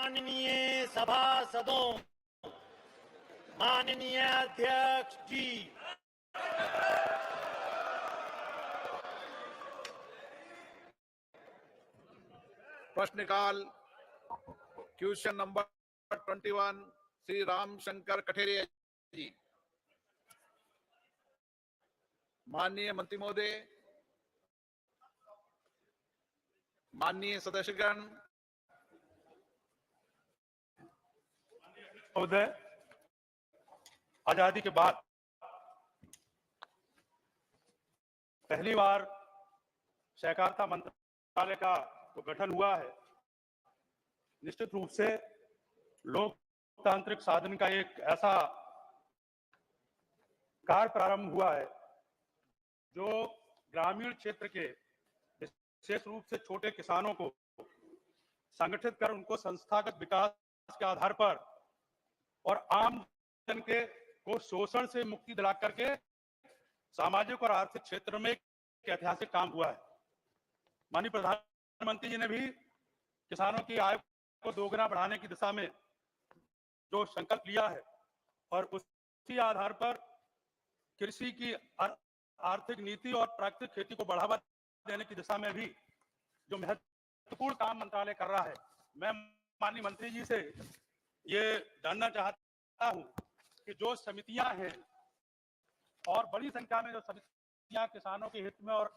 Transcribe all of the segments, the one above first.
माननीय सभासदों, माननीय अध्यक्ष जी, प्रश्नकाल क्वेश्चन नंबर 21 श्री राम शंकर कठेरिया जी। माननीय मंत्री महोदय, माननीय सदस्यगण, महोदय, आजादी के बाद पहली बार सहकारिता मंत्रालय का तो गठन हुआ है। निश्चित रूप से लोकतांत्रिक साधन का एक ऐसा कार्य प्रारंभ हुआ है जो ग्रामीण क्षेत्र के विशेष रूप से छोटे किसानों को संगठित कर उनको संस्थागत विकास के आधार पर और आम जन के को शोषण से मुक्ति दिला करके सामाजिक और आर्थिक क्षेत्र में एक ऐतिहासिक काम हुआ है। माननीय प्रधानमंत्री जी ने भी किसानों की आय को दोगुना बढ़ाने की दिशा में जो संकल्प लिया है और उसी आधार पर कृषि की आर्थिक नीति और प्राकृतिक खेती को बढ़ावा देने की दिशा में भी जो महत्वपूर्ण काम मंत्रालय कर रहा है, मैं माननीय मंत्री जी से ये जानना चाहता हूं कि जो समितियां हैं और बड़ी संख्या में जो समितियां किसानों के हित में और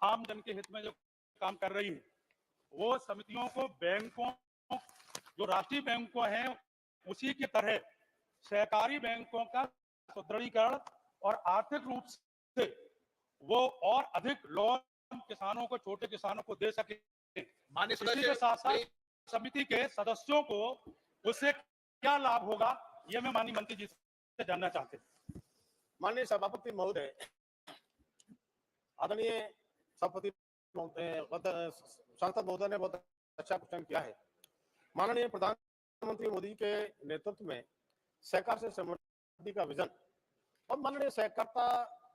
आम जन के हित में जो काम कर रही है, वो समितियों को बैंकों, जो राष्ट्रीय बैंकों हैं उसी की तरह सहकारी बैंकों का सुदृढ़ीकरण और आर्थिक रूप से वो और अधिक लोन किसानों को, छोटे किसानों को दे सके। माननीय इसी के साथ साथ समिति के सदस्यों को उससे क्या लाभ होगा, ये मैं माननीय मंत्री जी से जानना चाहते हैं। माननीय सभापति महोदय, आदरणीय सभापति सांसद महोदय ने बहुत अच्छा क्वेश्चन किया है। माननीय प्रधानमंत्री मोदी के नेतृत्व में सहकार से समृद्धि का विजन और माननीय सहकारिता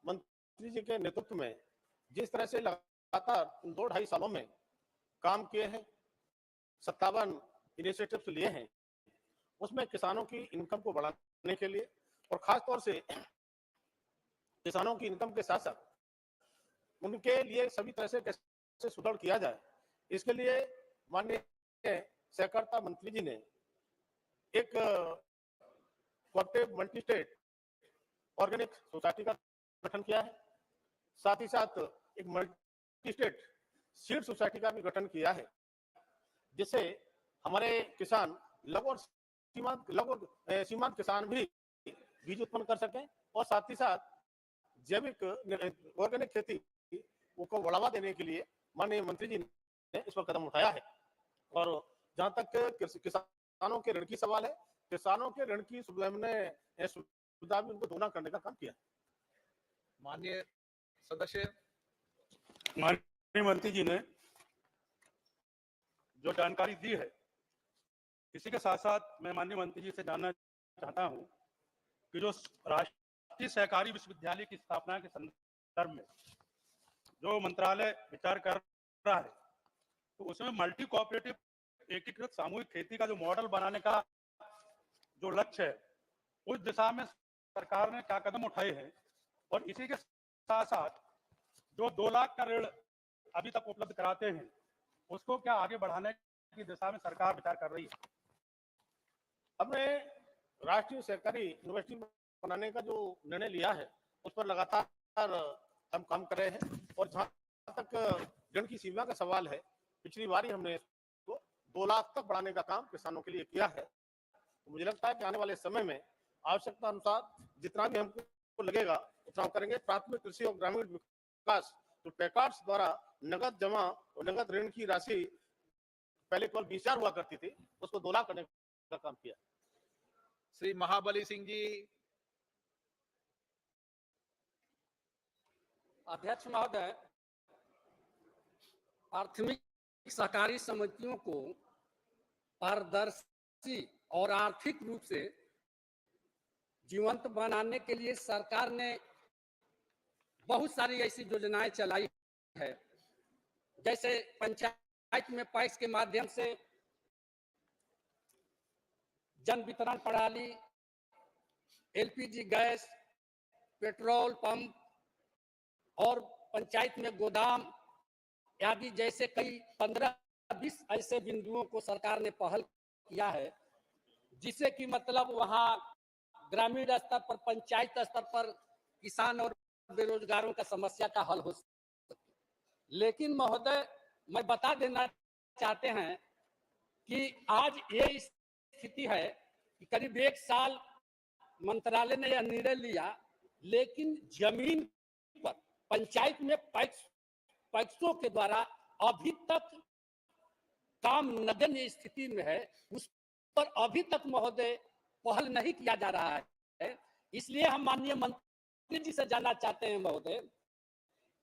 मंत्री जी के नेतृत्व में जिस तरह से लगातार 2-2.5 सालों में काम किए हैं, 57 इनिशिएटिव्स लिए हैं, उसमें किसानों की इनकम को बढ़ाने के लिए और खास तौर से किसानों की इनकम के साथ साथ उनके लिए सभी तरह से कैसे सुदृढ़ किया जाए, इसके लिए माननीय सहकारिता मंत्री जी ने एक cooperative multi state organic society का गठन किया है। साथ ही साथ एक मल्टी स्टेट सीड सोसाइटी का भी गठन किया है, जिससे हमारे किसान लघु और सीमांत किसान भी बीज उत्पन्न कर सकें और साथ ही साथ जैविक ऑर्गेनिक खेती को बढ़ावा देने के लिए माननीय मंत्री जी ने इस पर कदम उठाया है। और जहां तक किसानों के ऋण की सवाल है, किसानों के ऋण की सुविधा भी उनको दोगुना करने का काम किया। माननीय सदस्य, माननीय मंत्री जी ने जो जानकारी दी है, इसी के साथ साथ मैं माननीय मंत्री जी से जानना चाहता हूं कि जो राष्ट्रीय सहकारी विश्वविद्यालय की स्थापना के संदर्भ में जो मंत्रालय विचार कर रहा है, तो उसमें मल्टी कोऑपरेटिव एकीकृत सामूहिक खेती का जो मॉडल बनाने का जो लक्ष्य है, उस दिशा में सरकार ने क्या कदम उठाए हैं और इसी के साथ साथ जो 2 लाख का ऋण अभी तक उपलब्ध कराते हैं, उसको क्या आगे बढ़ाने की दिशा में सरकार विचार कर रही है? हमने राष्ट्रीय सहकारी यूनिवर्सिटी बनाने का जो निर्णय लिया है, उस पर लगातार हम काम कर रहे हैं और जहां तक ऋण की सीमा का सवाल है, पिछली बार ही हमने इसको 2 लाख तक बढ़ाने का काम किसानों के लिए किया है। तो मुझे लगता है कि आने वाले समय में आवश्यकता अनुसार जितना भी हमको लगेगा उतना करेंगे। प्राथमिक कृषि और ग्रामीण विकास तो पैकार्ड्स द्वारा नगद जमा और नगद ऋण की राशि पहले केवल 20,000 हुआ करती थी, उसको 2 लाख करने का काम किया। श्री महाबली सिंह जी। अध्यक्ष महोदय, प्राथमिक सहकारी समितियों को पारदर्शी और आर्थिक रूप से जीवंत बनाने के लिए सरकार ने बहुत सारी ऐसी योजनाएं चलाई है, जैसे पंचायत में पैक्स के माध्यम से जन वितरण प्रणाली, एलपीजी गैस, पेट्रोल पंप और पंचायत में गोदाम आदि जैसे कई 15-20 ऐसे बिंदुओं को सरकार ने पहल किया है, जिससे कि मतलब वहाँ ग्रामीण स्तर पर, पंचायत स्तर पर किसान और बेरोजगारों का समस्या का हल हो सके। लेकिन महोदय, मैं बता देना चाहते हैं कि आज ये स्थिति है कि करीब 1 साल मंत्रालय ने यह निर्णय लिया, लेकिन जमीन पर पंचायत में पैक्सों के द्वारा अभी तक काम नगण्य स्थिति में है। उस पर अभी तक महोदय पहल नहीं किया जा रहा है। इसलिए हम माननीय मंत्री जी से जानना चाहते हैं महोदय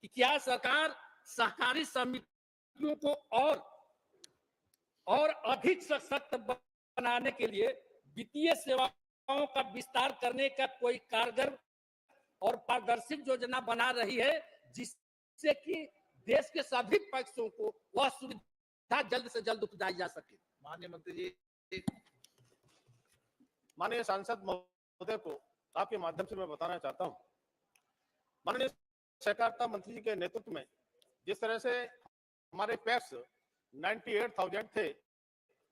कि क्या सरकार सहकारी समितियों को और अधिक सशक्त बनाने के लिए वित्तीय सेवाओं का विस्तार करने का कोई कारगर और पारदर्शी योजना बना रही है, जिससे कि देश के सभी पक्षों को वह सुविधा जल्द से जल्द उपजाई जा सके। माननीय मंत्री जी। माननीय सांसद महोदय को आपके माध्यम से मैं बताना चाहता हूं, माननीय सहकारिता मंत्री जी के नेतृत्व में जिस तरह से हमारे पैक्स 98,000 थे,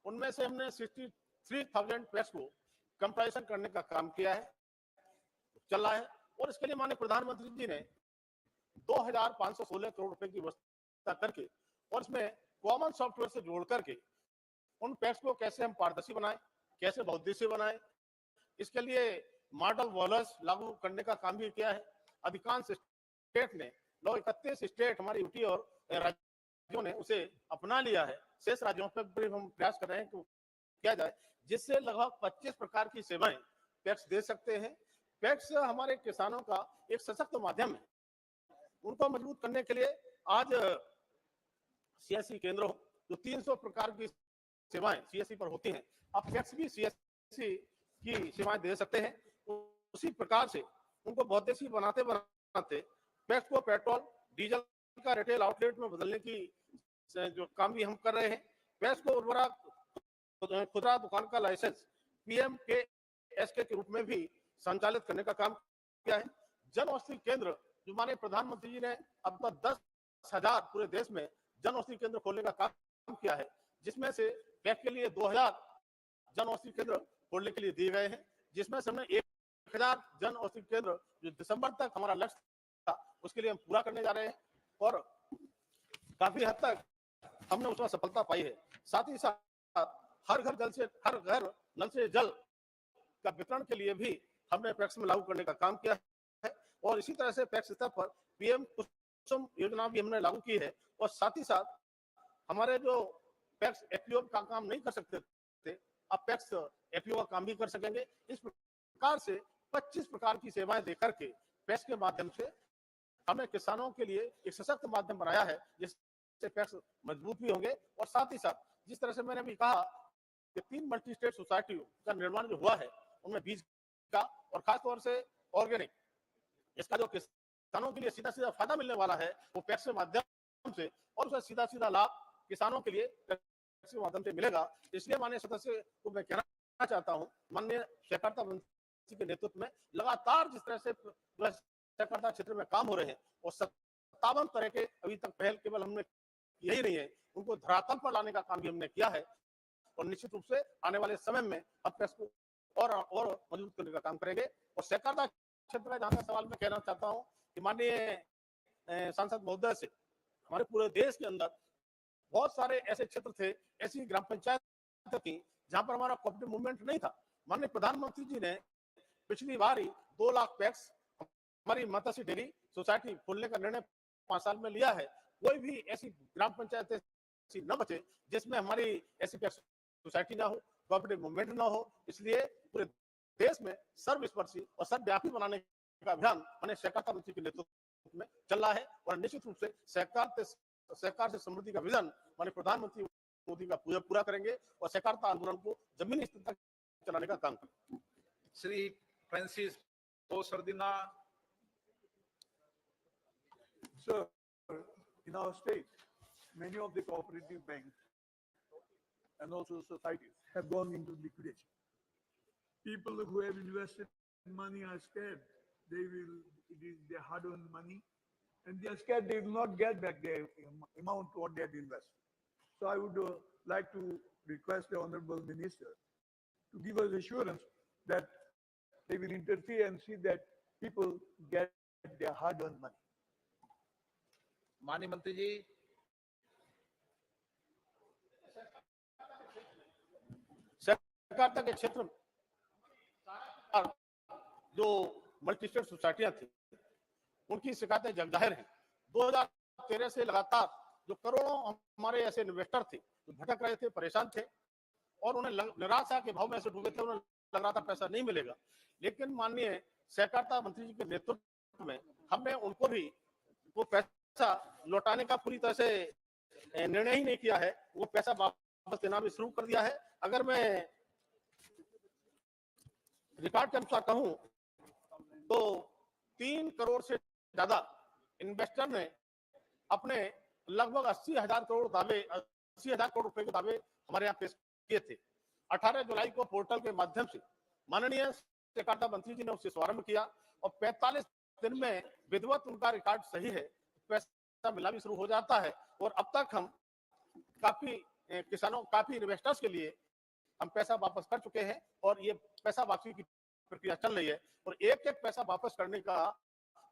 उनमें से हमने 63,000 पैक्स को कंप्राइजेशन करने का काम किया है, चल रहा है। और इसके लिए माननीय प्रधानमंत्री जी ने 2,516 करोड़ रुपए की व्यवस्था करके और इसमें कॉमन सॉफ्टवेयर से जोड़ करके उन पैक्स को कैसे हम पारदर्शी बनाएं, कैसे बहुउद्देशीय बनाएं, इसके लिए मॉडल वॉलर्स लागू करने का काम भी किया है। अधिकांश स्टेट ने, 31 स्टेट हमारी यूटी और राज्यों ने उसे अपना लिया है। शेष राज्यों पर भी हम प्रयास कर रहे हैं कि किया जाए, जिससे लगभग 25 प्रकार की सेवाएं पैक्स दे सकते हैं। पैक्स हमारे किसानों का एक सशक्त माध्यम है। उनको मजबूत करने के लिए आज सीएससी केंद्रों, जो 300 प्रकार की सेवाएं सीएससी पर होती हैं, अब पैक्स भी सीएससी की सेवाएं दे सकते हैं। उसी प्रकार से उनको बहुउद्देशीय बनाते बनाते पैक्स को पेट्रोल डीजल का रिटेल आउटलेट में बदलने की जो काम भी हम कर रहे हैं। पैक्स को उर्वरक खुदरा दुकान का लाइसेंस पीएमकेएसके के रूप में भी संचालित करने का काम किया है। जन औषधि केंद्र, जो माननीय प्रधानमंत्री जी ने अब तक 10,000 पूरे देश में जन औषधि केंद्र खोलने का काम किया है, जिसमें से पैक्स के लिए 2,000 जन औषधि केंद्र खोलने के लिए दिए गए हैं, जिसमें से हमने 1,000 जन औषधि केंद्र जो दिसंबर तक हमारा लक्ष्य था, उसके लिए हम पूरा करने जा रहे हैं और काफी हद तक हमने उसमें सफलता पाई है। साथ ही साथ हर घर नल से जल का वितरण के लिए भी हमने पैक्स में लागू करने का काम किया है और इसी तरह से पैक्स स्तर पर पीएम कुसुम योजना भी हमने लागू की है। और साथ ही साथ हमारे जो पैक्स एफपीओ का काम नहीं कर सकते थे, अब पैक्स एफपीओ का काम भी कर सकेंगे। इस प्रकार से 25 प्रकार की सेवाएं देकर के पैक्स के माध्यम से हमने किसानों के लिए एक सशक्त माध्यम बनाया है, जिससे पैक्स मजबूत भी होंगे। और साथ ही साथ जिस तरह से मैंने भी कहा कि 3 मल्टी स्टेट सोसाइटियों का निर्माण जो हुआ है, उनमें बीज का और खासतौर से ऑर्गेनिक, इसका जो किसानों के लिए सीधा सीधा फायदा मिलने वाला है, वो पैक्स के माध्यम से और उसका सीधा सीधा लाभ किसानों के लिए पैक्स के माध्यम से मिलेगा। इसलिए माननीय सदस्य को मैं कहना चाहता हूँ, माननीय सहकारिता मंत्री के नेतृत्व में लगातार जिस तरह से सहकारिता क्षेत्र में काम हो रहे हैं और 57 तरह के अभी तक पहल केवल हमने यही नहीं है, उनको धरातल पर लाने का काम भी हमने किया है और निश्चित रूप से आने वाले समय में हम पैक्स को और मजबूत करने का काम करेंगे। और सहकारिता क्षेत्र का जहां तक सवाल मैं कहना चाहता हूं कि माननीय सांसद महोदय से, हमारे पूरे देश के अंदर बहुत सारे ऐसे क्षेत्र थे, ऐसी ग्राम पंचायत थी जहां पर हमारा कोऑपरेटिव मूवमेंट नहीं था। माननीय प्रधानमंत्री जी ने पिछली बार ही 2 लाख पैक्स हमारी मत्स्य डेयरी सोसाइटी खोलने का निर्णय 5 साल में लिया है। कोई भी ऐसी ग्राम पंचायत ऐसी न बचे जिसमें हमारी ऐसी पैक्स सोसाइटी ना हो, कोऑपरेटिव मूवमेंट ना हो। इसलिए पूरे देश में सर्वस्पर्शी और सर्वव्यापी बनाने का अभियान माननीय सहकारिता मंत्री के नेतृत्व में चल रहा है और निश्चित रूप से सहकार से समृद्धि का विजन माननीय प्रधानमंत्री मोदी का पूरा करेंगे और सहकारिता आंदोलन को जमीनी स्तर तक चलाने का काम करेंगे। Shri Francis Sardinha. Sir, in our state, many of the cooperative banks and also societies have gone into liquidation. people who have invested money are scared. It is their hard-earned money, and they are scared they will not get back their amount what they have invested. So I would like to request the Honorable Minister to give us assurance that they will interfere and see that people get their hard-earned money. माननीय मंत्री जी। सहकारिता के क्षेत्र में जो multi state सोसाइटियां थी उनकी शिकायतें जग जाहिर हैं। 2013 से लगातार जो करोड़ों हमारे ऐसे इन्वेस्टर थे जो भटक रहे थे, परेशान थे और उन्हें निराशा के भाव में ऐसे डूबे थे, उन्हें लग रहा था पैसा नहीं मिलेगा। लेकिन माननीय सहकारिता मंत्री जी के नेतृत्व में हमने उनको भी वो पैसा लौटाने का पूरी तरह से निर्णय ही नहीं किया है, वो पैसा वापस देना भी शुरू कर दिया है। अगर मैं रिकॉर्ड के अनुसार कहूं तो 3 करोड़ से ज्यादा इन्वेस्टर ने अपने लगभग 80,000 करोड़ रुपए के दावे हमारे यहाँ पेश किए थे। 18 जुलाई को पोर्टल के माध्यम से माननीय सहकारिता मंत्री जी ने उससे शुभारंभ किया और 45 दिन में विधिवत उनका रिकॉर्ड सही है, पैसा मिला भी शुरू हो जाता है। और अब तक हम काफी किसानों, काफी इन्वेस्टर्स के लिए हम पैसा वापस कर चुके हैं और ये पैसा वापसी की प्रक्रिया चल रही है और एक एक पैसा वापस करने का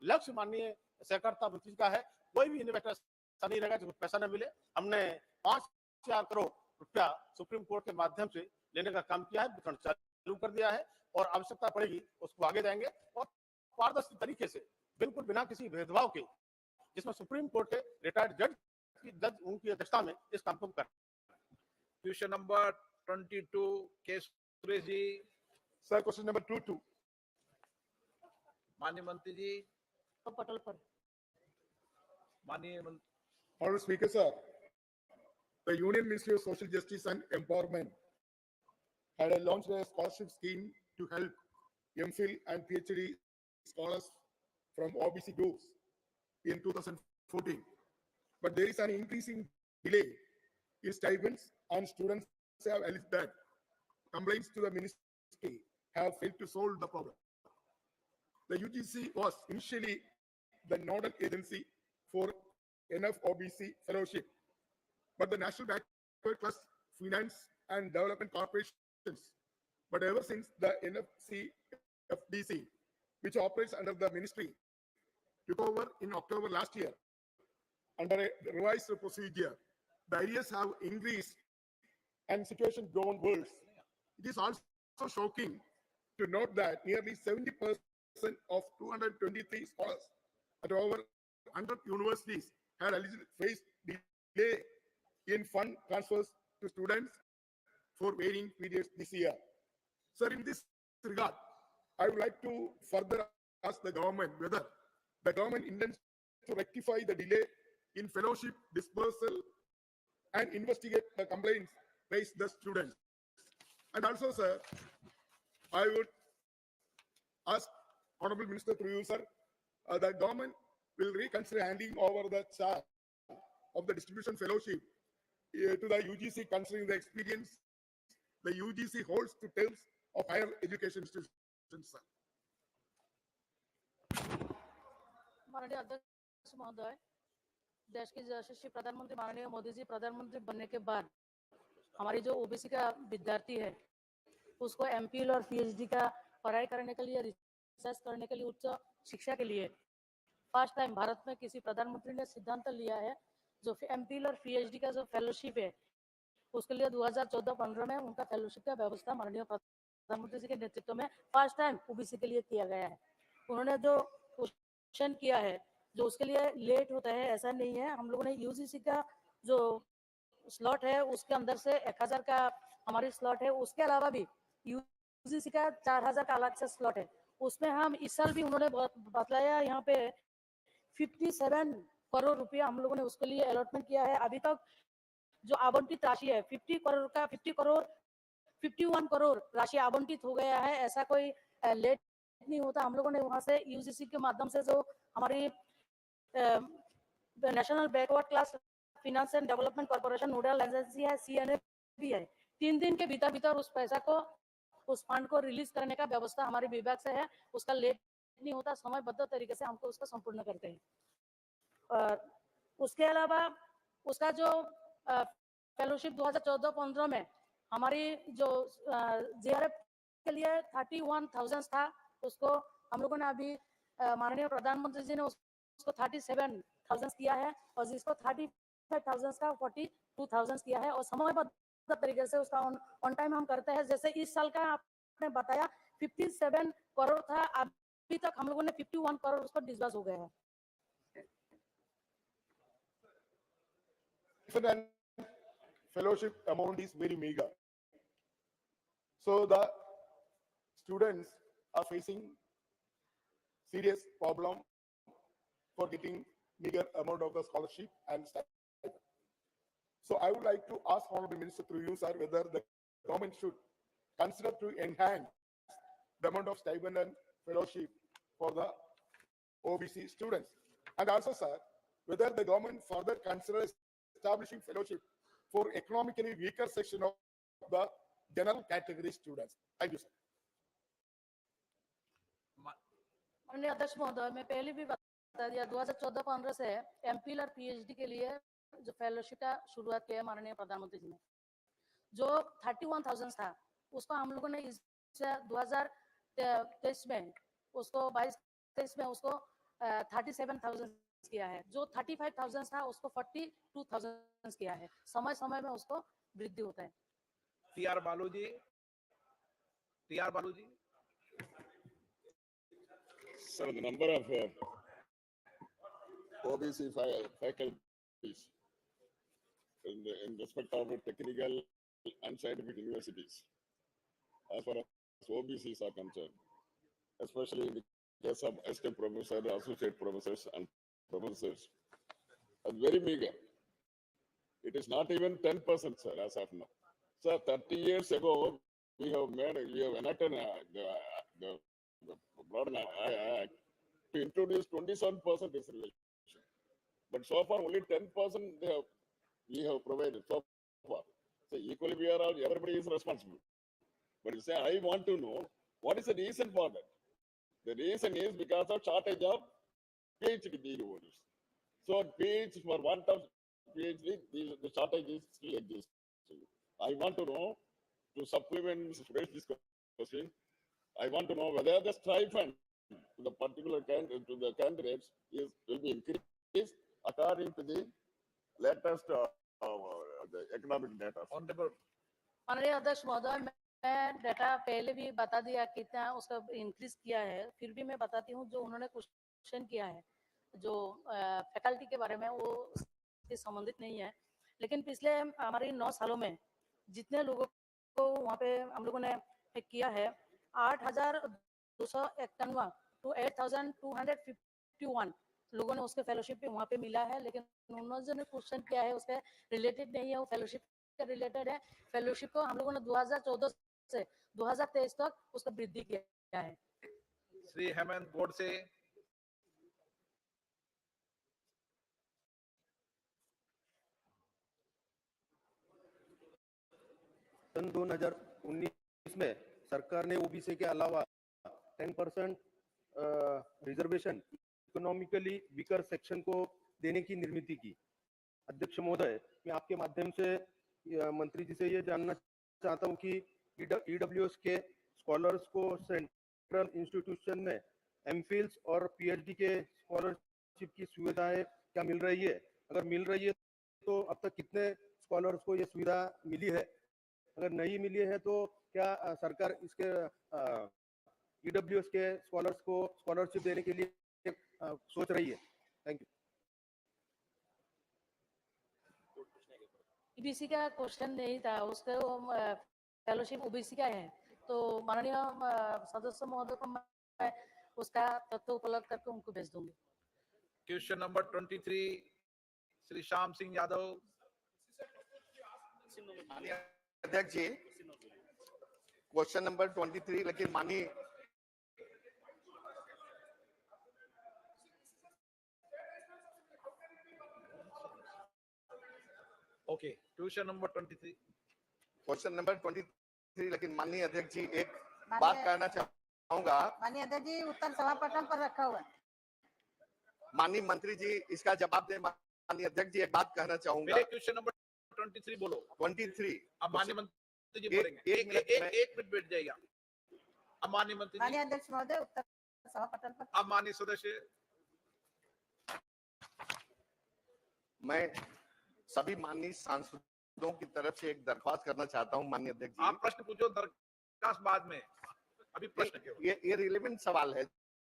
लक्ष्य माननीय सहकारिता मंत्री का है। कोई भी इन्वेस्टर नहीं रहेगा जिसको पैसा न मिले। हमने 5,000 करोड़ रुपया सुप्रीम कोर्ट के माध्यम से लेने का काम किया है, वितरण चालू कर दिया है और आवश्यकता पड़ेगी उसको आगे जाएंगे और पारदर्शी तरीके से बिल्कुल बिना किसी भेदभाव के, जिसमें सुप्रीम कोर्ट के रिटायर्ड जज उनकी अध्यक्षता में इस काम को कर। Question number 22 Keshav ji. Sir question number 22। माननीय मंत्री जी। पटल पर। माननीय Honorable Speaker, sir, the Union Ministry of Social Justice and Empowerment had launched a scholarship scheme to help MPhil and PhD scholars from OBC groups in 2014. But there is an increasing delay in stipends and students have alleged that complaints to the ministry have failed to solve the problem. The UGC was initially the nodal agency for NFOBC fellowship, but the National Backward Class Finance and Development Corporations, but ever since the NFCFDC, which operates under the ministry, took over in October last year under a revised procedure, the areas have increased and situation gone worse. It is also shocking to note that nearly 70% of 223 scholars at over 100 universities had faced delay in fund transfers to students for varying periods this year. Sir, in this regard, I would like to further ask the government whether the government intends to rectify the delay in fellowship dispersal and investigate the complaints raised by the students. And also, sir, I would ask Honorable Minister through you, sir, the government will reconsider handing over the charge of the distribution fellowship to the UGC, considering the experience the UGC holds to terms of higher education institutions, sir. माननीय अध्यक्ष महोदय, देश के यशस्वी प्रधानमंत्री माननीय मोदी जी प्रधानमंत्री बनने के बाद हमारी जो ओबीसी का विद्यार्थी है उसको एमपीएल और पीएचडी का पढ़ाई करने के लिए, रिसर्च करने के लिए, उच्च शिक्षा के लिए फर्स्ट टाइम भारत में किसी प्रधानमंत्री ने सिद्धांत लिया है जो एमपीएल और पीएचडी का जो फेलोशिप है उसके लिए 2014-15 में उनका फेलोशिप का व्यवस्था माननीय प्रधानमंत्री जी के नेतृत्व में फर्स्ट टाइम ओबीसी के लिए किया गया है। उन्होंने जो क्वेश्चन किया है जो उसके लिए लेट होता है ऐसा नहीं है। हम लोगों ने यूजीसी का जो स्लॉट है उसके अंदर से 1000 का हमारी स्लॉट है, उसके अलावा भी यूजीसी का 4000 का अलग से स्लॉट है। उसमें हम इस साल भी उन्होंने बतलाया यहाँ पे 57 करोड़ रुपया हम लोगों ने उसके लिए अलॉटमेंट किया है। अभी तक जो आवंटित राशि है 51 करोड़ राशि आवंटित हो गया है। ऐसा कोई लेट नहीं होता। हम लोगों ने वहां से यूजीसी के माध्यम से जो हमारी national backward class finance and development corporation nodal agency है, CNA भी है, 3 दिन के भीतर उस पैसा को उस फंड को रिलीज करने का व्यवस्था हमारे विभाग से है, उसका लेट नहीं होता, समयबद्ध तरीके से हमको उसको संपूर्ण करते हैं। और उसके अलावा उसका जो फेलोशिप 2014-15 में हमारी जो JRF के लिए 31,000 था, उसको हम लोगों ने अभी माननीय प्रधानमंत्री जी ने उसको 37,000 किया है, और जिसको 35,000 का 42,000 किया है, और समयबद्ध तरीके से उसका ऑन टाइम हम करते हैं। जैसे इस साल का आपने बताया 57 करोड़ था, अभी तक हम लोगों ने 51 करोड़ उसको डिस्बर्स हो गए हैं। Fellowship amount is very meager. So the students are facing serious problem for getting meager amount of the scholarship and stipend. So I would like to ask Honorable Minister through you, sir, whether the government should consider to enhance the amount of stipend and fellowship for the OBC students. And also, sir, whether the government further considers establishing fellowship for economically weaker section of the general category students. Thank you, sir. माननीय अध्यक्ष महोदय, मैं पहले भी बता दिया 2014-15 से MPhil और PhD के लिए जो फेलोशिप का शुरुआत किया है माननीय प्रधानमंत्री जी ने, जो 31,000 था उसको हम लोगों ने इस 2023 में उसको 22-23 में उसको 37,000 किया है, जो 35,000 था उसको 42,000 किया है। समय समय में उसको वृद्धि होता है। TR बालू जी। Sir, the number of OBC faculties in respect of technical and scientific universities, as far as OBCs are concerned, especially in the case of assistant professor, associate professors, and professors, are very meager. It is not even 10%, sir, as of now. Sir, 30 years ago, we have enacted the broad act to introduce 27% reservation. But so far, only 10% we have provided so far. So equally, everybody is responsible. But you say, I want to know what is the reason for that. The reason is because of shortage of PhD degree holders. So PhD, for want of PhD, the shortage is still existing. I want to know, to supplement this question, I want to know whether the stipend to the particular to the candidates will be increased according to the latest the economic data. माननीय अध्यक्ष महोदय, मैं data पहले भी बता दिया कितना उसका इंक्रीज किया है, फिर भी मैं बताती हूँ जो उन्होंने क्वेश्चन किया है जो फैकल्टी के बारे में, वो उससे संबंधित नहीं है। लेकिन पिछले हमारे 9 सालों में जितने लोगों को वहाँ पे हम लोगों ने किया है 8,251 to 8,251 लोगों ने उसके फेलोशिप पे वहाँ पे मिला है। लेकिन उन्होंने जो क्वेश्चन किया है उसके रिलेटेड नहीं है, वो फेलोशिप के रिलेटेड है। फेलोशिप को हम लोगों ने 2014 से 2023 तक उसका वृद्धि किया है। श्री हेमंत गोडसे। सन 2019 में सरकार ने ओबीसी के अलावा 10% रिजर्वेशन इकोनॉमिकली वीकर सेक्शन को देने की निर्मित की। अध्यक्ष महोदय, मैं आपके माध्यम से मंत्री जी से ये जानना चाहता हूं कि ईडब्ल्यूएस के स्कॉलर्स को सेंट्रल इंस्टीट्यूशन में एमफिल्स और पीएचडी के स्कॉलरशिप की सुविधाएं क्या मिल रही है? अगर मिल रही है तो अब तक कितने स्कॉलर्स को ये सुविधा मिली है? अगर नहीं मिली है तो क्या सरकार इसके ईडब्ल्यूएस के स्कॉलर्स को स्कॉलरशिप देने के लिए सोच रही है? Thank you. ईबीसी का क्वेश्चन नहीं था, उसका फेलोशिप ओबीसी का है, तो माननीय सदस्य महोदय को मैं उसका तथ्य उपलब्ध करके उनको भेज दूंगी। Question number 23 Shri Shyam Singh Yadav. अध्यक्ष जी, क्वेश्चन नंबर 23, लेकिन माननीय okay, question number 23। Question number 23 लेकिन माननीय अध्यक्ष जी एक बात कहना चाहूंगा। माननीय अध्यक्ष जी उत्तर सभा पटल पर रखा हुआ है। माननीय मंत्री जी इसका जवाब दें। माननीय अध्यक्ष जी एक बात कहना चाहूंगा। मेरे क्वेश्चन नंबर 23 बोलो। 23 अब माननीय मंत्री जी बोलेंगे। एक मिनट बैठ जाइएगा। अब माननीय मंत्री जी। माननीय अध्यक्ष महोदय उत्तर सभा पटल पर। अब माननीय सदस्य। मैं सभी माननीय सांसदों की तरफ से एक दरख्वास्त करना चाहता हूं। माननीय अध्यक्ष जी आप प्रश्न पूछो, दरखास्त बाद में, अभी प्रश्न केवल। ये रिलेवेंट सवाल है।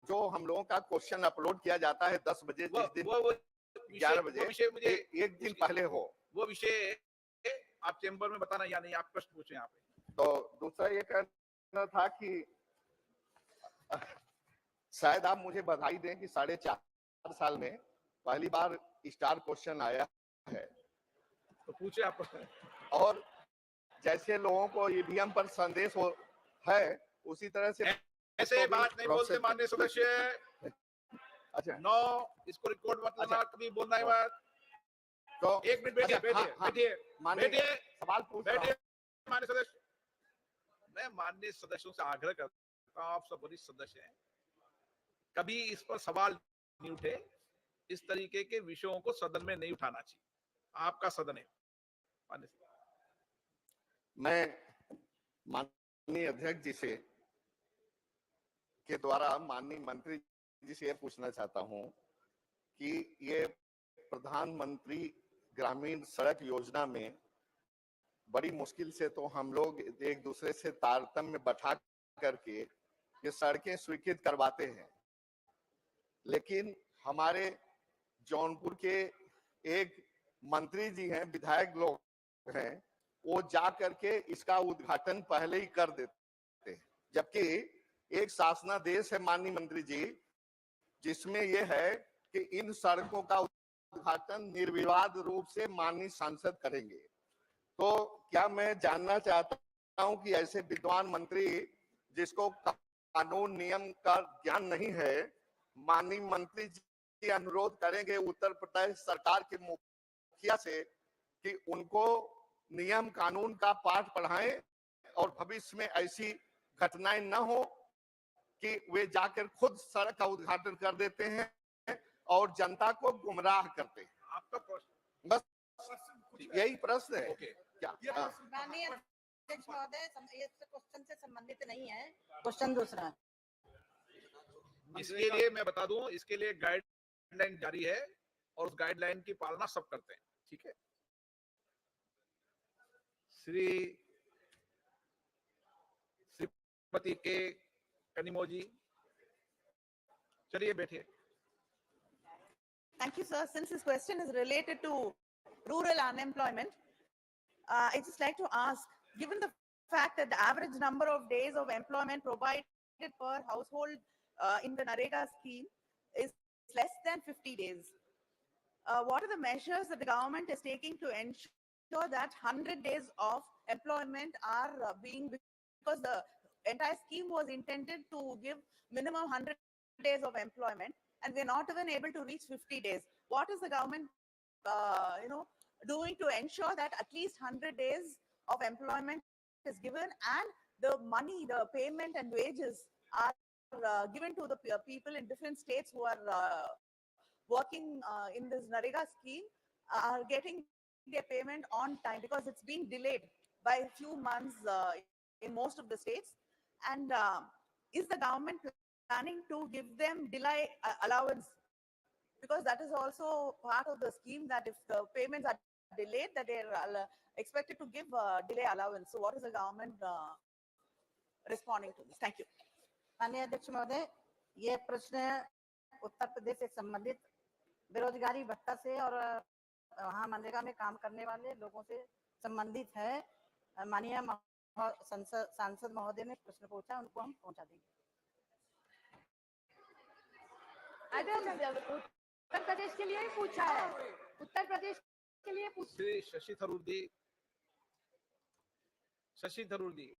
जो हम लोगों का क्वेश्चन अपलोड किया जाता है 10 बजे, जिस दिन 11 बजे, विषय मुझे एक दिन पहले हो, वो विषय आप चेंबर में बताना या नहीं, आप प्रश्न पूछे यहाँ पे। तो दूसरा ये कहना था कि शायद आप मुझे बधाई दें कि 4.5 साल में पहली बार स्टार क्वेश्चन आया है। तो पूछे आप। और जैसे लोगों को ईवीएम पर संदेश हो है, उसी तरह से ऐसे बात नहीं बोलते माननीय सदस्य। अच्छा, नो, इसको रिकॉर्ड मत करना, कभी बोलना है बात। तो एक मिनट बैठिए, बैठिए, सवाल पूछ बैठिए माननीय सदस्य। मैं माननीय सदस्यों से आग्रह करता हूं, आप सब वरिष्ठ सदस्य हैं, कभी इस पर सवाल नहीं उठे। इस तरीके के विषयों को सदन में नहीं उठाना चाहिए। आपका सदन है। मैं माननीय अध्यक्ष जी से के द्वारा माननीय मंत्री जी से पूछना चाहता हूं कि ये प्रधानमंत्री ग्रामीण सड़क योजना में बड़ी मुश्किल से तो हम लोग एक दूसरे से तारतम्य बैठा करके ये सड़कें स्वीकृत करवाते हैं, लेकिन हमारे जौनपुर के एक मंत्री जी हैं, विधायक लोग हैं, वो जा करके इसका उद्घाटन पहले ही कर देते हैं, जबकि एक शासनादेश है माननीय मंत्री जी जिसमें यह है कि इन सड़कों का उद्घाटन निर्विवाद रूप से माननीय सांसद करेंगे। तो क्या मैं जानना चाहता हूं कि ऐसे विद्वान मंत्री जिसको कानून नियम का ज्ञान नहीं है, माननीय मंत्री जी अनुरोध करेंगे उत्तर प्रदेश सरकार के मुखिया से कि उनको नियम कानून का पाठ पढ़ाएं और भविष्य में ऐसी घटनाएं न हो कि वे जाकर खुद सड़क का उद्घाटन कर देते हैं और जनता को गुमराह करते हैं। आपका प्रश्न, बस यही प्रश्न है। क्या माननीय अध्यक्ष महोदय ये क्वेश्चन से संबंधित नहीं है, क्वेश्चन दूसरा है। इसके लिए मैं बता दूं, इसके लिए गाइडलाइन जारी है और उस गाइडलाइन की पालना सब करते हैं। ठीक है। श्रीमती के कनिमो जी, चलिए बैठिए। Thank you, sir. Since this question is related to rural unemployment, I just like to ask, given the fact that the average number of days of employment provided per household in the NREGA scheme is less than 50 days, what are the measures that the government is taking to ensure that 100 days of employment are being, because the entire scheme was intended to give minimum 100 days of employment, and we're not even able to reach 50 days. What is the government, doing to ensure that at least 100 days of employment is given and the money, the payment and wages are given to the people in different states who are working in this NREGA scheme are getting their payment on time, because it's been delayed by a few months in most of the states. And is the government planning to give them delay allowance? Because that is also part of the scheme, that if the payments are delayed, that they are expected to give delay allowance. So what is the government responding to this? Thank you. माननीय अध्यक्ष महोदय, ये प्रश्न उत्तर प्रदेश से संबंधित बेरोजगारी भत्ता से और वहाँ मनरेगा में काम करने वाले लोगों से संबंधित है। माननीय सांसद महोदय ने प्रश्न पूछा, उनको हम पहुंचा देंगे। उत्तर प्रदेश के लिए ही पूछा है, उत्तर प्रदेश के लिए श्री शशि थरूर जी।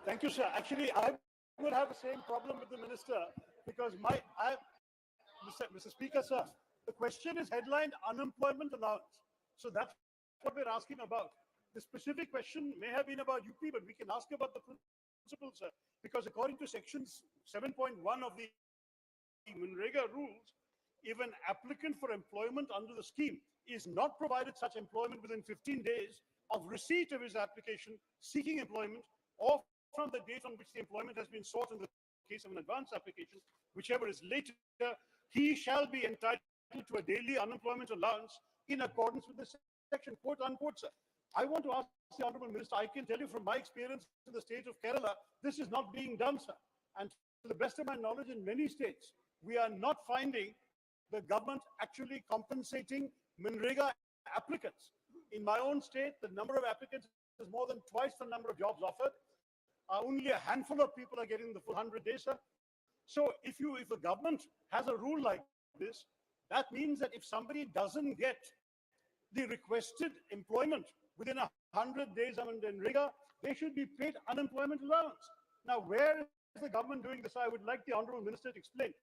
Thank you, sir. Actually, I would have the same problem with the minister, because Mr. Speaker, sir, the question is headlined unemployment allowance. So that's what we're asking about. the specific question may have been about UP, but we can ask about the principles, sir, because according to section 7.1 of the MGNREGA rules, if an applicant for employment under the scheme is not provided such employment within 15 days of receipt of his application seeking employment, or from the date on which the employment has been sought in the case of an advance application, whichever is later, he shall be entitled to a daily unemployment allowance in accordance with this section, quote unquote, sir. I want to ask the Honorable Minister, I can tell you from my experience in the state of Kerala, this is not being done, sir. And to the best of my knowledge, in many states, we are not finding the government actually compensating MGNREGA applicants. In my own state, the number of applicants is more than twice the number of jobs offered. Only a handful of people are getting the full 100 days, sir. So if the government has a rule like this, that means that if somebody doesn't get the requested employment within 100 days of MGNREGA, they should be paid unemployment allowance. Now, where is the government doing this? I would like the Honorable Minister to explain.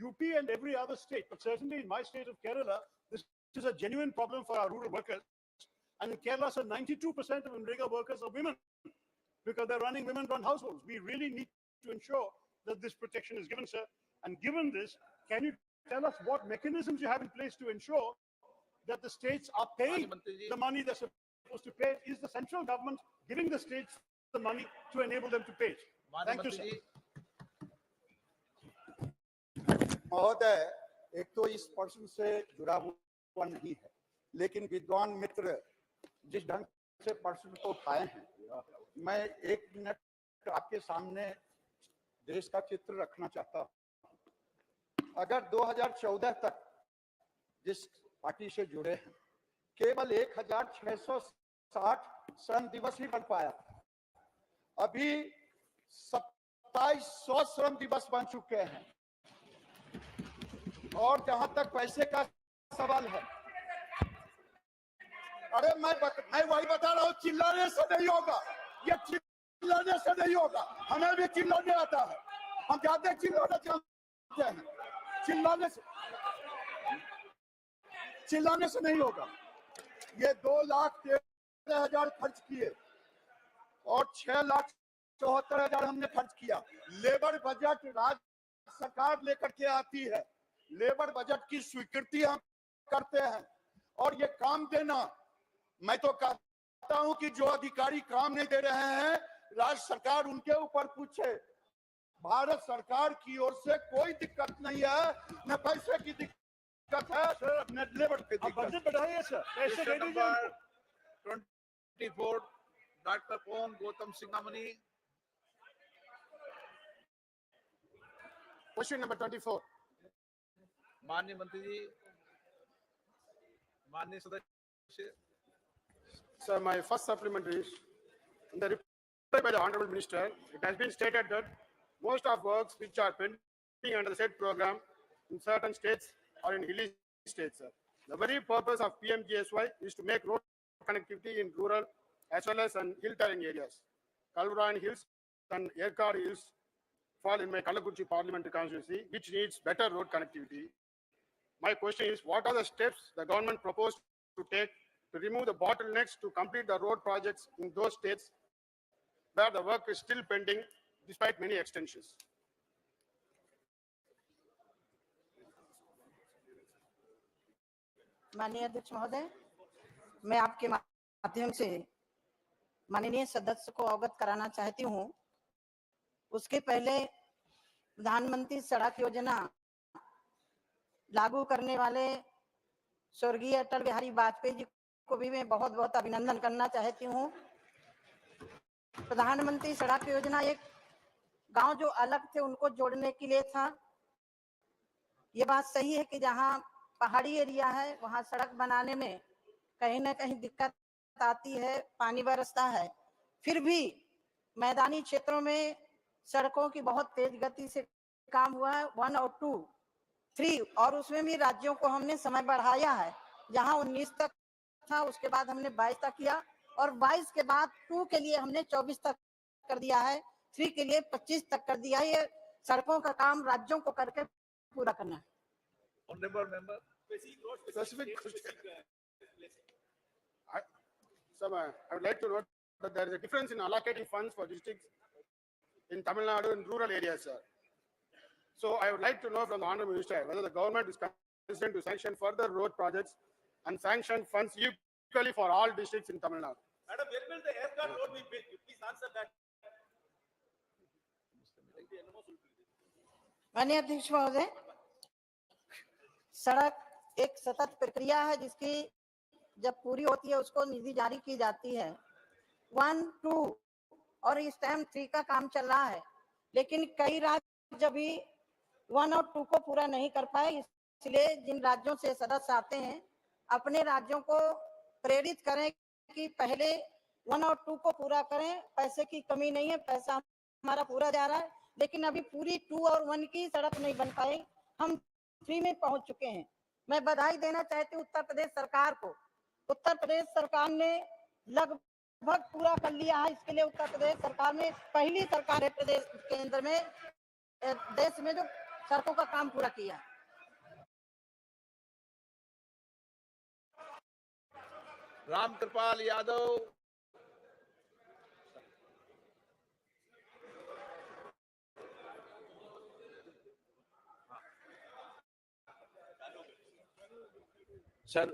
UP and every other state, but certainly in my state of Kerala, this is a genuine problem for our rural workers. And in Kerala, so 92% of MGNREGA workers are women because they're running women-run households. We really need to ensure that this protection is given, sir. And given this, can you tell us what mechanisms you have in place to ensure that the states are paying the money they're supposed to pay? Is the central government giving the states the money to enable them to pay it? Thank you, sir. महोदय, एक तो इस प्रश्न से जुड़ा हुआ नहीं है, लेकिन विद्वान मित्र जिस ढंग से प्रश्न को उठाए हैं, मैं एक मिनट आपके सामने देश का चित्र रखना चाहता हूं। अगर 2014 तक जिस पार्टी से जुड़े हैं, केवल 1660 श्रम दिवस ही बन पाया। अभी 2700 श्रम दिवस बन चुके हैं। और जहां तक पैसे का सवाल है, अरे मैं वही बता रहा हूं, चिल्लाने से नहीं होगा, ये चिल्लाने से नहीं होगा। हमें भी चिल्लाने आता है, हम जाते चिल्लाने जानते हैं, चिल्लाने से नहीं होगा। ये 2,13,000 खर्च किए और 6,74,000 हमने खर्च किया। लेबर बजट राज्य सरकार लेकर के आती है, लेबर बजट की स्वीकृति हम करते हैं और ये काम देना, मैं तो कहता हूं कि जो अधिकारी काम नहीं दे रहे हैं, राज्य सरकार उनके ऊपर पूछे। भारत सरकार की ओर से कोई दिक्कत नहीं है, न पैसे की दिक्कत है, न लेबर की दिक्कत। बजट बढ़ाइए सर, पैसे दे दीजिए। 24 doctor Pon Gautham Sigamani. Question number 24। माननीय मंत्री जी, माननीय सदस्य। Sir, my first supplementary is in the reply by the Honorable Minister. It has been stated that most of works which are pending under the said program in certain states or in hilly states, sir. The very purpose of PMGSY is to make road connectivity in rural as well as in hill-terrain areas. Kalvaran Hills and Yerkad Hills fall in my Kalakurchi parliamentary constituency, which needs better road connectivity. My question is, what are the steps the government proposed to take to remove the bottlenecks to complete the road projects in those states where the work is still pending despite many extensions? माननीय अध्यक्ष महोदय, मैं आपके माध्यम से माननीय सदस्य को अवगत कराना चाहती हूं। उसके पहले प्रधानमंत्री सड़क योजना लागू करने वाले स्वर्गीय अटल बिहारी वाजपेयी जी को भी मैं बहुत बहुत अभिनंदन करना चाहती हूं। प्रधानमंत्री सड़क योजना एक गांव जो अलग थे उनको जोड़ने के लिए था। ये बात सही है कि जहां पहाड़ी एरिया है वहां सड़क बनाने में कहीं ना कहीं दिक्कत आती है, पानी बरसता है। फिर भी मैदानी क्षेत्रों में सड़कों की बहुत तेज गति से काम हुआ है, 1 और 2, 3, और उसमें भी राज्यों को हमने समय बढ़ाया है। जहां 19 तक था उसके बाद हमने 22 तक किया और 22 के बाद 2 के लिए हमने 24 तक कर दिया है, 3 के लिए 25 तक कर दिया है। ये सड़कों का काम राज्यों को करके पूरा करना है। Honorable member. Specific question. I would like to note that there is a difference in allocating funds for districts in Tamil Nadu and rural areas, sir. So I would like to know from the Honorable Minister whether the government is considering to sanction further road projects and sanction funds equally for all districts in Tamil Nadu. Madam, when will the aircraft road be built? Please answer that. माननीय अध्यक्ष महोदय, सड़क एक सतत प्रक्रिया है जिसकी जब पूरी होती है उसको निधि जारी की जाती है। 1, 2 और इस टाइम 3 का काम चल रहा है, लेकिन कई राज्य जब भी 1 और 2 को पूरा नहीं कर पाए, इसलिए जिन राज्यों से सदस्य आते हैं अपने राज्यों को प्रेरित करें कि पहले 1 और 2 को पूरा करें। पैसे की कमी नहीं है, पैसा हमारा पूरा जा रहा है, लेकिन अभी पूरी 2 और 1 की सड़क नहीं बन पाई, हम 3 में पहुंच चुके हैं। मैं बधाई देना चाहती हूँ उत्तर प्रदेश सरकार को। उत्तर प्रदेश सरकार ने लगभग पूरा कर लिया है। इसके लिए उत्तर प्रदेश सरकार में पहली सरकार है प्रदेश के अंदर में, देश में जो सड़कों का काम पूरा किया। रामकृपाल यादव। सर,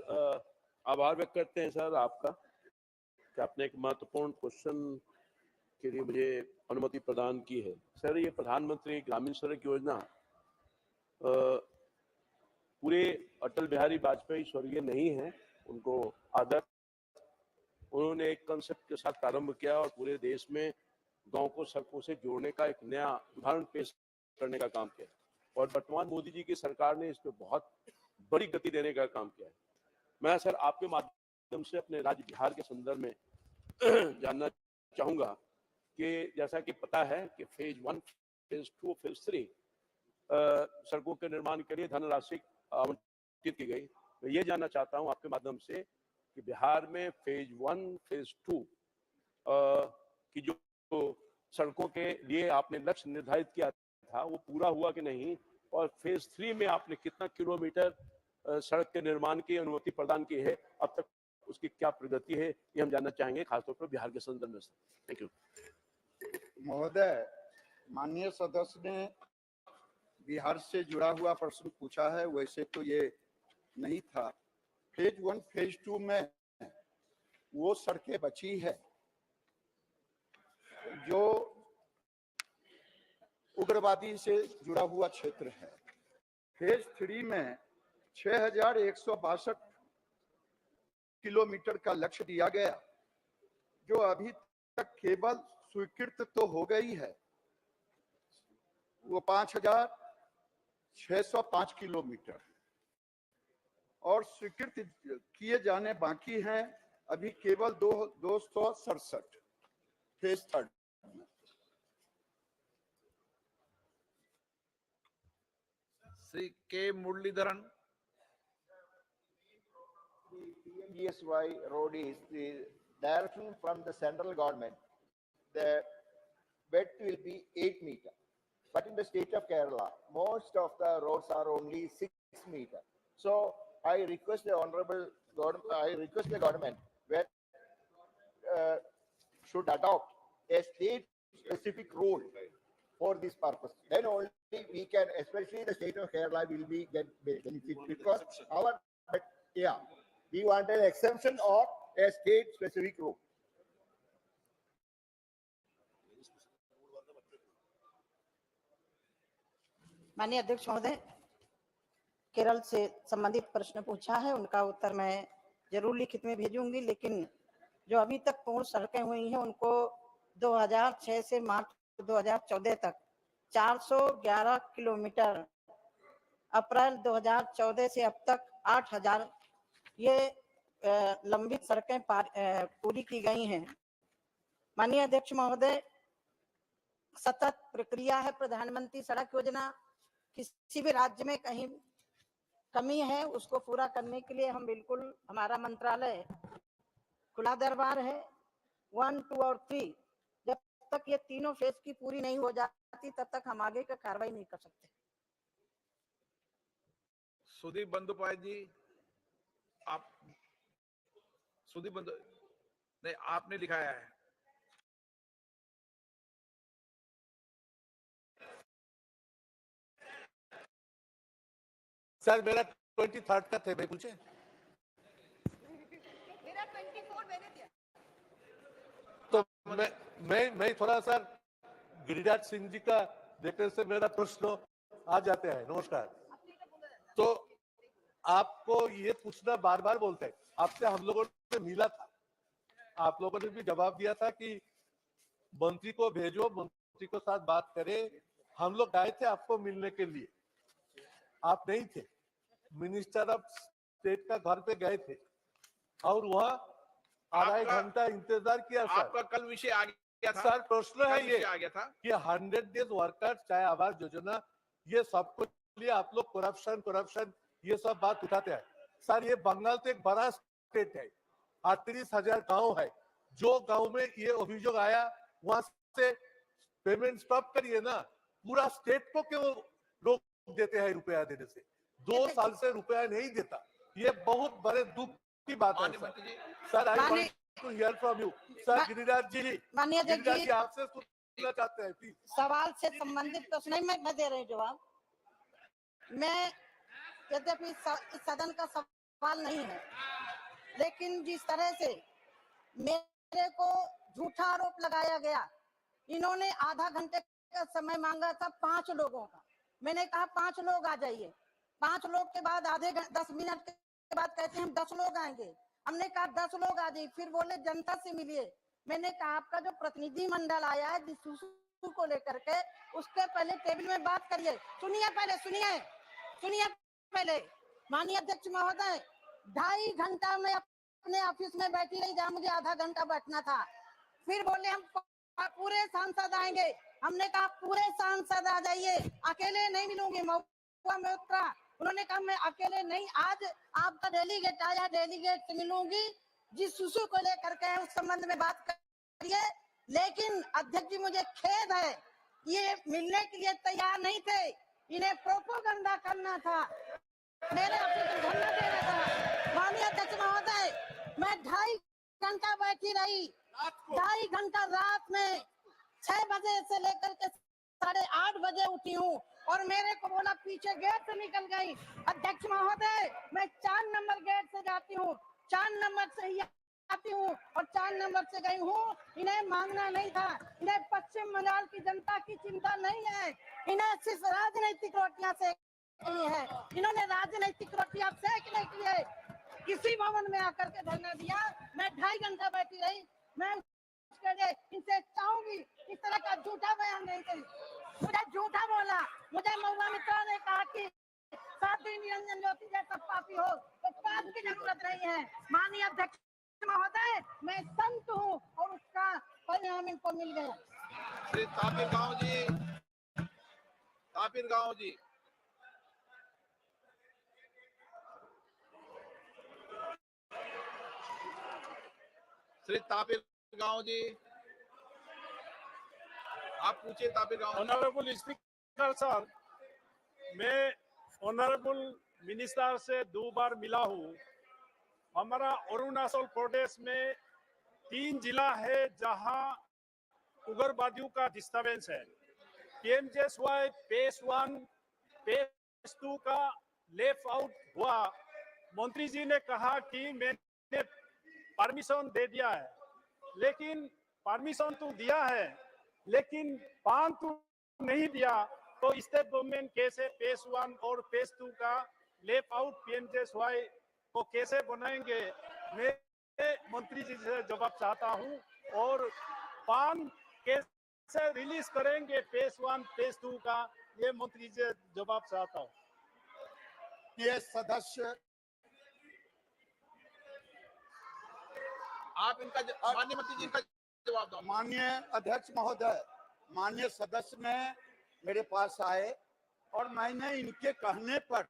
आभार व्यक्त करते हैं सर आपका कि आपने एक महत्वपूर्ण क्वेश्चन के लिए मुझे अनुमति प्रदान की है। सर, ये प्रधानमंत्री ग्रामीण सड़क योजना पूरे अटल बिहारी वाजपेयी स्वर्गीय नहीं है, उनको आदर, उन्होंने एक कंसेप्ट के साथ प्रारंभ किया और पूरे देश में गांव को सड़कों से जोड़ने का एक नया उदाहरण पेश करने का काम किया और वर्तमान मोदी जी की सरकार ने इस पे बहुत बड़ी गति देने का काम किया है। मैं सर आपके माध्यम से अपने राज्य बिहार के संदर्भ में जानना चाहूंगा कि जैसा कि पता है कि फेज 1, फेज 2, फेज 3 सड़कों के निर्माण के लिए धनराशि आवंटित की गई। मैं ये जानना चाहता हूं आपके माध्यम से कि बिहार में फेज 1, फेज 2 की जो सड़कों के लिए आपने लक्ष्य निर्धारित किया था वो पूरा हुआ कि नहीं, और फेज 3 में आपने कितना किलोमीटर सड़क के निर्माण की अनुमति प्रदान की है, अब तक उसकी क्या प्रगति है, ये हम जानना चाहेंगे, खासतौर पर बिहार के संदर्भ में। थैंक यू महोदय। माननीय सदस्य ने बिहार से जुड़ा हुआ प्रश्न पूछा है, वैसे तो ये नहीं था। फेज 1, फेज 2 में वो सड़कें बची है जो उग्रवादी से जुड़ा हुआ क्षेत्र है। फेज 3 में 6162 किलोमीटर का लक्ष्य दिया गया, जो अभी तक केवल स्वीकृत तो हो गई है, वो 5605 किलोमीटर, और स्वीकृत किए जाने बाकी हैं अभी केवल 267 फेज 3। श्री के Muraleedharan. PMGSY road is the direction from the central government. The width will be 8 meters. But in the state of Kerala, most of the roads are only 6 meters. So I request the honorable government that should adopt a state-specific rule for this purpose. Then only we can, especially the state of Kerala, will be get benefit, because we want an exemption or a state-specific rule. माननीय अध्यक्ष महोदय, केरल से संबंधित प्रश्न पूछा है, उनका उत्तर मैं जरूर लिखित में भेजूंगी, लेकिन जो अभी तक पूर्ण सड़कें हुई हैं उनको 2006 से मार्च 2014 तक 411 किलोमीटर, अप्रैल 2014 से अब तक 8000 ये लंबित सड़कें पूरी की गई हैं। माननीय अध्यक्ष महोदय, सतत प्रक्रिया है प्रधानमंत्री सड़क योजना। किसी भी राज्य में कहीं कमी है उसको पूरा करने के लिए हम बिल्कुल, हमारा मंत्रालय खुला दरबार है। 1, 2 और 3, जब तक ये तीनों फेज की पूरी नहीं हो जाती तब तक हम आगे का कार्रवाई नहीं कर सकते। सुदीप बंदोपाध्याय जी, आप सुदीप बंदो नहीं, आपने लिखाया है। सर मेरा 23rd का थे, मैं पूछे। मेरा 24 मैंने दिया। तो मैं थोड़ा सर गिरिराज सिंह जी का देखने से मेरा प्रश्न आ जाते हैं। नमस्कार। तो आपको ये पूछना बार बार बोलते हैं, आपसे हम लोगों ने मिला था, आप लोगों ने भी जवाब दिया था कि मंत्री को भेजो, मंत्री के साथ बात करें। हम लोग आए थे आपको मिलने के लिए, आप नहीं थे। मिनिस्टर ऑफ स्टेट का घर पे गए थे और वहां आधा घंटा इंतजार किया। सर आपका कल विषय आ गया था। सर प्रश्न है ये आ गया था कि 100 डेज वर्कर्स चाहे आवास योजना, ये सब कुछ लिए आप लोग करप्शन ये सब बात उठाते हैं। सर ये बंगाल तो एक बड़ा स्टेट है, 38,000 गांव है। जो गांव में ये अभियोग आया वहां से पेमेंट स्टॉप करिए ना। पूरा स्टेट को क्यों रोक देते हैं रुपया देने से? 2 साल से रुपया नहीं देता, ये बहुत बड़े दुख की बात है। Sir I want to hear from you. Sir Giriraj ji, आपसे सुनना चाहते हैं प्लीज। सवाल से संबंधित प्रश्न नहीं, मैं दे रही जवाब। मैं यद्यपि इस सदन का सवाल नहीं है, लेकिन जिस तरह से मेरे को झूठा आरोप लगाया गया, इन्होंने आधा घंटे का समय मांगा था 5 लोगों का। मैंने कहा 5 लोग आ जाइए। 5 लोग के बाद 10 मिनट के बाद कहते हैं हम 10 लोग आएंगे। हमने कहा 10 लोग आ जाइए। फिर बोले जनता से मिलिए। मैंने कहा आपका जो प्रतिनिधि मंडल आया है जिस को लेकर के, उसके पहले टेबल में बात करिए। सुनिए पहले माननीय अध्यक्ष महोदय, 2.5 घंटा में अपने ऑफिस में बैठी रही जहाँ मुझे आधा घंटा बैठना था। फिर बोले हम पूरे सांसद आएंगे। हमने कहा पूरे सांसद आ जाइए, अकेले नहीं मिलूंगी। महुआ में उतरा, उन्होंने कहा मैं अकेले नहीं, आज आपका डेलीगेट आया, डेलीगेट से मिलूंगी। जिस शिशु को लेकर के उस संबंध में बात करिए। लेकिन अध्यक्ष जी मुझे खेद है, ये मिलने के लिए तैयार नहीं थे, इन्हें प्रोपोगंडा करना था, मेरे ऑफिस में धरना देना था। माननीय अध्यक्ष महोदय, मैं 2.5 घंटा बैठी रही, 2.5 घंटा रात में 6 बजे से लेकर के 8:30 बजे उठी हूँ और मेरे को बोला पीछे गेट से निकल गई। अध्यक्ष महोदय, मैं 4 नंबर गेट से जाती हूँ, 4 नंबर से ही आती हूँ और 4 नंबर से गई हूँ। इन्हें मांगना नहीं था, इन्हें पश्चिम बंगाल की जनता की चिंता नहीं है, इन्हें सिर्फ राजनीतिक रोटियां सेकनी है। इन्होंने राजनीतिक रोटियां सेकने के लिए किसी भवन में आकर के धरना दिया। मैं 2.5 घंटा बैठी रही। मैं इनसे चाहूंगी इस तरह का झूठा बयान नहीं करी। मुझे झूठा बोला, मुझे महुआ मित्रा ने कहा कि साध्वी निरंजन ज्योति जैसा पापी हो तो पाप की जरूरत नहीं है। माननीय अध्यक्ष महोदय, मैं संत हूँ और उसका परिणाम इनको मिल गया। श्री तापिर गांव जी, श्री तापिर गांव जी, आप पूछिए। तापिर गांव। ऑनरेबल स्पीकर सर, मैं ऑनरेबल मिनिस्टर से 2 बार मिला हूँ। हमारा अरुणाचल प्रदेश में 3 जिला है जहां उग्रवादियों का डिस्टर्बेंस है। PMJSY फेज 1, फेज 2 का लेफ्ट आउट हुआ। मंत्री जी ने कहा कि मैंने परमिशन दे दिया है, लेकिन परमिशन तो दिया है लेकिन पान तो नहीं दिया। तो स्टेट गवर्नमेंट कैसे फेज 1 और फेज 2 का लेफ्ट आउट PMJSY को कैसे बनाएंगे? मैं मंत्री जी से जवाब चाहता हूं। और पान कैसे रिलीज करेंगे फेज 1 फेज 2 का, ये मंत्री जी से जवाब चाहता हूं। ये सदस्य, आप इनका माननीय मंत्री जी का जवाब दो। माननीय अध्यक्ष महोदय, माननीय सदस्य ने मेरे पास आए और मैंने इनके कहने पर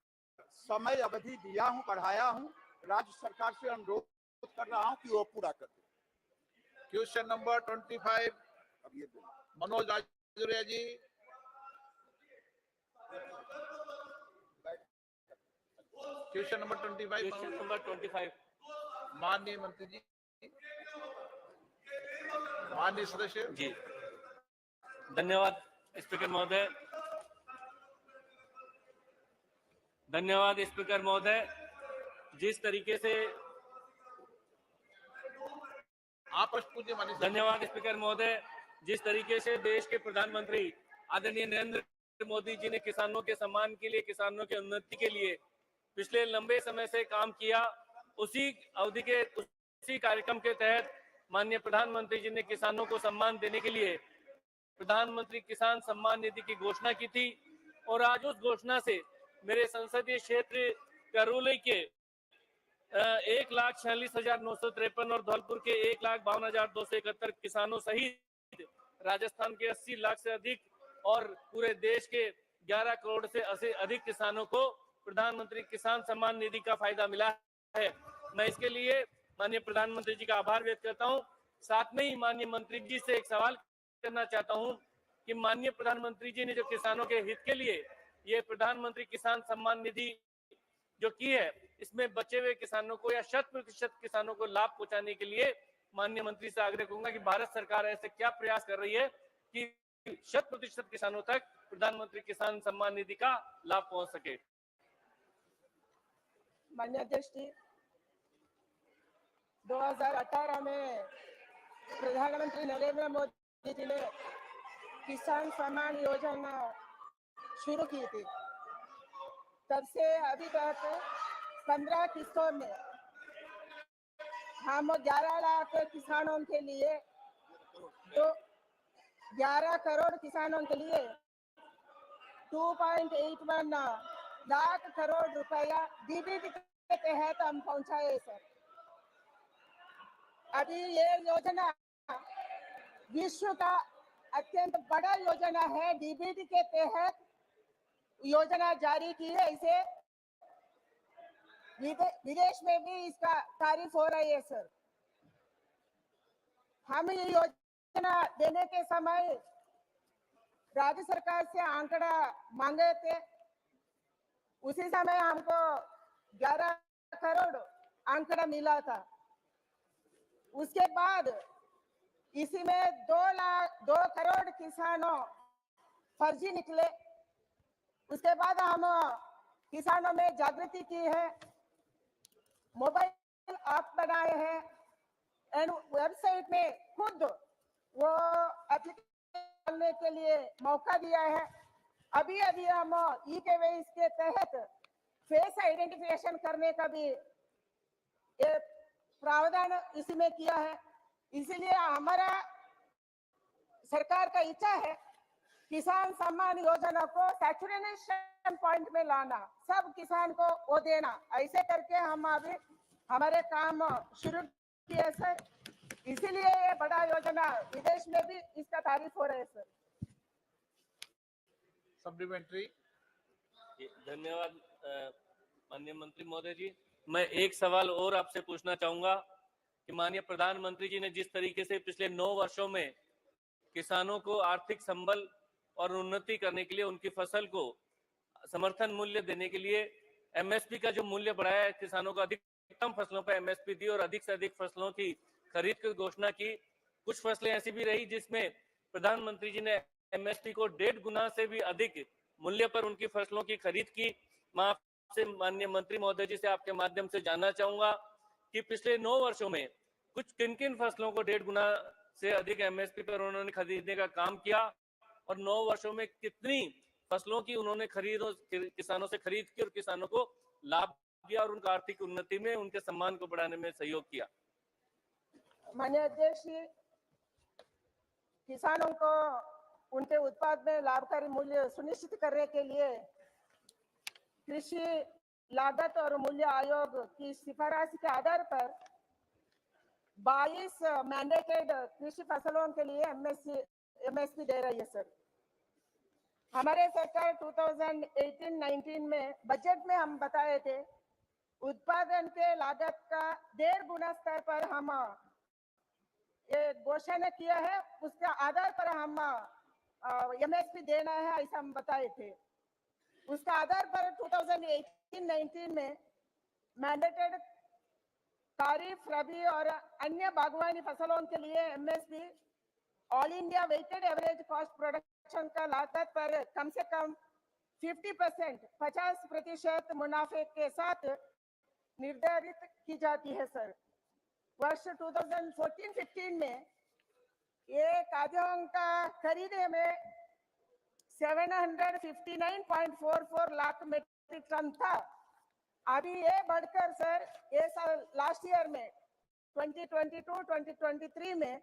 समय अवधि दिया हूं, बढ़ाया हूं। राज्य सरकार से अनुरोध कर रहा हूं कि वो पूरा कर दे। क्वेश्चन नंबर 25, अब ये मनोज राजौरिया जी। क्वेश्चन नंबर 25, माननीय मंत्री जी। माननीय सदस्य जी, धन्यवाद स्पीकर महोदय। धन्यवाद स्पीकर महोदय। जिस तरीके से आप प्रश्न पूछिए माननीय सदस्य। धन्यवाद स्पीकर महोदय। जिस तरीके से देश के प्रधानमंत्री आदरणीय नरेंद्र मोदी जी ने किसानों के सम्मान के लिए, किसानों की उन्नति के लिए पिछले लंबे समय से काम किया, उसी अवधि के उसी कार्यक्रम के तहत माननीय प्रधानमंत्री जी ने किसानों को सम्मान देने के लिए प्रधानमंत्री किसान सम्मान निधि की घोषणा की थी। और आज उस घोषणा से मेरे संसदीय क्षेत्र करौली के 1,46,953 और धौलपुर के 1,52,271 किसानों सहित राजस्थान के 80 लाख से अधिक और पूरे देश के 11 करोड़ से अधिक किसानों को प्रधानमंत्री किसान सम्मान निधि का फायदा मिला है। मैं इसके लिए माननीय प्रधानमंत्री जी का आभार व्यक्त करता हूं। साथ में ही माननीय मंत्री जी से एक सवाल करना चाहता हूं कि माननीय प्रधानमंत्री जी ने जो किसानों के हित के लिए ये प्रधानमंत्री किसान सम्मान निधि जो की है, इसमें बचे हुए किसानों को या 100% किसानों को लाभ पहुंचाने के लिए माननीय मंत्री से आग्रह करूंगा कि भारत सरकार ऐसे क्या प्रयास कर रही है कि 100% किसानों तक प्रधानमंत्री किसान सम्मान निधि का लाभ पहुंच सके। माननीय अध्यक्ष जी, 2018 में प्रधानमंत्री नरेंद्र मोदी जी ने किसान सम्मान योजना शुरू की थी। तब से अभी तक 15 किस्तों में हम 11 लाख किसानों के लिए, तो 11 करोड़ किसानों के लिए 2.81 लाख करोड़ रुपया डीबीटी के तहत हम पहुंचाए सर। अभी ये योजना विश्व का अत्यंत बड़ा योजना है। डीबीटी के तहत योजना जारी की है, इसे विदेश में भी इसका तारीफ हो रही है सर। हम ये योजना देने के समय राज्य सरकार से आंकड़ा मांगे थे। उसी समय हमको 11 करोड़ आंकड़ा मिला था। उसके बाद इसी में 2 करोड़ किसानों फर्जी निकले। उसके बाद हम किसानों में जागृति की है, मोबाइल ऐप बनाए हैं एंड वेबसाइट में खुद वो एप्लीकेशन डालने के लिए मौका दिया है। अभी हम ई-केवाईसी के तहत फेस आइडेंटिफिकेशन करने का भी एक प्रावधान इसी में किया है। इसीलिए हमारा सरकार का इच्छा है किसान सम्मान योजना को सैचुरेशन पॉइंट में लाना, सब किसान को वो देना। ऐसे करके हम अभी हमारे काम शुरू किए सर। इसीलिए ये बड़ा योजना विदेश में भी इसका तारीफ हो रहा है सर। सप्लीमेंट्री। धन्यवाद माननीय मंत्री महोदय जी। मैं एक सवाल और आपसे पूछना चाहूंगा कि माननीय प्रधानमंत्री जी ने जिस तरीके से पिछले 9 वर्षों में किसानों को आर्थिक संबल और उन्नति करने के लिए उनकी फसल को समर्थन मूल्य देने के लिए एमएसपी का जो मूल्य बढ़ाया है, किसानों को अधिकतम फसलों पर एमएसपी दी और अधिक से अधिक फसलों की खरीद की घोषणा की। कुछ फसलें ऐसी भी रही जिसमें प्रधानमंत्री जी ने एमएसपी को 1.5 गुना से भी अधिक मूल्य पर उनकी फसलों की खरीद की। मैं आपसे माननीय मंत्री महोदय जी से आपके माध्यम से जानना चाहूंगा कि पिछले 9 वर्षों में कुछ किन किन फसलों को 1.5 गुना से अधिक एमएसपी पर उन्होंने खरीदने का काम किया और 9 वर्षों में कितनी फसलों की उन्होंने किसानों से खरीद की और किसानों को लाभ दिया और उनका आर्थिक उन्नति में, उनके सम्मान को बढ़ाने में सहयोग किया। माननीय अध्यक्ष, किसानों को उनके उत्पाद में लाभकारी मूल्य सुनिश्चित करने के लिए कृषि लागत और मूल्य आयोग की सिफारिश के आधार पर 22 मैंडेटेड कृषि फसलों के लिए एमएसपी दे रही है सर। हमारे सरकार 2018-19 में बजट में हम बताए थे उत्पादन के लागत का 1.5 गुना स्तर पर हम ये घोषणा किया है। उसके आधार पर हम एमएसपी देना है, ऐसा हम बताए थे। उसका आधार पर 2018-19 में मैंडेटेड खरीफ, रबी और अन्य बागवानी फसलों के लिए MSP all India weighted average cost production का लागत पर कम से कम 50% 50% मुनाफे के साथ निर्धारित की जाती है सर। वर्ष 2014-15 में ये काजों का खरीदे में 759.44 लाख मीट्रिक टन था। अभी ये बढ़कर सर ये साल लास्ट ईयर में 2022-2023 में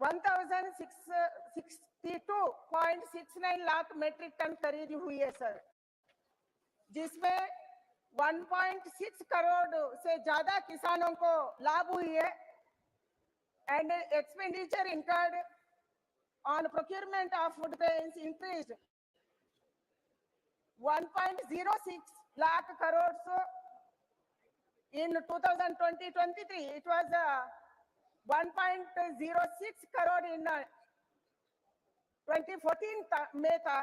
1062.69 लाख मीट्रिक टन खरीदी हुई है सर, जिसमें 1.6 करोड़ से ज्यादा किसानों को लाभ हुई है। And expenditure incurred on procurement of food grains increased 1.06 lakh crores in 2020-23. It was 1.06 crore in 2014 में था।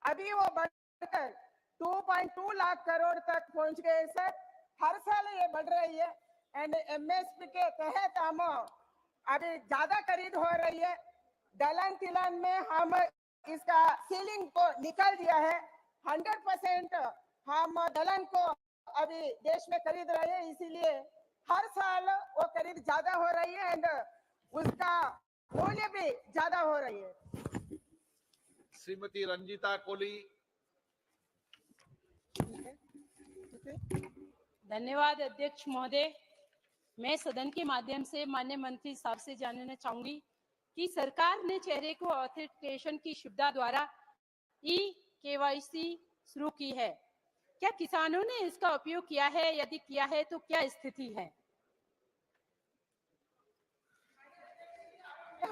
अभी वो बढ़कर 2.2 लाख करोड़ तक पहुंच गए सर। हर साल ये बढ़ रही है एंड एमएसपी के तहत हम अभी ज्यादा खरीद हो रही है। दलहन तिलहन में हम इसका सीलिंग को निकाल दिया है। 100% हम दलहन को अभी देश में खरीद रहे हैं, इसीलिए हर साल वो खरीद ज्यादा हो रही है एंड उसका मूल्य भी ज्यादा हो रही है। श्रीमती रंजीता कोली। धन्यवाद अध्यक्ष महोदय। मैं सदन के माध्यम से माननीय मंत्री साहब से जानना चाहूंगी कि सरकार ने चेहरे को ऑथेंटिकेशन की सुविधा द्वारा ई-केवाईसी शुरू की है। क्या किसानों ने इसका उपयोग किया है? यदि किया है तो क्या स्थिति है?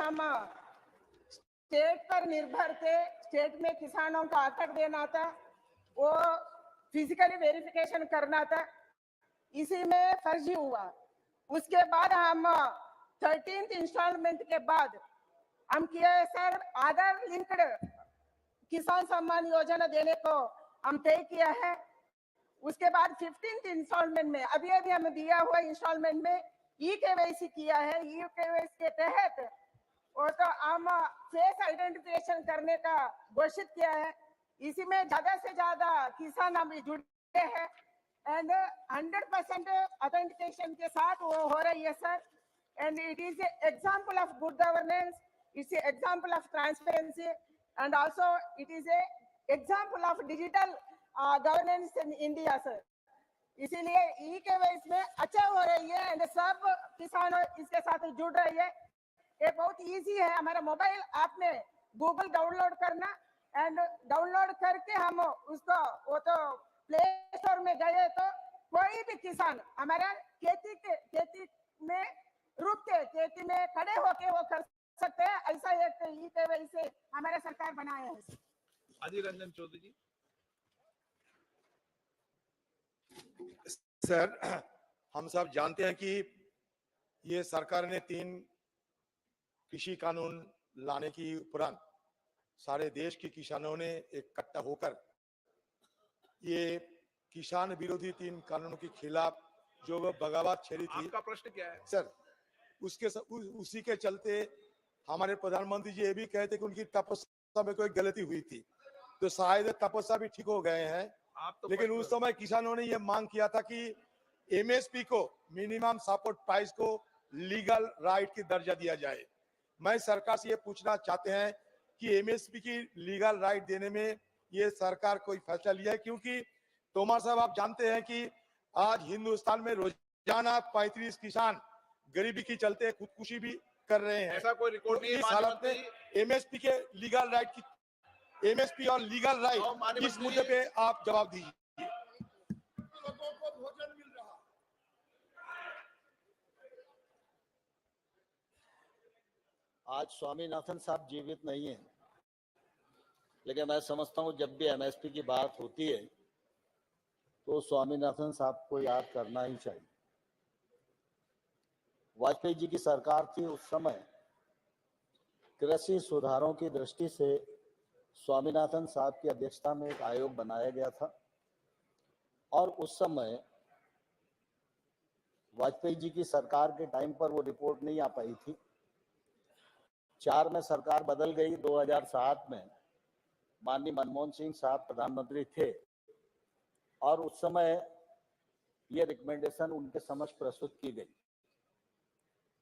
हम स्टेट पर निर्भर थे, स्टेट में किसानों का आकर देना था, वो फिजिकली वेरिफिकेशन करना था, इसी में फर्जी हुआ। उसके बाद हम 13th इंस्टॉलमेंट के बाद हम किया सर आधार लिंक्ड किसान सम्मान योजना देने को हम तय किया है। उसके बाद 15th इंस्टॉलमेंट में अभी हम दिया हुआ इंस्टॉलमेंट में ई-केवाईसी किया है। ई-केवाईसी के तहत वो तो हम फेस आइडेंटिफिकेशन करने का घोषित किया है। इसी में ज्यादा से ज्यादा किसान अभी जुड़े हैं एंड 100% ऑथेंटिकेशन के साथ वो हो रही है sir. And it is example of good governance, it's example of transparency and also it is example of digital governance in India sir. इसीलिए ई-केवाईसी में अच्छा हो रही है एंड सब किसान इसके साथ जुड़ रही है। ये बहुत इजी है। हमारा मोबाइल ऐप में गूगल डाउनलोड करना एंड डाउनलोड करके हम उसको वो तो प्ले स्टोर में गए तो कोई भी किसान हमारा खेती में रुक के खेती में खड़े होके वो कर सकते हैं। ऐसा एक ई-केवाईसी हमारा सरकार बनाया है। अधीर रंजन चौधरी जी। सर, हम सब जानते हैं कि ये सरकार ने 3 कृषि कानून लाने की उपरांत सारे देश के किसानों ने इकट्ठा होकर ये किसान विरोधी 3 कानूनों के खिलाफ जो बगावत छेड़ी थी। आपका प्रश्न क्या है सर? उसी के चलते हमारे प्रधानमंत्री जी ये भी कहते कि उनकी तपस्या में कोई गलती हुई थी, तो शायद तपस्या भी ठीक हो गए हैं। लेकिन उस समय किसानों ने ये मांग किया था कि एमएसपी को, मिनिमम सपोर्ट प्राइस को लीगल राइट की दर्जा दिया जाए। मैं सरकार से ये पूछना चाहते हैं कि एमएसपी की लीगल राइट देने में ये सरकार कोई फैसला लिया है? क्योंकि तोमर साहब आप जानते हैं कि आज हिंदुस्तान में रोजाना 35 किसान गरीबी के चलते खुदकुशी भी कर रहे हैं। ऐसा कोई रिकॉर्ड नहीं है। इस हालत में एमएसपी के लीगल राइट की, एमएसपी और लीगल राइट इस मुद्दे पे आप जवाब दीजिए। लोगों को भोजन मिल रहा। आज स्वामीनाथन साहब जीवित नहीं है, लेकिन मैं समझता हूँ जब भी एमएसपी की बात होती है तो स्वामीनाथन साहब को याद करना ही चाहिए। वाजपेयी जी की सरकार थी, उस समय कृषि सुधारों की दृष्टि से स्वामीनाथन साहब की अध्यक्षता में एक आयोग बनाया गया था और उस समय वाजपेयी जी की सरकार के टाइम पर वो रिपोर्ट नहीं आ पाई थी। 2004 में सरकार बदल गई, 2007 में माननीय मनमोहन सिंह साहब प्रधानमंत्री थे और उस समय ये रिकमेंडेशन उनके समक्ष प्रस्तुत की गई।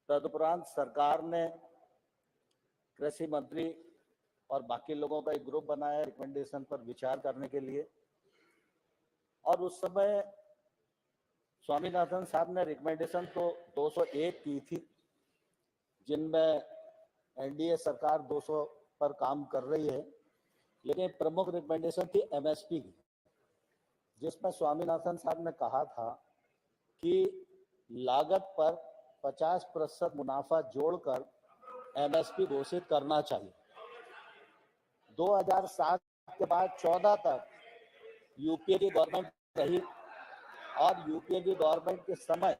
तदुपरांत सरकार ने कृषि मंत्री और बाकी लोगों का एक ग्रुप बनाया रिकमेंडेशन पर विचार करने के लिए, और उस समय स्वामीनाथन साहब ने रिकमेंडेशन तो 201 की थी, जिनमें एनडीए सरकार 200 पर काम कर रही है, लेकिन प्रमुख रिकमेंडेशन थी एमएसपी की, जिसमें स्वामीनाथन साहब ने कहा था कि लागत पर 50% मुनाफा जोड़कर एमएसपी घोषित करना चाहिए। 2007 के बाद 14 तक यूपीए की गवर्नमेंट रही और यूपीए की गवर्नमेंट के समय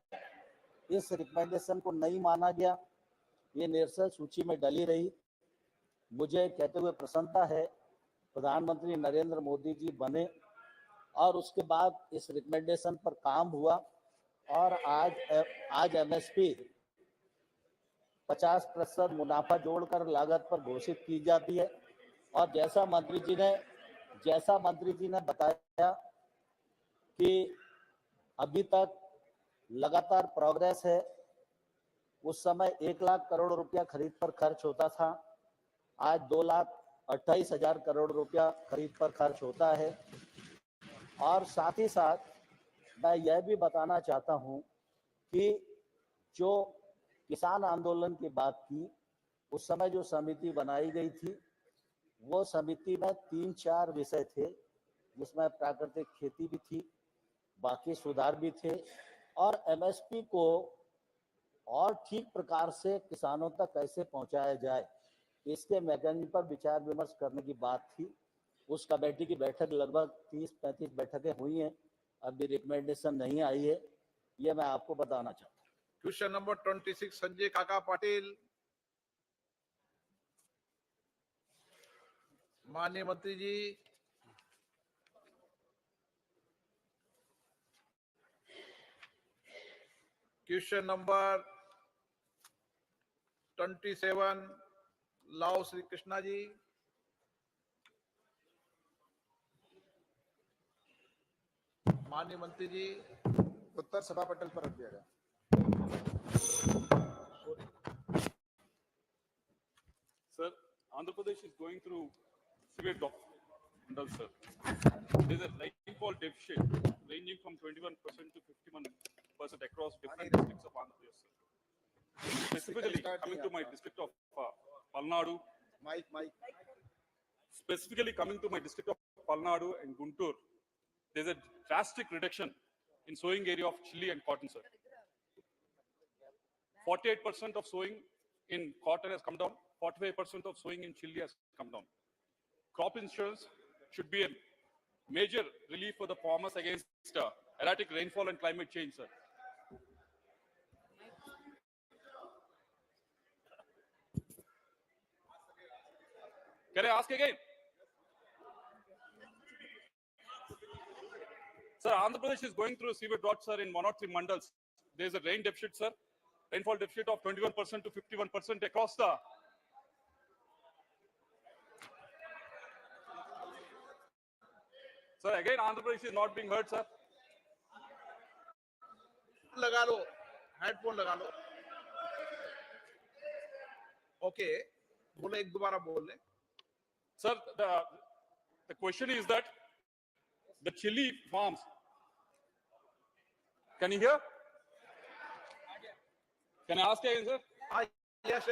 इस रिकमेंडेशन को नहीं माना गया, ये निरसन सूची में डली रही। मुझे कहते हुए प्रसन्नता है प्रधानमंत्री नरेंद्र मोदी जी बने और उसके बाद इस रिकमेंडेशन पर काम हुआ और आज एमएसपी 50% मुनाफा जोड़कर लागत पर घोषित की जाती है। और जैसा मंत्री जी ने बताया कि अभी तक लगातार प्रोग्रेस है। उस समय 1 लाख करोड़ रुपया खरीद पर खर्च होता था, आज 2,28,000 करोड़ रुपया खरीद पर खर्च होता है। और साथ ही साथ मैं यह भी बताना चाहता हूं कि जो किसान आंदोलन की बात की, उस समय जो समिति बनाई गई थी, वो समिति में 3-4 विषय थे, जिसमें प्राकृतिक खेती भी थी, बाकी सुधार भी थे और एमएसपी को और ठीक प्रकार से किसानों तक कैसे पहुंचाया जाए, इसके मैकेनिज्म पर विचार विमर्श करने की बात थी। उस कमेटी की बैठक लगभग 30-35 बैठकें हुई हैं, अभी रिकमेंडेशन नहीं आई है, ये मैं आपको बताना चाहता हूँ। क्वेश्चन नंबर 26 संजय काका पाटिल। माननीय मंत्री जी, क्वेश्चन नंबर 27 लाओ श्री कृष्णा जी। माननीय मंत्री जी, उत्तर सभा पटल पर रख दिया गया। Sir, Andhra Pradesh is going through severe downturn, sir. There is a rainfall deficit ranging from 21% to 51% across different districts of Andhra Pradesh, sir. Specifically, coming to my district of Palnadu, specifically coming to my district of Palnadu and Guntur, there is a drastic reduction in sowing area of chili and cotton, sir. 48% of sowing in cotton has come down, 45% of sowing in chili has come down. Crop insurance should be a major relief for the farmers against erratic rainfall and climate change, sir. Can I ask again? Sir, Andhra Pradesh is going through a severe drought, sir, in 103 mandals. There is a rain deficit, sir. Rainfall deficit of 21% to 51% across the. Sir, again, Andhra Pradesh is not being heard, sir. लगा लो, headphone लगा लो। Okay, बोले, एक दोबारा बोल ले। Sir, the question is that the chili farms. Can you hear? Can I ask again, sir? Yes,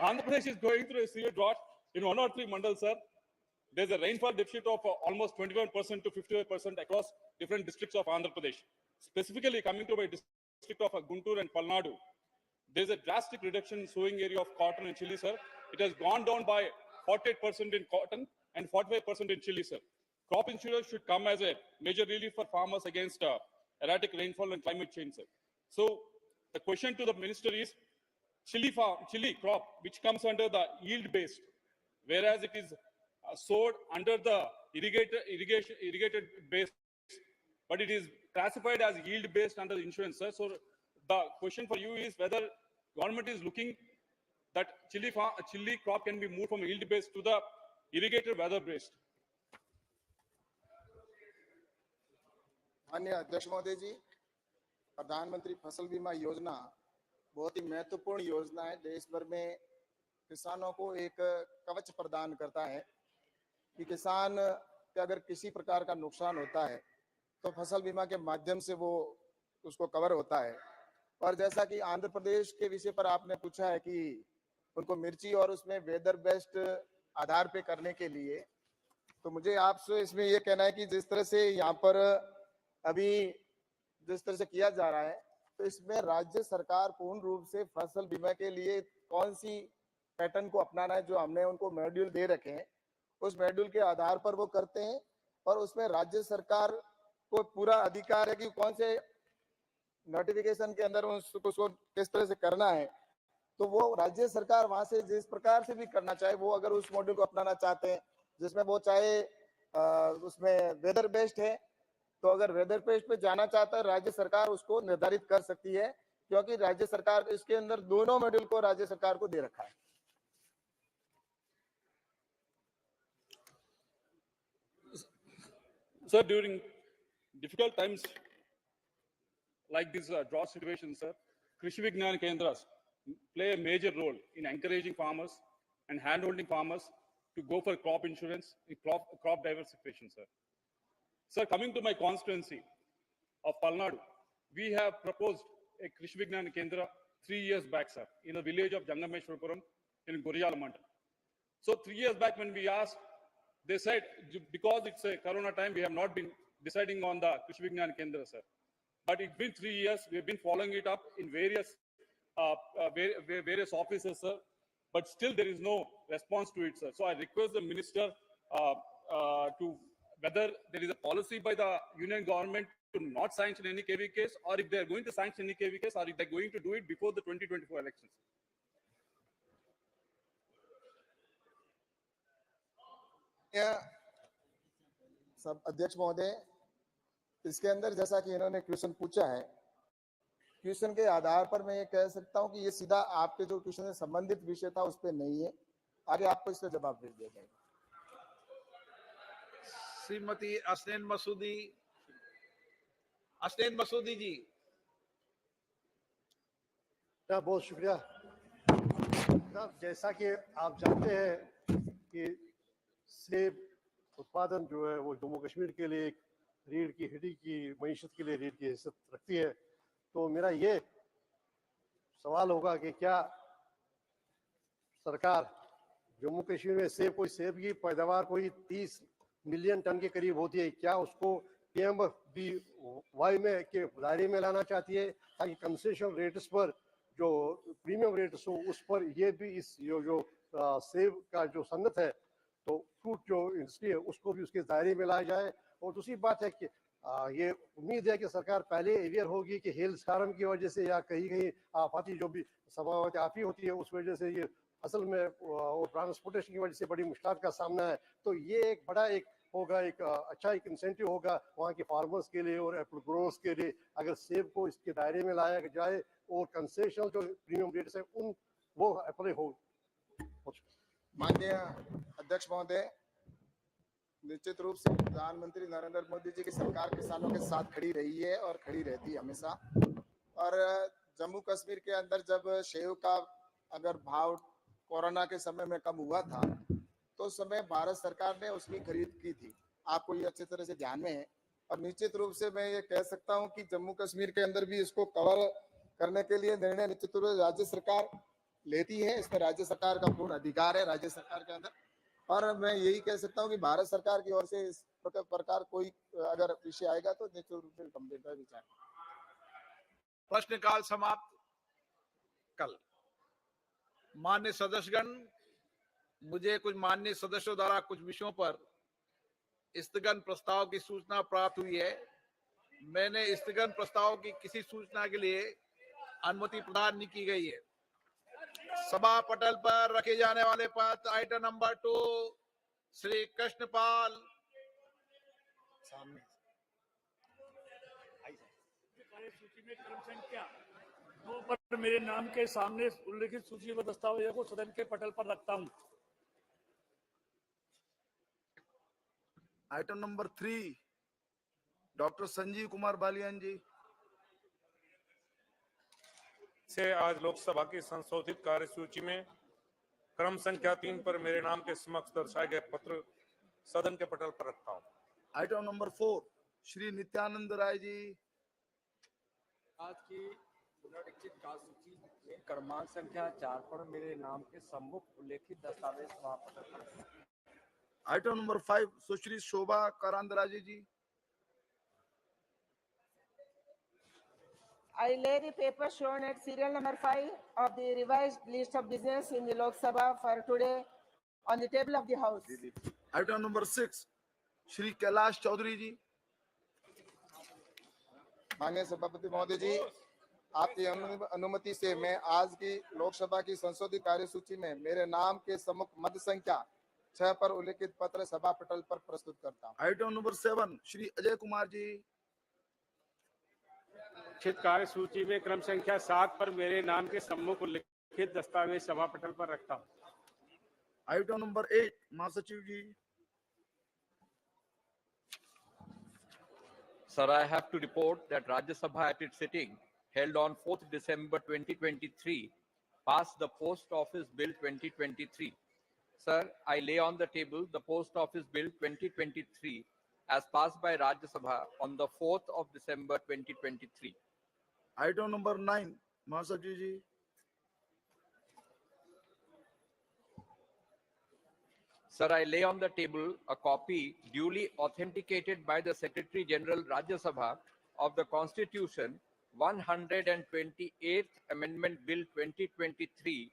Andhra Pradesh is going through a severe drought in 103 mandals, sir. There's a rainfall deficit of almost 21% to 55% across different districts of Andhra Pradesh. Specifically, coming to my district of Guntur and Palnadu, there's a drastic reduction in sowing area of cotton and chili, sir. It has gone down by 48% in cotton and 45% in chili, sir. Crop insurance should come as a major relief for farmers against erratic rainfall and climate change, sir. So the question to the minister is, chili crop, which comes under the yield based, whereas it is sowed under the irrigated base, but it is classified as yield based under the insurance, sir. So the question for you is whether government is looking that chili crop can be moved from yield based to the irrigated weather based? माननीय अध्यक्ष महोदय जी, प्रधानमंत्री फसल बीमा योजना बहुत ही महत्वपूर्ण योजना है। देश भर में किसानों को एक कवच प्रदान करता है कि किसान के अगर किसी प्रकार का नुकसान होता है तो फसल बीमा के माध्यम से वो उसको कवर होता है। और जैसा कि आंध्र प्रदेश के विषय पर आपने पूछा है कि उनको मिर्ची और उसमें वेदर बेस्ड आधार पे करने के लिए, तो मुझे आपसे इसमें ये कहना है कि जिस तरह से यहाँ पर अभी जिस तरह से किया जा रहा है, तो इसमें राज्य सरकार पूर्ण रूप से फसल बीमा के लिए कौन सी पैटर्न को अपनाना है, जो हमने उनको मॉड्यूल दे रखे हैं, उस मॉड्यूल के आधार पर वो करते हैं। और उसमें राज्य सरकार को पूरा अधिकार है कि कौन से नोटिफिकेशन के अंदर उसको किस तरह से करना है, तो वो राज्य सरकार वहां से जिस प्रकार से भी करना चाहे, वो अगर उस मॉड्यूल को अपनाना चाहते हैं जिसमें वो चाहे उसमें वेदर बेस्ड है, तो अगर वेदर बेस्ड पे जाना चाहता है राज्य सरकार उसको निर्धारित कर सकती है, क्योंकि राज्य सरकार इसके अंदर दोनों मॉड्यूल को राज्य सरकार को दे रखा है। Sir, during difficult times like this drought situation, sir, Krishi Vignan Kendras play a major role in encouraging farmers and handholding farmers to go for crop insurance, crop diversification, sir. Sir, coming to my constituency of Palnadu, we have proposed a Krishi Vignan Kendra 3 years back, sir, in the village of Jangameshwarapuram in Goriyala Mandal. So 3 years back when we asked, they said, because it's a Corona time, we have not been deciding on the Krishi Vignan Kendra, sir. But it's been 3 years, we've been following it up in various offices, sir. But still there is no response to it, sir. So I request the minister to whether there is a policy by the union government to not sanction any KV case, or if they are going to sanction any KV case, or if they're going to do it before the 2024 elections. सब अध्यक्ष महोदय, इसके अंदर जैसा कि इन्होंने question पूछा है, क्वेश्चन के आधार पर मैं ये कह सकता हूं कि ये सीधा आपके जो क्वेश्चन से संबंधित विषय था उस पर नहीं है। आगे आपको इसका जवाब दे दिया जाएगा। श्रीमती असनैन मसूदी जी। बहुत शुक्रिया। जैसा कि आप जानते हैं कि सेब उत्पादन जो है वो जम्मू कश्मीर के लिए एक रीढ़ की हड्डी की मईशत के लिए रीढ़ की हैसियत रखती है। तो मेरा ये सवाल होगा कि क्या सरकार जम्मू कश्मीर में सेब की पैदावार कोई 30 मिलियन टन के करीब होती है, क्या उसको PMBY में के दायरे में लाना चाहती है, ताकि कंसेशन रेट्स पर जो प्रीमियम रेट्स हो उस पर ये भी इस जो सेब का जो सन्नत है, तो फ्रूट जो इंडस्ट्री है उसको भी उसके दायरे में लाया जाए। और दूसरी बात है कि ये उम्मीद है कि सरकार पहले अवेयर होगी कि हेल स्कार्म की वजह से या कहीं कहीं आफाती जो भी समावत आफी होती है उस वजह से ये असल में और ट्रांसपोर्टेशन की वजह से बड़ी मुश्किल का सामना है। तो ये एक बड़ा एक होगा, एक अच्छा एक इंसेंटिव होगा वहाँ के फार्मर्स के लिए और एप्पल ग्रोवर्स के लिए, अगर सेब को इसके दायरे में लाया जाए और कंसेशनल जो प्रीमियम रेट्स है उन वो अप्लाई हो। माननीय अध्यक्ष महोदय, निश्चित रूप से प्रधानमंत्री नरेंद्र मोदी जी की सरकार किसानों के साथ खड़ी रही है और खड़ी रहती है हमेशा। और जम्मू कश्मीर के अंदर जब सेब का अगर भाव कोरोना के समय में कम हुआ था, तो उस समय भारत सरकार ने उसकी खरीद की थी, आपको ये अच्छी तरह से ध्यान में है। और निश्चित रूप से मैं ये कह सकता हूँ कि जम्मू कश्मीर के अंदर भी इसको कवर करने के लिए निर्णय निश्चित रूप से राज्य सरकार लेती है। इसमें राज्य सरकार का पूर्ण अधिकार है राज्य सरकार के अंदर। और मैं यही कह सकता हूं कि भारत सरकार की ओर से इस प्रकार कोई अगर विषय आएगा तो निश्चित रूप से गंभीरता से विचार। प्रश्नकाल समाप्त। कल माननीय सदस्यगण, मुझे कुछ माननीय सदस्यों द्वारा कुछ विषयों पर स्थगन प्रस्ताव की सूचना प्राप्त हुई है। मैंने स्थगन प्रस्ताव की किसी सूचना के लिए अनुमति प्रदान नहीं की गई है। सभा पटल पर रखे जाने वाले पत्र आइटम नंबर 2 श्री कृष्णपाल सूची में क्रम संख्या पर मेरे नाम के सामने उल्लिखित सूचीबद्ध दस्तावेजों को सदन के पटल पर रखता हूं। Item number 3, doctor Sanjeev Kumar Balyan जी। से आज लोकसभा की संशोधित कार्यसूची में क्रम संख्या 3 पर मेरे नाम के समक्ष दर्शाए गए पत्र सदन के पटल पर रखता हूं। Item number 4, Shri Nityanand Rai ji. आज की पुनरीक्षित कार्यसूची में क्रमांक संख्या 4 पर मेरे नाम के सम्मुख उल्लेखित दस्तावेज समाप्त करता हूं। Item number 5, Sushri Shobha Karandlaje ji. I lay the paper shown at serial number 5 of the revised list of business in the Lok Sabha for today on the table of the House. Item number 6, Shri Kailash Choudhary ji. माननीय सभापति महोदय जी, आपकी अनुमति से मैं आज की लोकसभा की संशोधित कार्यसूची में मेरे नाम के सम्मुख मत संख्या 6 पर उल्लेखित पत्र सभा पटल पर प्रस्तुत करता हूं। Item number 7, Shri Ajay Kumar ji. उल्लिखित कार्यसूची में क्रम संख्या 7 पर मेरे नाम के सम्मुख उल्लिखित दस्तावेज सभा पटल पर रखता हूं। आइटम नंबर 8, महासचिव जी। Sir, I have to report that Rajya Sabha at its sitting held on 4th December 2023 passed the Post Office Bill 2023. Sir, I lay on the table the Post Office Bill 2023 as passed by Rajya Sabha on the 4th of December 2023. Item number 9, महासचिव जी। Sir, I lay on the table a copy duly authenticated by the Secretary General Rajya Sabha of the Constitution 128th Amendment Bill 2023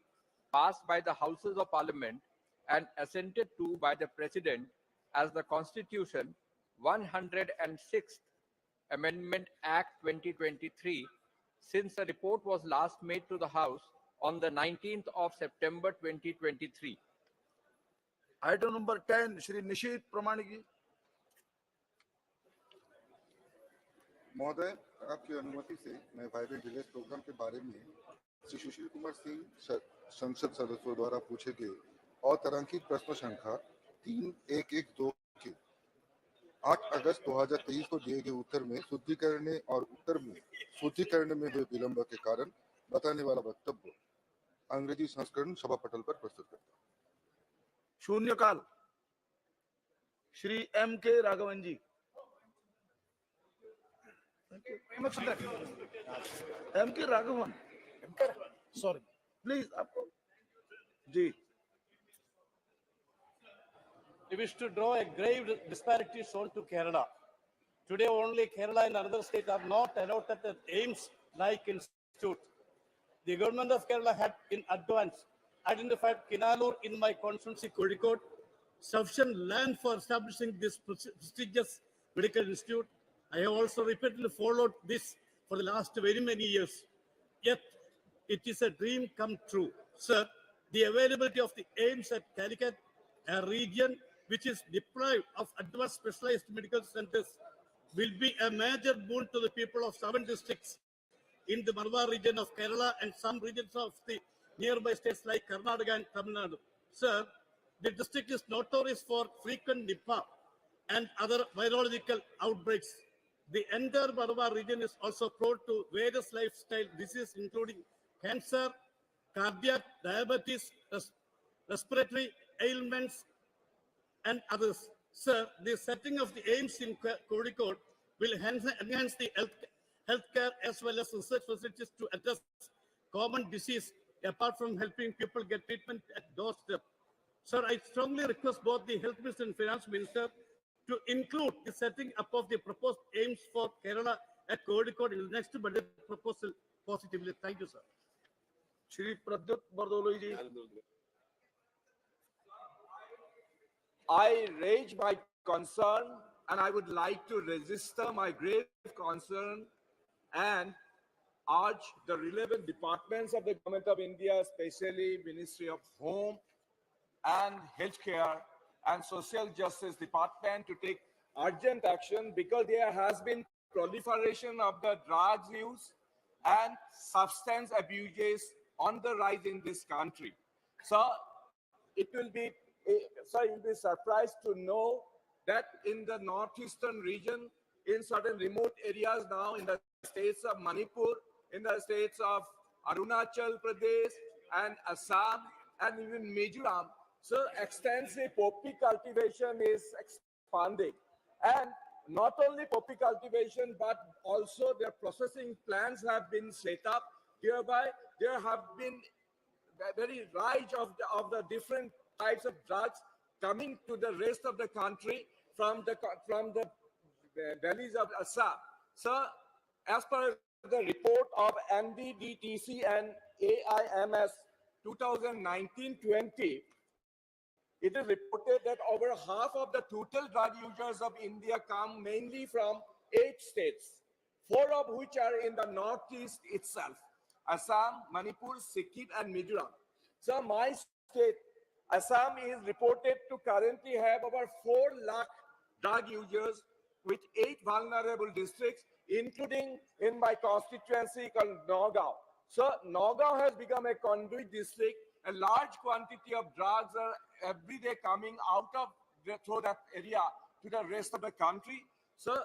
passed by the Houses of Parliament and assented to by the President as the Constitution 106th Amendment Act 2023 since the report was last made to the House on the 19th of September 2023. Item number 10, Shri Nishit प्रमाणिक जी। महोदय, आपकी अनुमति से मैं vibrant village programme के बारे में श्री सुशील कुमार सिंह संसद सदस्यों द्वारा पूछे गए अतारांकित प्रश्न संख्या 3112 के 8 अगस्त 2023 को दिए गए उत्तर में शुद्धिकरण में हुए विलंब के कारण बताने वाला वक्तव्य अंग्रेजी संस्करण सभा पटल पर प्रस्तुत करता हूं। शून्यकाल, Shri M.K. Raghavan ji. M.K. Raghavan, sorry please, आपको जी। We wish to draw a grave disparity shown to Kerala. Today only Kerala and other states are not allotted the AIIMS-like institute. The government of Kerala had in advance identified Kinalur in my constituency Kozhikode, sufficient land for establishing this prestigious medical institute. I have also repeatedly followed this for the last very many years. Yet, it is a dream come true. Sir, the availability of the AIIMS at Calicut, a region which is deprived of advanced specialized medical centers, will be a major boon to the people of 7 districts in the Malabar region of Kerala and some regions of the nearby states like Karnataka and Tamil Nadu. Sir, the district is notorious for frequent Nipah and other virological outbreaks. The entire Malabar region is also prone to various lifestyle diseases including cancer, cardiac, diabetes, respiratory ailments, and others. Sir, the setting of the AIIMS in Kozhikode will enhance the healthcare as well as research facilities to address common disease apart from helping people get treatment at doorstep. Sir, I strongly request both the Health Minister and Finance Minister to include the setting up of the proposed AIIMS for Kerala at Kozhikode in the next budget proposal positively. Thank you, sir. Shri Pradyut Bordoloi ji. I raise my concern and I would like to register my grave concern and urge the relevant departments of the Government of India, especially Ministry of Home and Healthcare and Social Justice Department, to take urgent action because there has been proliferation of the drugs use and substance abuses on the rise in this country. So it will be, so you'll be surprised to know that in the northeastern region, in certain remote areas now, in the states of Manipur, in the states of Arunachal Pradesh and Assam and even Mizoram, so extensive poppy cultivation is expanding. And not only poppy cultivation, but also their processing plants have been set up. Hereby, there have been very rise of the different types of drugs coming to the rest of the country from the valleys of Assam. So, as per the report of NDDTC and AIMS 2019-20, it is reported that over half of the total drug users of India come mainly from 8 states, 4 of which are in the northeast itself: Assam, Manipur, Sikkim, and Mizoram. So my state, Assam, is reported to currently have over 4 lakh drug users with 8 vulnerable districts, including in my constituency called Nagaon. So Nagaon has become a conduit district. A large quantity of drugs are every day coming out of through that area to the rest of the country. So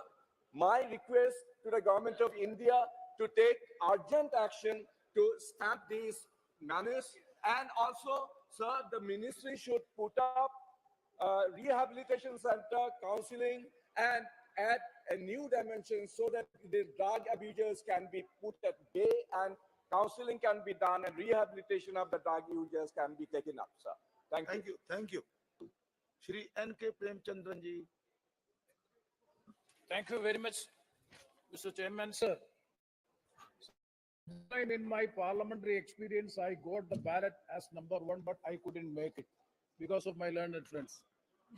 my request to the government of India to take urgent action to stop these menace, and also, sir, the ministry should put up rehabilitation center, counseling, and add a new dimension so that the drug abusers can be put at bay and counseling can be done and rehabilitation of the drug users can be taken up, sir. Thank you. Thank you. Shri N.K. Premchandran ji. Thank you very much, Mr. Chairman, sir. In my parliamentary experience, I got the ballot as #1, but I couldn't make it because of my learned friends.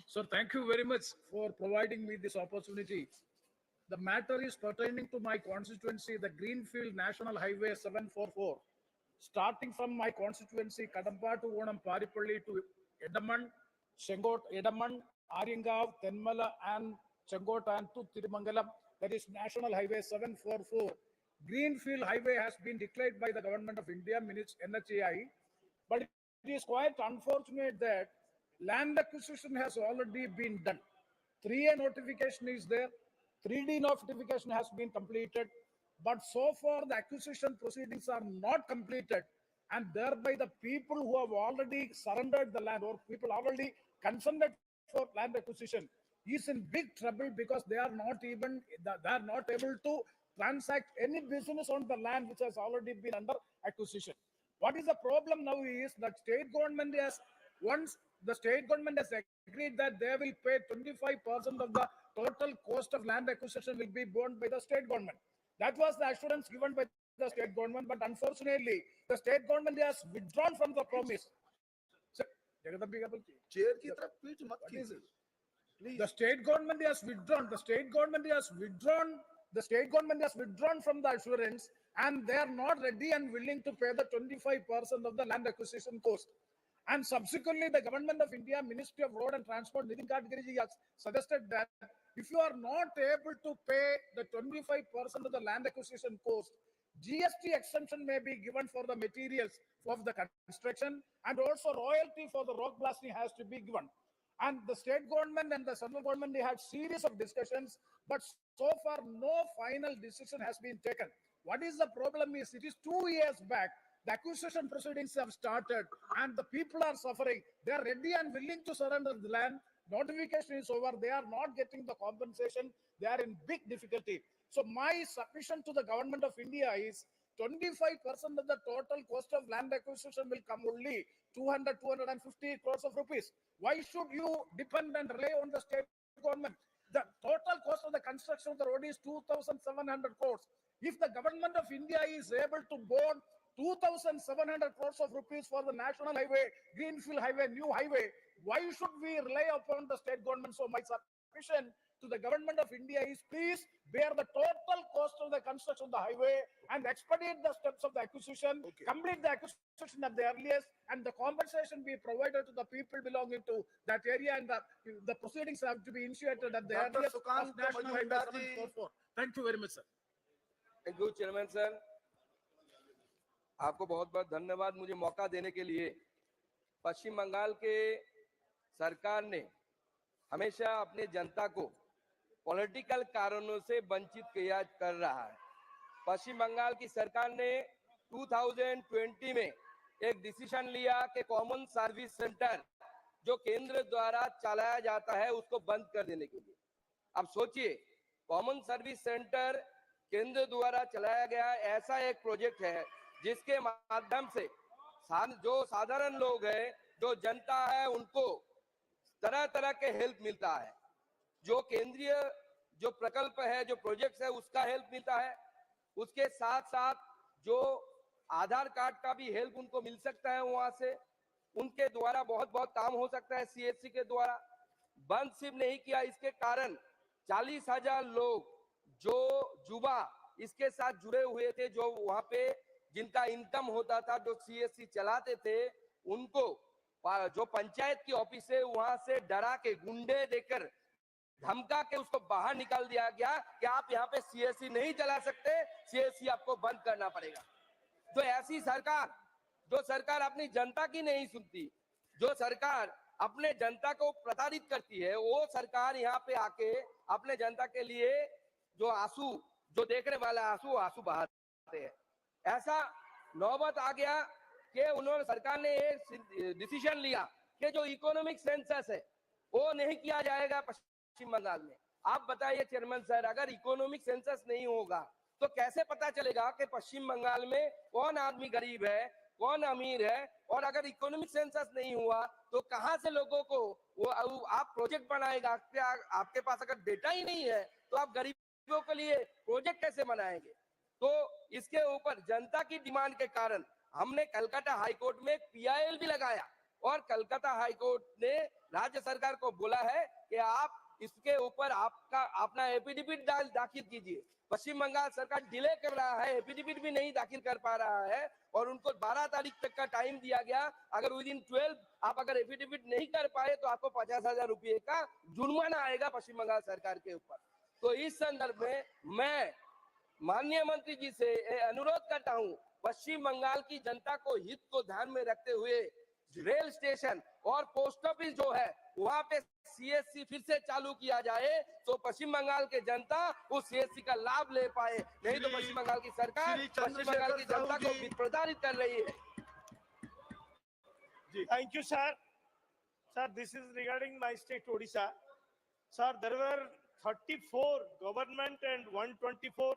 So thank you very much for providing me this opportunity. The matter is pertaining to my constituency, the Greenfield National Highway 744, starting from my constituency, Kadampa to Onam, Paripalli to Edaman, Sengot, Edaman, Aringav, Tenmala, and Sengotan to Tirumangalam. That is National Highway 744. Greenfield Highway has been declared by the Government of India, minutes NHAI, but it is quite unfortunate that land acquisition has already been done. 3A notification is there, 3D notification has been completed, but so far the acquisition proceedings are not completed, and thereby the people who have already surrendered the land or people already consented for land acquisition is in big trouble because they are not able to transact any business on the land which has already been under acquisition. What is the problem now is that state government has, once the state government has agreed that they will pay 25% of the total cost of land acquisition will be borne by the state government. That was the assurance given by the state government, but unfortunately, the state government has withdrawn from the promise. So, the state government has withdrawn. The state government has withdrawn from the assurance, and they are not ready and willing to pay the 25% of the land acquisition cost. And subsequently, the Government of India, Ministry of Road and Transport, Nitin Gadkari has suggested that if you are not able to pay the 25% of the land acquisition cost, GST exemption may be given for the materials of the construction, and also royalty for the rock blasting has to be given. And the state government and the central government, they had series of discussions, but so far no final decision has been taken. What is the problem is, it is 2 years back, the acquisition proceedings have started and the people are suffering. They are ready and willing to surrender the land. Notification is over. They are not getting the compensation. They are in big difficulty. So my submission to the government of India is 25% of the total cost of land acquisition will come only 250 crores of rupees. Why should you depend and rely on the state government? The total cost of the construction of the road is 2,700 crores. If the government of India is able to bond 2,700 crores of rupees for the national highway, Greenfield Highway, new highway, why should we rely upon the state government? So my submission to the government of India is, please bear the total cost of the construction of the highway and expedite the steps of the acquisition, complete the acquisition at the earliest, and the compensation be provided to the people belonging to that area, and the proceedings have to be initiated at the earliest of National Highway 744. Thank you very much, sir. Thank you, Chairman, sir. आपको बहुत बहुत धन्यवाद मुझे मौका देने के लिए। पश्चिम बंगाल के सरकार ने हमेशा अपने जनता को पॉलिटिकल कारणों से वंचित किया कर रहा है। पश्चिम बंगाल की सरकार ने 2020 में एक डिसीजन लिया कि कॉमन सर्विस सेंटर जो केंद्र द्वारा चलाया जाता है उसको बंद कर देने के लिए। अब सोचिए, कॉमन सर्विस सेंटर केंद्र द्वारा चलाया गया ऐसा एक प्रोजेक्ट है जिसके माध्यम से जो साधारण लोग हैं, जो जनता है, उनको तरह तरह के हेल्प मिलता है। जो केंद्रीय जो प्रकल्प है, जो प्रोजेक्ट है, उसका हेल्प मिलता है। उसके साथ साथ जो आधार कार्ड का भी हेल्प उनको मिल सकता है वहां से। उनके द्वारा बहुत बहुत काम हो सकता है सीएससी के द्वारा। बंद सिर्फ नहीं किया, इसके कारण 40,000 लोग जो युवा इसके साथ जुड़े हुए थे, जो वहां पे जिनका इनकम होता था, जो सीएससी चलाते थे, उनको जो पंचायत की ऑफिस है वहां से डरा के, गुंडे देकर, धमका के उसको बाहर निकाल दिया गया कि आप यहाँ पे सीएससी नहीं चला सकते, सीएससी आपको बंद करना पड़ेगा। तो ऐसी सरकार, जो सरकार अपनी जनता की नहीं सुनती, जो सरकार अपने जनता को प्रताड़ित करती है, वो सरकार यहाँ पे आके अपने जनता के लिए जो आंसू, जो देखने वाला आंसू बहाते हैं। ऐसा नौबत आ गया कि उन्होंने, सरकार ने एक डिसीजन लिया कि जो इकोनॉमिक सेंसस है वो नहीं किया जाएगा पश्चिम बंगाल में। आप बताइए चेयरमैन सर, अगर इकोनॉमिक सेंसस नहीं होगा तो कैसे पता चलेगा कि पश्चिम बंगाल में कौन आदमी गरीब है, कौन अमीर है? और अगर इकोनॉमिक सेंसस नहीं हुआ तो कहां से लोगों को वो आप प्रोजेक्ट बनाएगा? आपके पास अगर डेटा ही नहीं है तो आप गरीबों के लिए प्रोजेक्ट कैसे बनाएंगे? तो इसके ऊपर जनता की डिमांड के कारण हमने कलकत्ता हाईकोर्ट में पीआईएल भी लगाया और कलकत्ता हाईकोर्ट ने राज्य सरकार को बोला है कि आप इसके ऊपर आपका अपना एफिडेविट दाखिल कीजिए। पश्चिम बंगाल सरकार डिले कर रहा है, एफिडेविट भी नहीं दाखिल कर पा रहा है और उनको 12 तारीख तक का टाइम दिया गया। अगर विदिन 12 आप अगर एफिडेविट नहीं कर पाए तो आपको 50,000 रुपये का जुर्माना आएगा पश्चिम बंगाल सरकार के ऊपर। तो इस संदर्भ में मैं माननीय मंत्री जी से अनुरोध करता हूं, पश्चिम बंगाल की जनता को हित को ध्यान में रखते हुए रेल स्टेशन और पोस्ट ऑफिस जो है वहां पे सीएससी फिर से चालू किया जाए तो पश्चिम बंगाल के जनता उस सीएससी का लाभ ले पाए। नहीं तो पश्चिम बंगाल की सरकार पश्चिम बंगाल की जनता को प्रताड़ित कर रही है। Thank you, sir. Sir, this is regarding my state, Odisha. Sir, there were 34 government and 124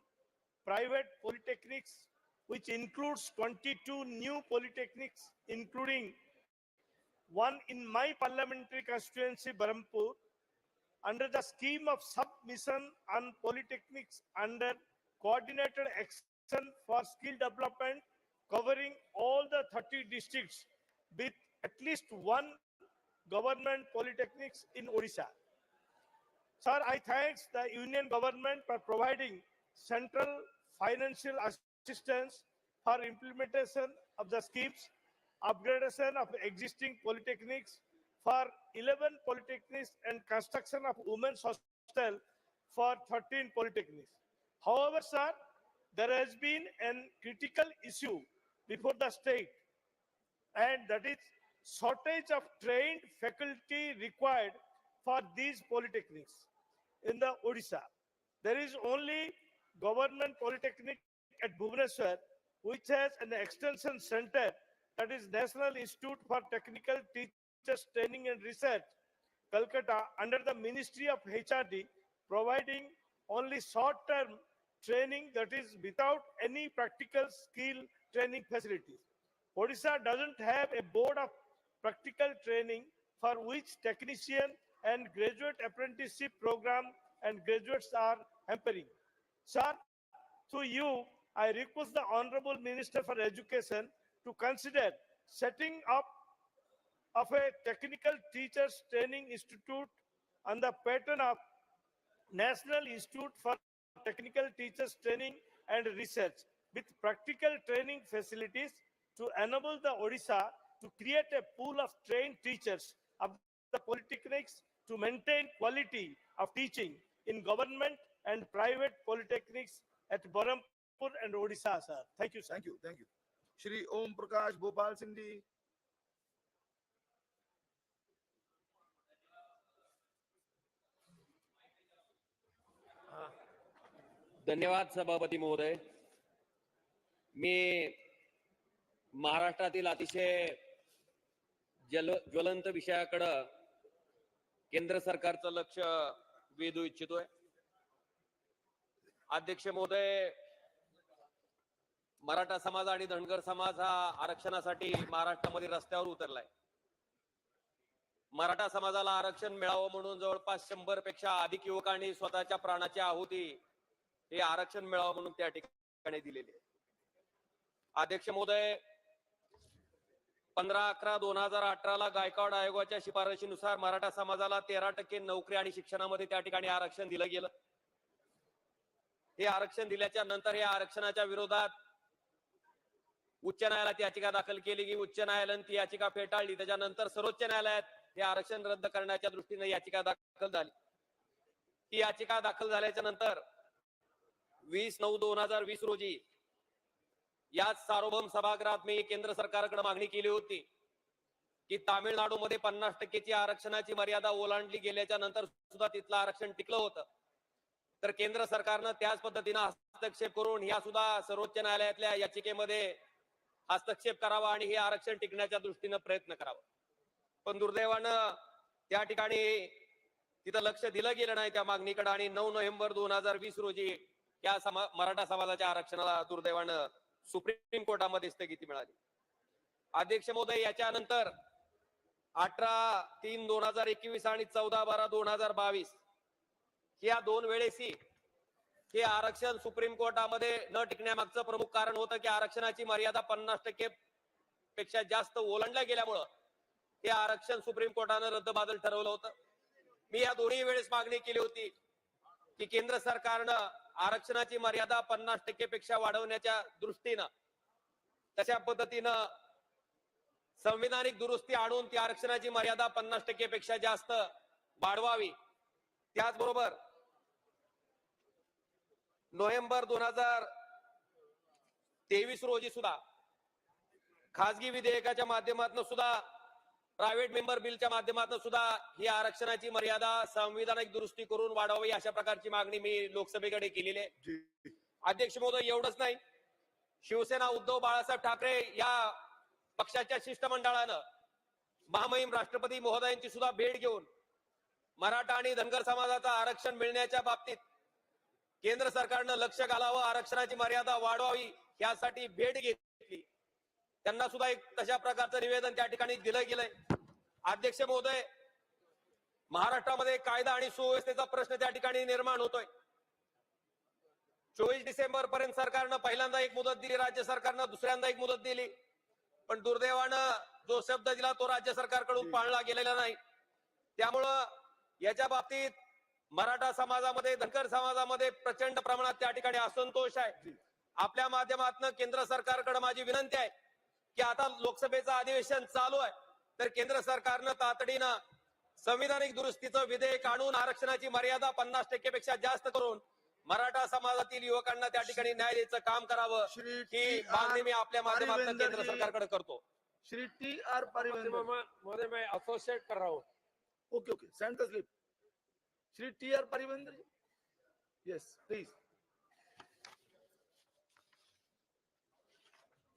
private polytechnics, which includes 22 new polytechnics, including one in my parliamentary constituency, Barampur, under the scheme of submission on polytechnics under coordinated action for skill development, covering all the 30 districts with at least one government polytechnics in Odisha. Sir, I thank the union government for providing central financial assistance for implementation of the schemes, upgradation of existing polytechnics for 11 polytechnics and construction of women's hostel for 13 polytechnics. However, sir, there has been a critical issue before the state, and that is shortage of trained faculty required for these polytechnics. In the Odisha, there is only government polytechnic at Bhubaneswar, which has an extension center, that is National Institute for Technical Teachers Training and Research, Calcutta, under the Ministry of HRD, providing only short-term training, that is without any practical skill training facilities. Odisha doesn't have a board of practical training for which technician and graduate apprenticeship program and graduates are hampering. Sir, through you, I request the Honorable Minister for Education to consider setting up of a technical teachers training institute on the pattern of National Institute for Technical Teachers Training and Research with practical training facilities to enable the Odisha to create a pool of trained teachers of the polytechnics to maintain quality of teaching in government and private polytechnics at Barampur and Odisha, sir. Thank you, sir. Thank you. Shri Om Prakash Bhopal Singh ji. धन्यवाद सभापती महोदय. मी महाराष्ट्रातील अतिशय ज्वलंत विषयाकडे केंद्र सरकारचं लक्ष वेधू इच्छितोय. अध्यक्ष महोदय, मराठा समाज आणि धनगर समाज हा आरक्षणासाठी महाराष्ट्रामध्ये रस्त्यावर उतरलाय. मराठा समाजाला आरक्षण मिळावं म्हणून जवळपास 100 पेक्षा अधिक युवकांनी स्वतःच्या प्राणाची आहुती हे आरक्षण मिळावं म्हणून त्या ठिकाणी दिलेली आहे. अध्यक्ष महोदय, 15/11/2018 ला गायकवाड आयोगाच्या शिफारशीनुसार मराठा समाजाला 13% नोकरी आणि शिक्षणामध्ये त्या ठिकाणी आरक्षण दिलं गेलं. हे आरक्षण दिल्याच्या नंतर या आरक्षणाच्या विरोधात उच्च न्यायालयात याचिका दाखल केली की उच्च न्यायालयाने ती याचिका फेटाळली. त्याच्यानंतर सर्वोच्च न्यायालयात हे आरक्षण रद्द करण्याच्या दृष्टीने याचिका दाखल झाली. ही याचिका दाखल झाल्याच्या नंतर 20/9/2020 रोजी याच सार्वभौम सभागृहात मी केंद्र सरकारकडे मागणी केली होती की तामिळनाडूमध्ये 50%ची आरक्षणाची मर्यादा ओलांडली गेल्याच्या नंतर सुद्धा तिथलं आरक्षण टिकलं होतं. तर केंद्र सरकारनं त्याच पद्धतीनं हस्तक्षेप करून ह्या सुद्धा सर्वोच्च न्यायालयातल्या याचिकेमध्ये हस्तक्षेप करावा आणि हे आरक्षण टिकण्याच्या दृष्टीनं प्रयत्न करावा. पण दुर्दैवानं त्या ठिकाणी तिथं लक्ष दिलं गेलं नाही त्या मागणीकडे आणि 9 नोव्हेंबर 2020 रोजी या मराठा समाजाच्या आरक्षणाला दुर्दैवानं सुप्रीम कोर्टामध्ये स्थगिती मिळाली. अध्यक्ष महोदय, याच्यानंतर 18/3/2021 आणि 14/12/2022 या 2 वेळेसही हे आरक्षण सुप्रीम कोर्टामध्ये न टिकण्यामागचं प्रमुख कारण होतं की आरक्षणाची मर्यादा 50% पेक्षा जास्त ओलांडल्या गेल्यामुळं हे आरक्षण सुप्रीम कोर्टानं रद्दबातल ठरवलं होतं. मी या दोन्ही वेळेस मागणी केली होती की केंद्र सरकारनं आरक्षणाची मर्यादा 50% पेक्षा वाढवण्याच्या दृष्टीनं तशा पद्धतीनं संविधानिक दुरुस्ती आणून ती आरक्षणाची मर्यादा 50% पेक्षा जास्त वाढवावी. त्याचबरोबर नोव्हेंबर 2023 रोजी सुद्धा खासगी विधेयकाच्या माध्यमातून सुद्धा प्रायव्हेट मेंबर बिलच्या माध्यमातून सुद्धा ही आरक्षणाची मर्यादा संविधानिक दुरुस्ती करून वाढवावी अशा प्रकारची मागणी मी लोकसभेकडे केलेली आहे. अध्यक्ष महोदय, एवढंच नाही, शिवसेना उद्धव बाळासाहेब ठाकरे या पक्षाच्या शिष्टमंडळानं महामहिम राष्ट्रपती महोदयांची सुद्धा भेट घेऊन मराठा आणि धनगर समाजाचं आरक्षण मिळण्याच्या बाबतीत केंद्र सरकारनं लक्ष घालावं, आरक्षणाची मर्यादा वाढवावी यासाठी भेट घेतली. त्यांना सुद्धा एक तशा प्रकारचं निवेदन त्या ठिकाणी दिलं गेलंय. अध्यक्ष महोदय, महाराष्ट्रामध्ये कायदा आणि सुव्यवस्थेचा प्रश्न त्या ठिकाणी निर्माण होतोय. 24 डिसेंबर पर्यंत सरकारनं पहिल्यांदा एक मुदत दिली, राज्य सरकारनं दुसऱ्यांदा एक मुदत दिली. पण दुर्दैवानं जो शब्द दिला तो राज्य सरकारकडून पाळला गेलेला नाही. त्यामुळं याच्या बाबतीत मराठा समाजामध्ये, धनगर समाजामध्ये प्रचंड प्रमाणात त्या ठिकाणी असंतोष आहे. आपल्या माध्यमातून केंद्र सरकारकडे माझी विनंती आहे की आता लोकसभेचं अधिवेशन चालू आहे, तर केंद्र सरकारनं तातडीनं संविधानिक दुरुस्तीचं विधेयक आणून आरक्षणाची मर्यादा 50% पेक्षा जास्त करून मराठा समाजातील युवकांना त्या ठिकाणी न्याय द्यायचं काम करावं, ही मागणी मी आपल्या माध्यमातून केंद्र सरकारकडे करतो. श्री TR परिवेंद्र महोदय, मैं एसोसिएट कर रहा हूँ. Okay okay, send the slip. Shri TR Paarivendhar, yes please.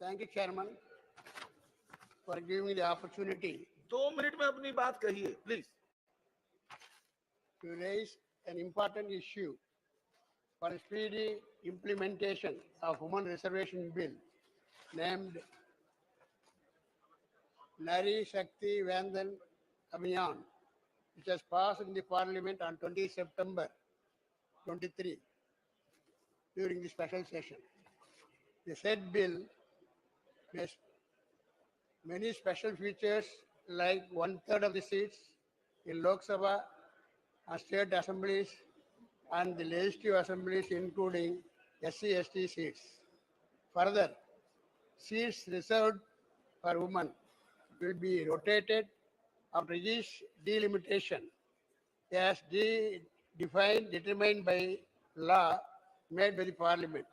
Thank you, Chairman, for giving me the opportunity 2 minute में अपनी बात कहिए, please. to raise an important issue for speedy implementation of Human Reservation Bill named Nari Shakti Vandan Abhiyan, which was passed in the Parliament on 20 September 23 during the special session. The said bill has many special features like 1/3 of the seats in Lok SAbha and state assemblies and the legislative assemblies, including SC/ST seats. Further, seats reserved for women will be rotated after each delimitation as determined by law made by the Parliament,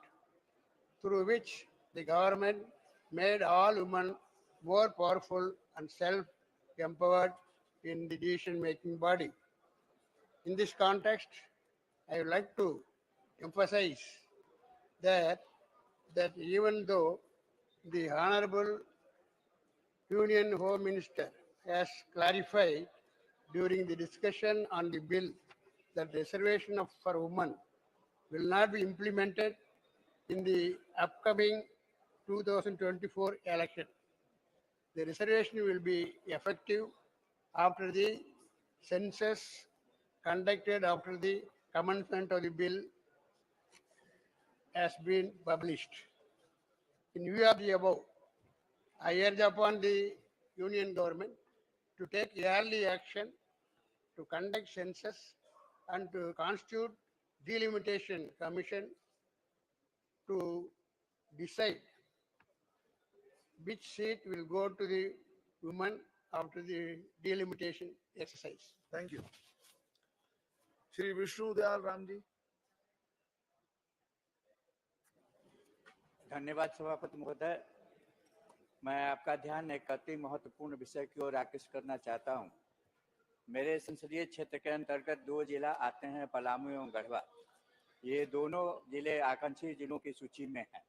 through which the government made all women more powerful and self-empowered in the decision-making body. In this context, I would like to emphasize that even though the Honorable Union Home Minister has clarified during the discussion on the bill that reservation for women will not be implemented in the upcoming 2024 election. The reservation will be effective after the census conducted after the commencement of the bill has been published. In view of the above, I urge upon the Union government to take early action to conduct census and to constitute delimitation commission to decide which seat will go to the women after the delimitation exercise. Thank you. Shri Vishnu Dayal Ramji. धन्यवाद सभापति महोदय। मैं आपका ध्यान एक अति महत्वपूर्ण विषय की ओर आकृष्ट करना चाहता हूं। मेरे संसदीय क्षेत्र के अंतर्गत दो जिला आते हैं, पलामू एवं गढ़वा। ये दोनों जिले आकांक्षी जिलों की सूची में हैं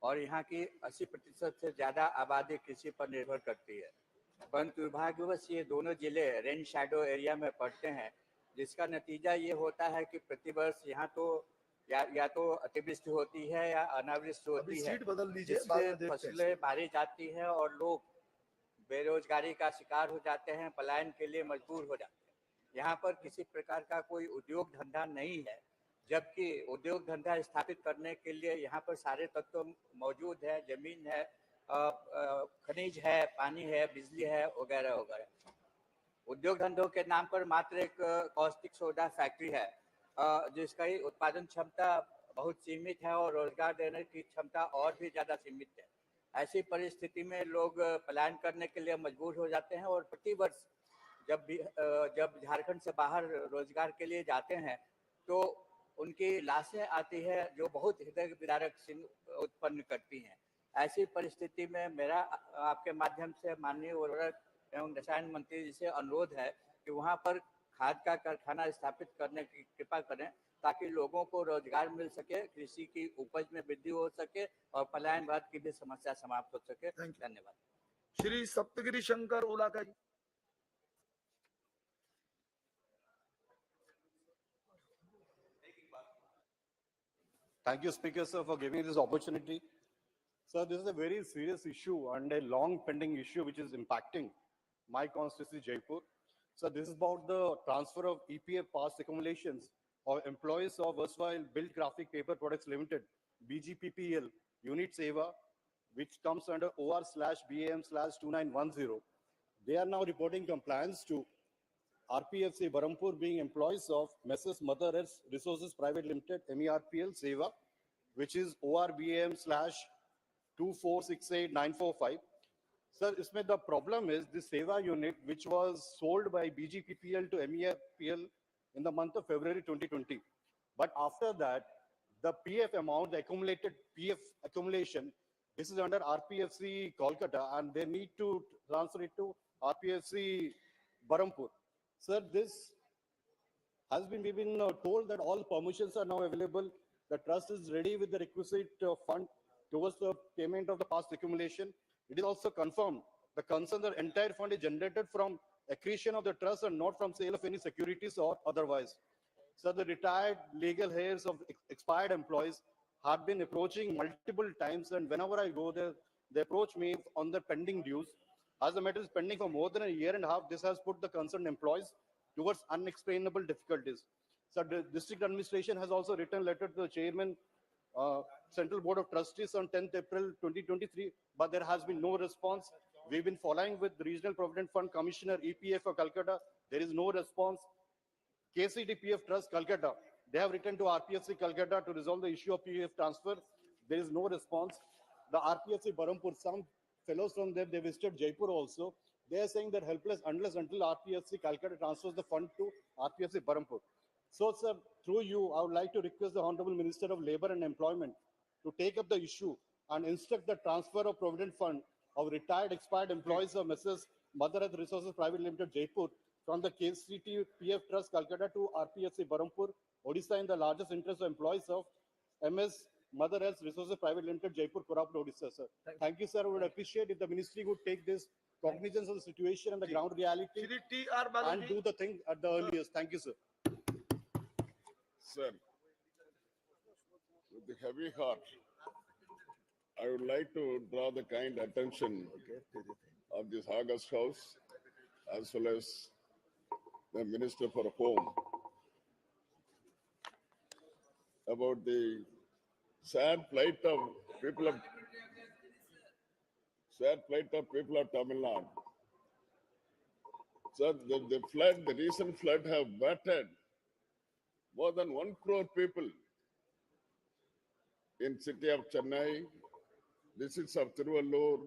और यहाँ की 80% से ज़्यादा आबादी कृषि पर निर्भर करती है। परंतु दुर्भाग्यवश ये दोनों जिले रेन शैडो एरिया में पड़ते हैं, जिसका नतीजा ये होता है कि प्रतिवर्ष यहाँ तो या तो अतिवृष्टि होती है या अनावृष्टि होती है, जिससे फसलें मारी जाती हैं और लोग बेरोजगारी का शिकार हो जाते हैं, पलायन के लिए मजबूर हो जाते हैं। यहाँ पर किसी प्रकार का कोई उद्योग धंधा नहीं है, जबकि उद्योग धंधा स्थापित करने के लिए यहाँ पर सारे तत्व मौजूद है, जमीन है, खनिज है, पानी है, बिजली है, वगैरह वगैरह। उद्योग धंधों के नाम पर मात्र एक कॉस्टिक सोडा फैक्ट्री है, जिसका ही उत्पादन क्षमता बहुत सीमित है और रोजगार देने की क्षमता और भी ज़्यादा सीमित है। ऐसी परिस्थिति में लोग पलायन करने के लिए मजबूर हो जाते हैं और प्रतिवर्ष जब झारखंड से बाहर रोजगार के लिए जाते हैं तो उनकी लाशें आती है जो बहुत हृदय विदारक उत्पन्न करती हैं। ऐसी परिस्थिति में मेरा आपके माध्यम से माननीय उर्वरक एवं रसायन मंत्री जी से अनुरोध है कि वहाँ पर खाद का कारखाना स्थापित करने की कृपा करें, ताकि लोगों को रोजगार मिल सके, कृषि की उपज में वृद्धि हो सके और पलायनवाद की भी समस्या समाप्त हो सके। धन्यवाद। श्री सप्तगिरी शंकर ओलाका जी। Thank you, Speaker, sir, for giving me this opportunity. Sir, this is a very serious issue and a long pending issue which is impacting my constituency, Jaipur. So this is about the transfer of EPF past accumulations of employees of erstwhile Built Graphic Paper Products Limited, BGPPL, Unit SAVA, which comes under OR/BAM/2910. They are now reporting compliance to RPFC Barampur being employees of Messrs. Mother Earth Resources Private Limited, MERPL, SAVA, which is OR/BAM/2468945. Sir, isme the problem is the SAVA unit, which was sold by BGPPL to MERPL in the month of February 2020. But after that, the PF amount, the accumulated PF accumulation, this is under RPFC Kolkata, and they need to transfer it to RPFC Barampur. Sir, this has been, we've been told that all permissions are now available. The trust is ready with the requisite fund towards the payment of the past accumulation. It is also confirmed the concern that entire fund is generated from accretion of the trust and not from sale of any securities or otherwise. So the retired legal heirs of expired employees have been approaching multiple times, and whenever I go there, they approach me on the pending dues. As the matter is pending for more than a year and a half, this has put the concerned employees towards unexplainable difficulties. So the district administration has also written a letter to the chairman, Central Board of Trustees on 10th April 2023, but there has been no response. We've been following with the Regional Provident Fund Commissioner, EPF of Calcutta. There is no response. KCDPF Trust Calcutta, they have written to RPFC Calcutta to resolve the issue of PF transfer. There is no response. The RPFC Barampur, some fellows from them, they visited Jaipur also. They are saying they're helpless until RPFC Calcutta transfers the fund to RPFC Barampur. So, sir, through you, I would like to request the Honorable Minister of Labour and Employment to take up the issue and instruct the transfer of provident fund of retired expired employees of Mrs. Mother Earth Resources Private Limited, Jaipur, from the KCT PF Trust, Calcutta to RPSC, Barampur, Odisha, in the largest interest of employees of MS Mother Earth Resources Private Limited, Jaipur, Cooperative, Odisha, sir. Thank you, sir. We would appreciate if the ministry would take this cognizance of the situation and the ground reality and do the thing at the earliest. Thank you, sir. Sir, with a heavy heart, I would like to draw the kind attention of this August House as well as the Minister for Home about the sad plight of people of Tamil Nadu. Sir, the recent flood have battered more than 1 crore people in city of Chennai, districts of Tiruvallur,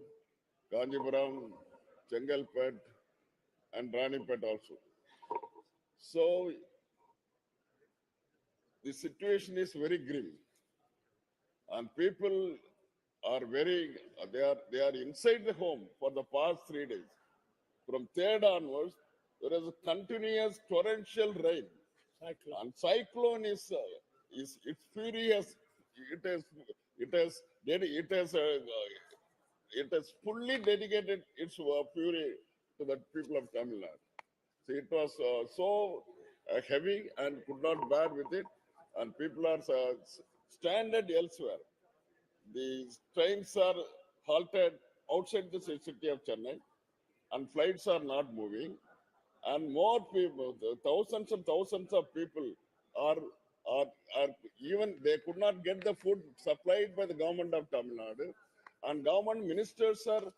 Kanjipuram, Chengalpet, and Ranipet also. So the situation is very grim, and people are they are inside the home for the past 3 days. From 3rd onwards, there is a continuous torrential rain. And cyclone is its fury has fully dedicated its fury to the people of Tamil Nadu. So it was so heavy and could not bear with it, and people are stranded elsewhere. The trains are halted outside the city of Chennai, and flights are not moving. And more people, thousands and thousands of people are even they could not get the food supplied by the government of Tamil Nadu, and government ministers are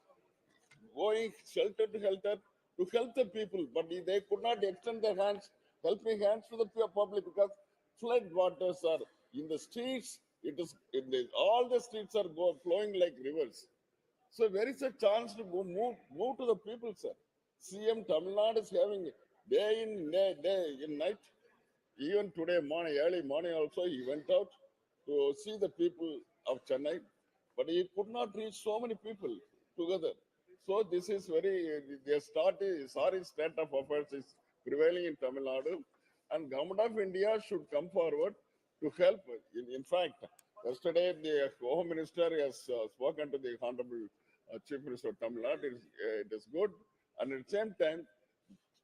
going shelter to shelter to help the people, but they could not extend their hands, helping hands to the public, because flood waters are in the streets. All the streets are flowing like rivers. So where is a chance to move to the people, sir? CM Tamil Nadu is having day in night. Even today morning, early morning also, he went out to see the people of Chennai, but he could not reach so many people together. So this is sorry state of affairs is prevailing in Tamil Nadu, and Government of India should come forward to help. In fact, yesterday the Home Minister has spoken to the Honorable Chief Minister of Tamil Nadu. It is good, and at the same time,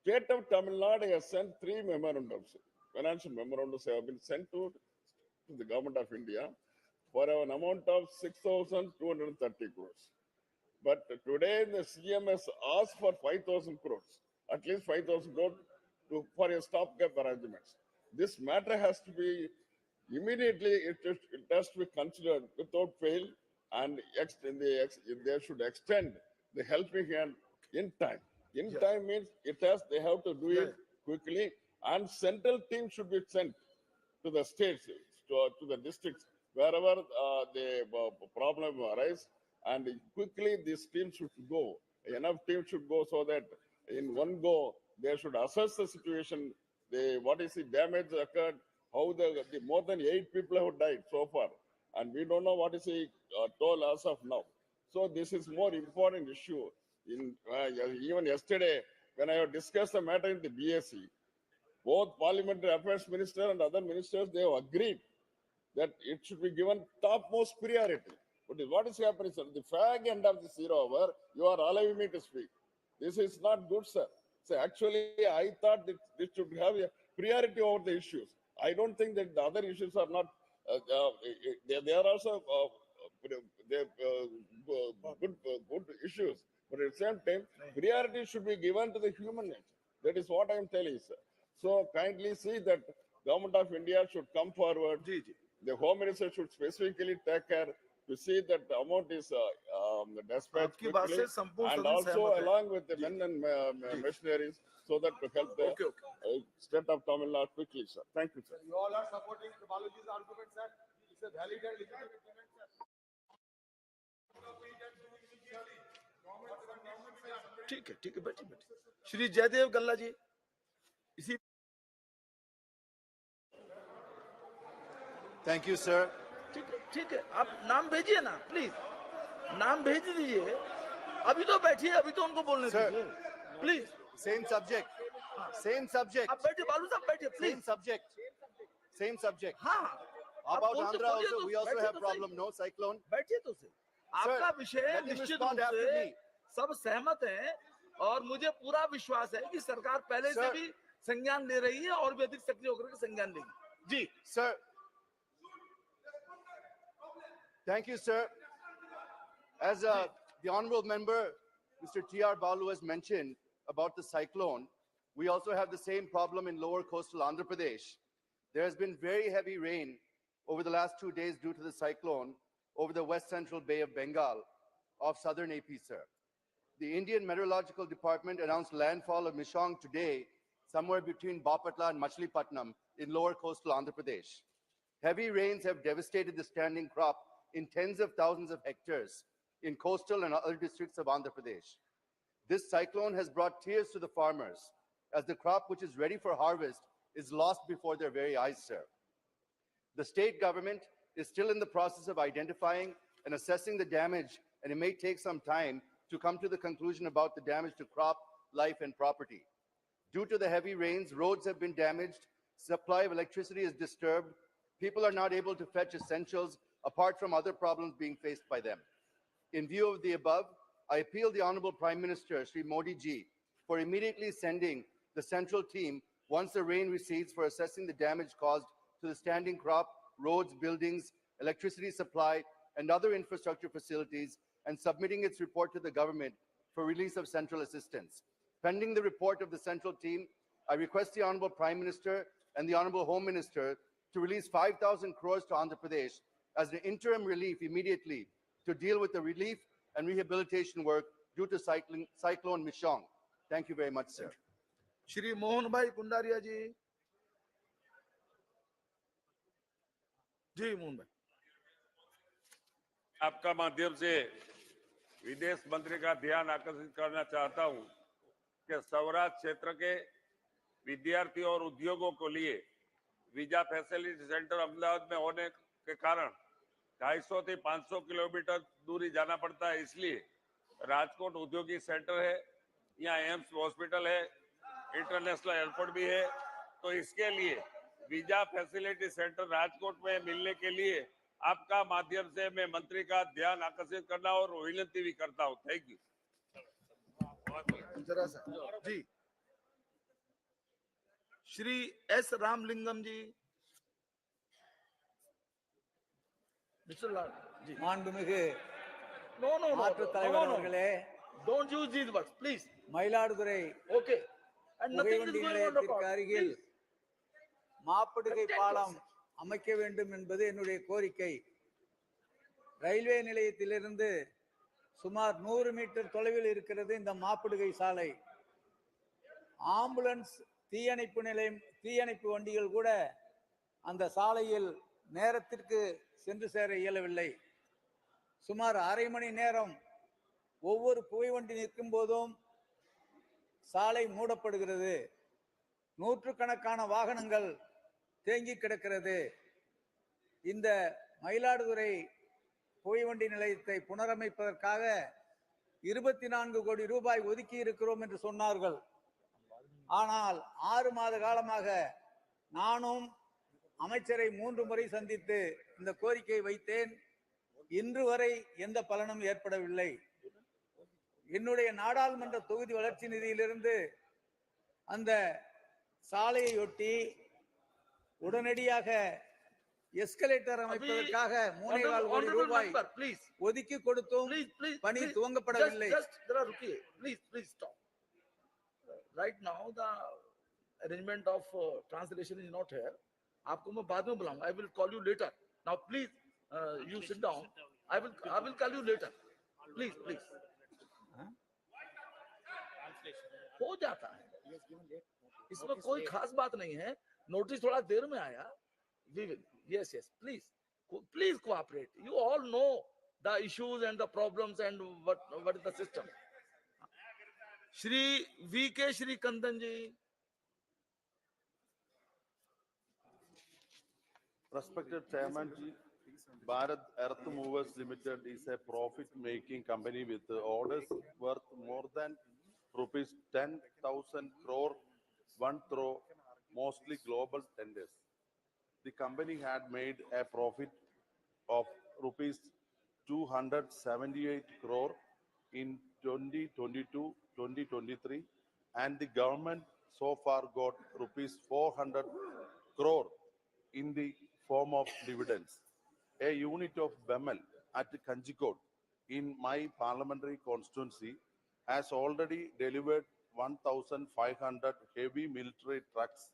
State of Tamil Nadu has sent 3 memorandums. Financial memorandums have been sent to the Government of India for an amount of 6,230 crores. But today the CM has asked for 5,000 crores, at least 5,000 crores for a stopgap arrangements. This matter has to be immediately, it has to be considered without fail, and they should extend the helping hand in time. In time means they have to do it quickly, and central team should be sent to the states, to the districts, wherever the problem arises, and quickly this team should go. Enough team should go so that in one go they should assess the situation, what is the damage occurred, how the more than 8 people have died so far, and we don't know what is the toll as of now. So this is more important issue. Even yesterday, when I have discussed the matter in the BSc, both Parliamentary Affairs Minister and other ministers, they have agreed that it should be given topmost priority. But what is happening, sir? The fag end of the 0 hour, you are allowing me to speak. This is not good, sir. So actually, I thought that this should have a priority over the issues. I don't think that the other issues are not, they are also good issues. But at the same time, priority should be given to the human nature. That is what I am telling, sir. So kindly see that Government of India should come forward. The Home Minister should specifically take care to see that the amount is dispatched quickly, and also along with the men and machineries, so that to help the state of Tamil Nadu quickly, sir. Thank you, sir. You all are supporting Balaji's argument, sir. It's a valid and legitimate argument, sir. ठीक है बैठिए श्री जयदेव गल्ला जी इसी Thank you, sir. ठीक है आप नाम भेजिए ना प्लीज नाम भेज दीजिए, अभी तो बैठिए, अभी तो उनको बोलने दीजिए, please. Same subject. Same subject. आप बैठिए, बालू साहब बैठिए, please. Same subject. Same subject. हाँ, About उनसे Andhra बोलिए also, तो we also बैठिए have तो problem. No cyclone. बैठिए तो सही। आपका विषय let him निश्चित respond रूप after से me. सब सहमत हैं और मुझे पूरा विश्वास है कि सरकार पहले से भी संज्ञान ले रही है और भी अधिक सक्रिय होकर के संज्ञान लेगी। जी Sir. Thank you, sir. As the honorable member, Mr. T.R. Balu has mentioned about the cyclone, we also have the same problem in lower coastal Andhra Pradesh. There has been very heavy rain over the last 2 days due to the cyclone over the west central Bay of Bengal of southern AP, sir. The Indian Meteorological Department announced landfall of Mishong today, somewhere between Bapatla and Machilipatnam in lower coastal Andhra Pradesh. Heavy rains have devastated the standing crop in tens of thousands of hectares in coastal and other districts of Andhra Pradesh. This cyclone has brought tears to the farmers as the crop which is ready for harvest is lost before their very eyes, sir. The state government is still in the process of identifying and assessing the damage, and it may take some time to come to the conclusion about the damage to crop, life, and property. Due to the heavy rains, roads have been damaged, supply of electricity is disturbed, people are not able to fetch essentials apart from other problems being faced by them. In view of the above, I appeal the Honorable Prime Minister, Shri Modi ji, for immediately sending the central team once the rain recedes for assessing the damage caused to the standing crop, roads, buildings, electricity supply, and other infrastructure facilities, and submitting its report to the government for release of central assistance. Pending the report of the central team, I request the Honorable Prime Minister and the Honorable Home Minister to release 5,000 crores to Andhra Pradesh as an interim relief immediately to deal with the relief and rehabilitation work due to Cyclone Mishong. Thank you very much, sir. Shri Mohan भाई कुंडारिया जी। जी मोहन भाई। आपका माध्यम से विदेश मंत्री का ध्यान आकर्षित करना चाहता हूं कि सौराष्ट्र क्षेत्र के विद्यार्थियों और उद्योगों को लिए वीजा फैसिलिटी सेंटर अहमदाबाद में होने के कारण 250 से 500 किलोमीटर दूरी जाना पड़ता है। इसलिए राजकोट औद्योगिक सेंटर है, यहाँ एम्स हॉस्पिटल है, इंटरनेशनल एयरपोर्ट भी है, तो इसके लिए वीजा फैसिलिटी सेंटर राजकोट में मिलने के लिए आपका माध्यम से मैं मंत्री का ध्यान आकर्षित करना और विनती भी करता हूं। Thank you. जी श्री एस रामलिंगम जी। மாண்புமிகு No, no, no, மாற்றுத் no, தலைவர் no, no. அவர்களே, Don't use these words, please. Mayiladuthurai Okay. And nothing is புகைவண்டி going on நிலையத்திற்கு record. அருகில் Please. மாப்படுகை பாலம் அமைக்க வேண்டும் என்பது என்னுடைய கோரிக்கை. ரயில்வே நிலையத்திலிருந்து சுமார் 100 மீட்டர் தொலைவில் இருக்கிறது இந்த மாப்படுகை சாலை. ஆம்புலன்ஸ், தீயணைப்பு வண்டிகள் கூட அந்த சாலையில் நேரத்திற்கு சென்று சேர இயலவில்லை. சுமார் அரை மணி நேரம் ஒவ்வொரு புகைவண்டி நிற்கும் போதும் சாலை மூடப்படுகிறது. நூற்றுக்கணக்கான வாகனங்கள் தேங்கி கிடக்கிறது. இந்த மயிலாடுதுறை புகைவண்டி நிலையத்தை புனரமைப்பதற்காக 24 கோடி ரூபாய் ஒதுக்கி இருக்கிறோம் என்று சொன்னார்கள். ஆனால் 6 மாத காலமாக நானும் அமைச்சரை 3 முறை சந்தித்து இந்த கோரிக்கையை வைத்தேன். இன்று வரை எந்த பலனும் ஏற்படவில்லை. என்னுடைய நாடாளுமன்ற தொகுதி வளர்ச்சி நிதியிலிருந்து அந்த சாலையொட்டி உடனடியாக எஸ்கலேட்டர் அமைப்பதற்காக 3.25 கோடி ரூபாய் ஒதுக்கி கொடுத்தும் பணி துவங்கப்படவில்லை. Please stop. Right now the arrangement of translation is not here. आपको मैं बाद में बुलाऊंगा. I will call you later. Now please you sit down. I will call you later. Please. हो जाता है, इसमें कोई खास बात नहीं है. नोटिस थोड़ा देर में आया. We will. Yes. Please cooperate. You all know the issues and the problems and what is the system. Shri V.K. Shri Kandan ji. Respected Chairman ji, Bharat Earth Movers Limited is a profit-making company with orders worth more than rupees 10,000 crore won through mostly global tenders. The company had made a profit of rupees 278 crore in 2022-2023, and the government so far got rupees 400 crore in the form of dividends. A unit of BEML at Kanjikot in my parliamentary constituency has already delivered 1,500 heavy military trucks,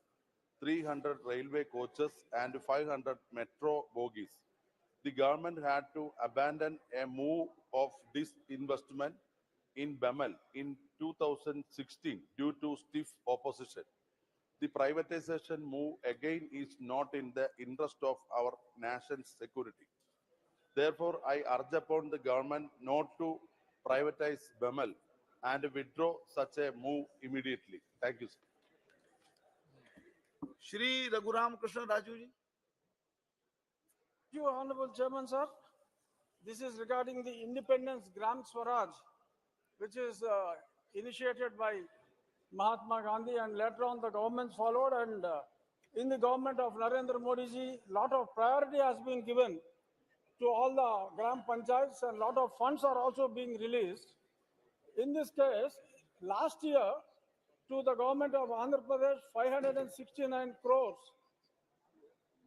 300 railway coaches, and 500 metro bogies. The government had to abandon a move of disinvestment in BEML in 2016 due to stiff opposition. The privatization move again is not in the interest of our nation's security. Therefore, I urge upon the government not to privatize BEML and withdraw such a move immediately. Thank you, sir. Shri Raghuram Krishna Raju ji. Thank you, Honorable Chairman, sir. This is regarding the Independence Gram Swaraj, which is initiated by Mahatma Gandhi, and later on the government followed, and in the government of Narendra Modi ji, lot of priority has been given to all the Gram Panchayats, and lot of funds are also being released. In this case, last year to the government of Andhra Pradesh, 569 crores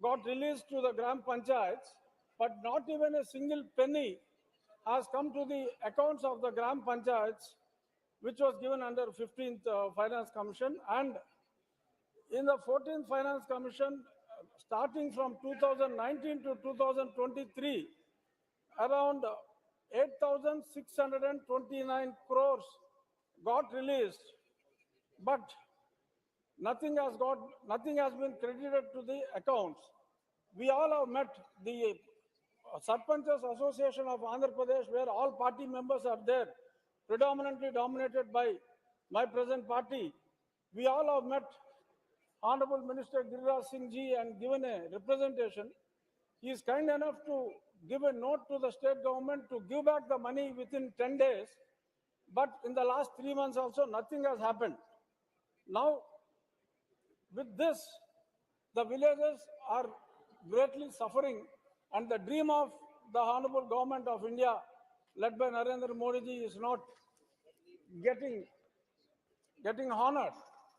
got released to the Gram Panchayats, but not even a single penny has come to the accounts of the Gram Panchayats, which was given under 15th Finance Commission. And in the 14th Finance Commission, starting from 2019 to 2023, around 8,629 crores got released, but nothing has been credited to the accounts. We all have met the Sarpanchas Association of Andhra Pradesh, where all party members are there, predominantly dominated by my present party. We all have met Honorable Minister Giriraj Singh ji and given a representation. He is kind enough to give a note to the state government to give back the money within 10 days. But in the last 3 months also, nothing has happened. Now, with this, the villages are greatly suffering, and the dream of the Honorable Government of India, led by Narendra Modi ji, is not getting honored.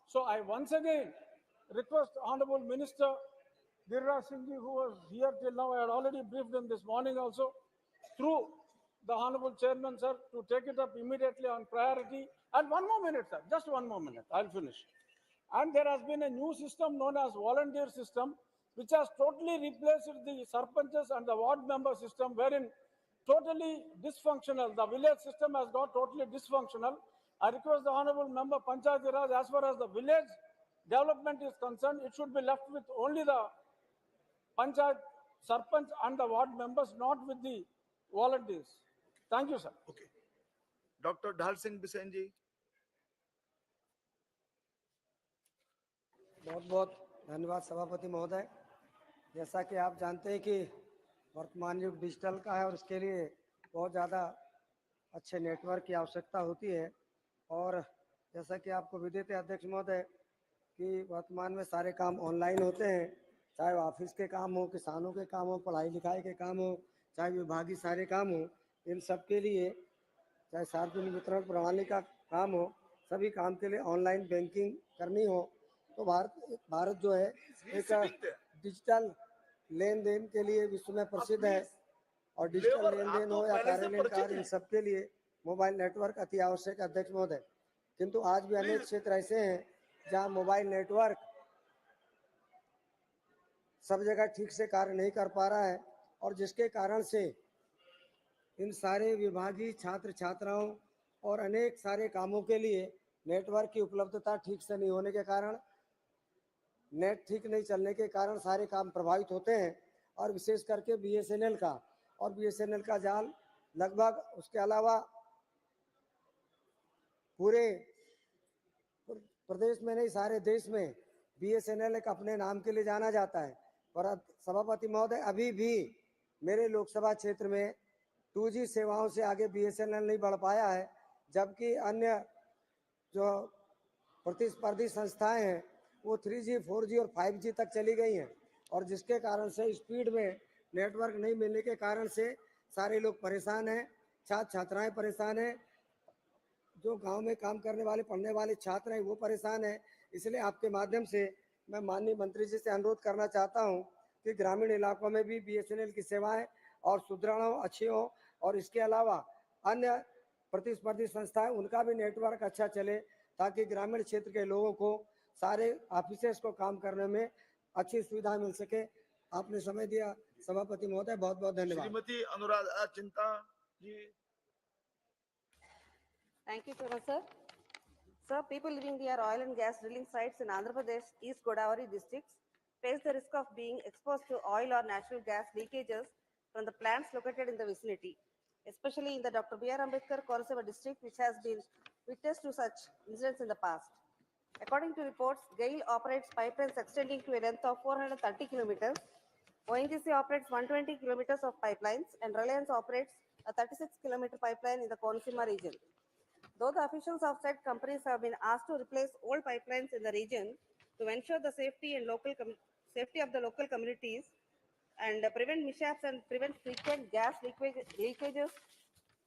So I once again request Honorable Minister Giriraj Singh ji, who was here till now, I had already briefed him this morning also, through the Honorable Chairman, sir, to take it up immediately on priority. And one more minute, sir, just one more minute, I'll finish. And there has been a new system known as volunteer system, which has totally replaced the Sarpanchas and the ward member system, wherein totally dysfunctional. The village system has got totally dysfunctional. I request the Honorable Member Panchayat Raj, as far as the village development is concerned, it should be left with only the Panchayat, Sarpanch and the ward members, not with the volunteers. Thank you, sir. Okay. Dr. Dhal Singh Bisen ji. बहुत बहुत धन्यवाद सभापति महोदय। जैसा कि आप जानते हैं कि वर्तमान युग डिजिटल का है और इसके लिए बहुत ज़्यादा अच्छे नेटवर्क की आवश्यकता होती है, और जैसा कि आपको विदित है अध्यक्ष महोदय कि वर्तमान में सारे काम ऑनलाइन होते हैं, चाहे ऑफिस के काम हो, किसानों के काम हो, पढ़ाई लिखाई के काम हो, चाहे विभागीय सारे काम हो, इन सब के लिए, चाहे सार्वजनिक वितरण प्रणाली का काम हो, सभी काम के लिए ऑनलाइन बैंकिंग करनी हो, तो भारत जो है एक डिजिटल लेन देन के लिए विश्व में प्रसिद्ध है, और डिजिटल लेन देन हो या कार्यालयीन कार्य, इन सब के लिए मोबाइल नेटवर्क अति आवश्यक है अध्यक्ष महोदय। किंतु आज भी अनेक क्षेत्र ऐसे हैं जहां मोबाइल नेटवर्क सब जगह ठीक से कार्य नहीं कर पा रहा है, और जिसके कारण से इन सारे विभागीय छात्र छात्राओं और अनेक सारे कामों के लिए नेटवर्क की उपलब्धता ठीक से नहीं होने के कारण, नेट ठीक नहीं चलने के कारण सारे काम प्रभावित होते हैं, और विशेष करके बीएसएनएल का जाल लगभग, उसके अलावा पूरे प्रदेश में नहीं सारे देश में बीएसएनएल एक अपने नाम के लिए जाना जाता है। पर सभापति महोदय, अभी भी मेरे लोकसभा क्षेत्र में 2G सेवाओं से आगे BSNL नहीं बढ़ पाया है, जबकि अन्य जो प्रतिस्पर्धी संस्थाएं हैं वो 3G, 4G और 5G तक चली गई हैं, और जिसके कारण से स्पीड में नेटवर्क नहीं मिलने के कारण से सारे लोग परेशान हैं, छात्र छात्राएं परेशान हैं, जो गांव में काम करने वाले पढ़ने वाले छात्र हैं वो परेशान हैं। इसलिए आपके माध्यम से मैं माननीय मंत्री जी से अनुरोध करना चाहता हूं कि ग्रामीण इलाकों में भी BSNL की सेवाएं और सुदृढ़ हो, अच्छी हो, और इसके अलावा अन्य प्रतिस्पर्धी संस्थाएं उनका भी नेटवर्क अच्छा चले, ताकि ग्रामीण क्षेत्र के लोगों को सारे ऑफिसेस को काम करने में अच्छी सुविधा मिल सके। आपने समय दिया सभापति महोदय, बहुत बहुत धन्यवाद। श्रीमती अनुराधा चिंता जी। Thank you, Chairman, sir. Sir, people living near oil and gas drilling sites in Andhra Pradesh, East Godavari districts face the risk of being exposed to oil or natural gas leakages from the plants located in the vicinity, especially in the Dr. B.R. Ambedkar Cooperative district, which has been witness to such incidents in the past. According to reports, GAIL operates pipelines extending to a length of 430 kilometers. ONGC operates 120 kilometers of pipelines, and Reliance operates a 36-kilometer pipeline in the Konaseema region. Though the officials of said companies have been asked to replace old pipelines in the region to ensure the safety and safety of the local communities and prevent mishaps and prevent frequent gas leakages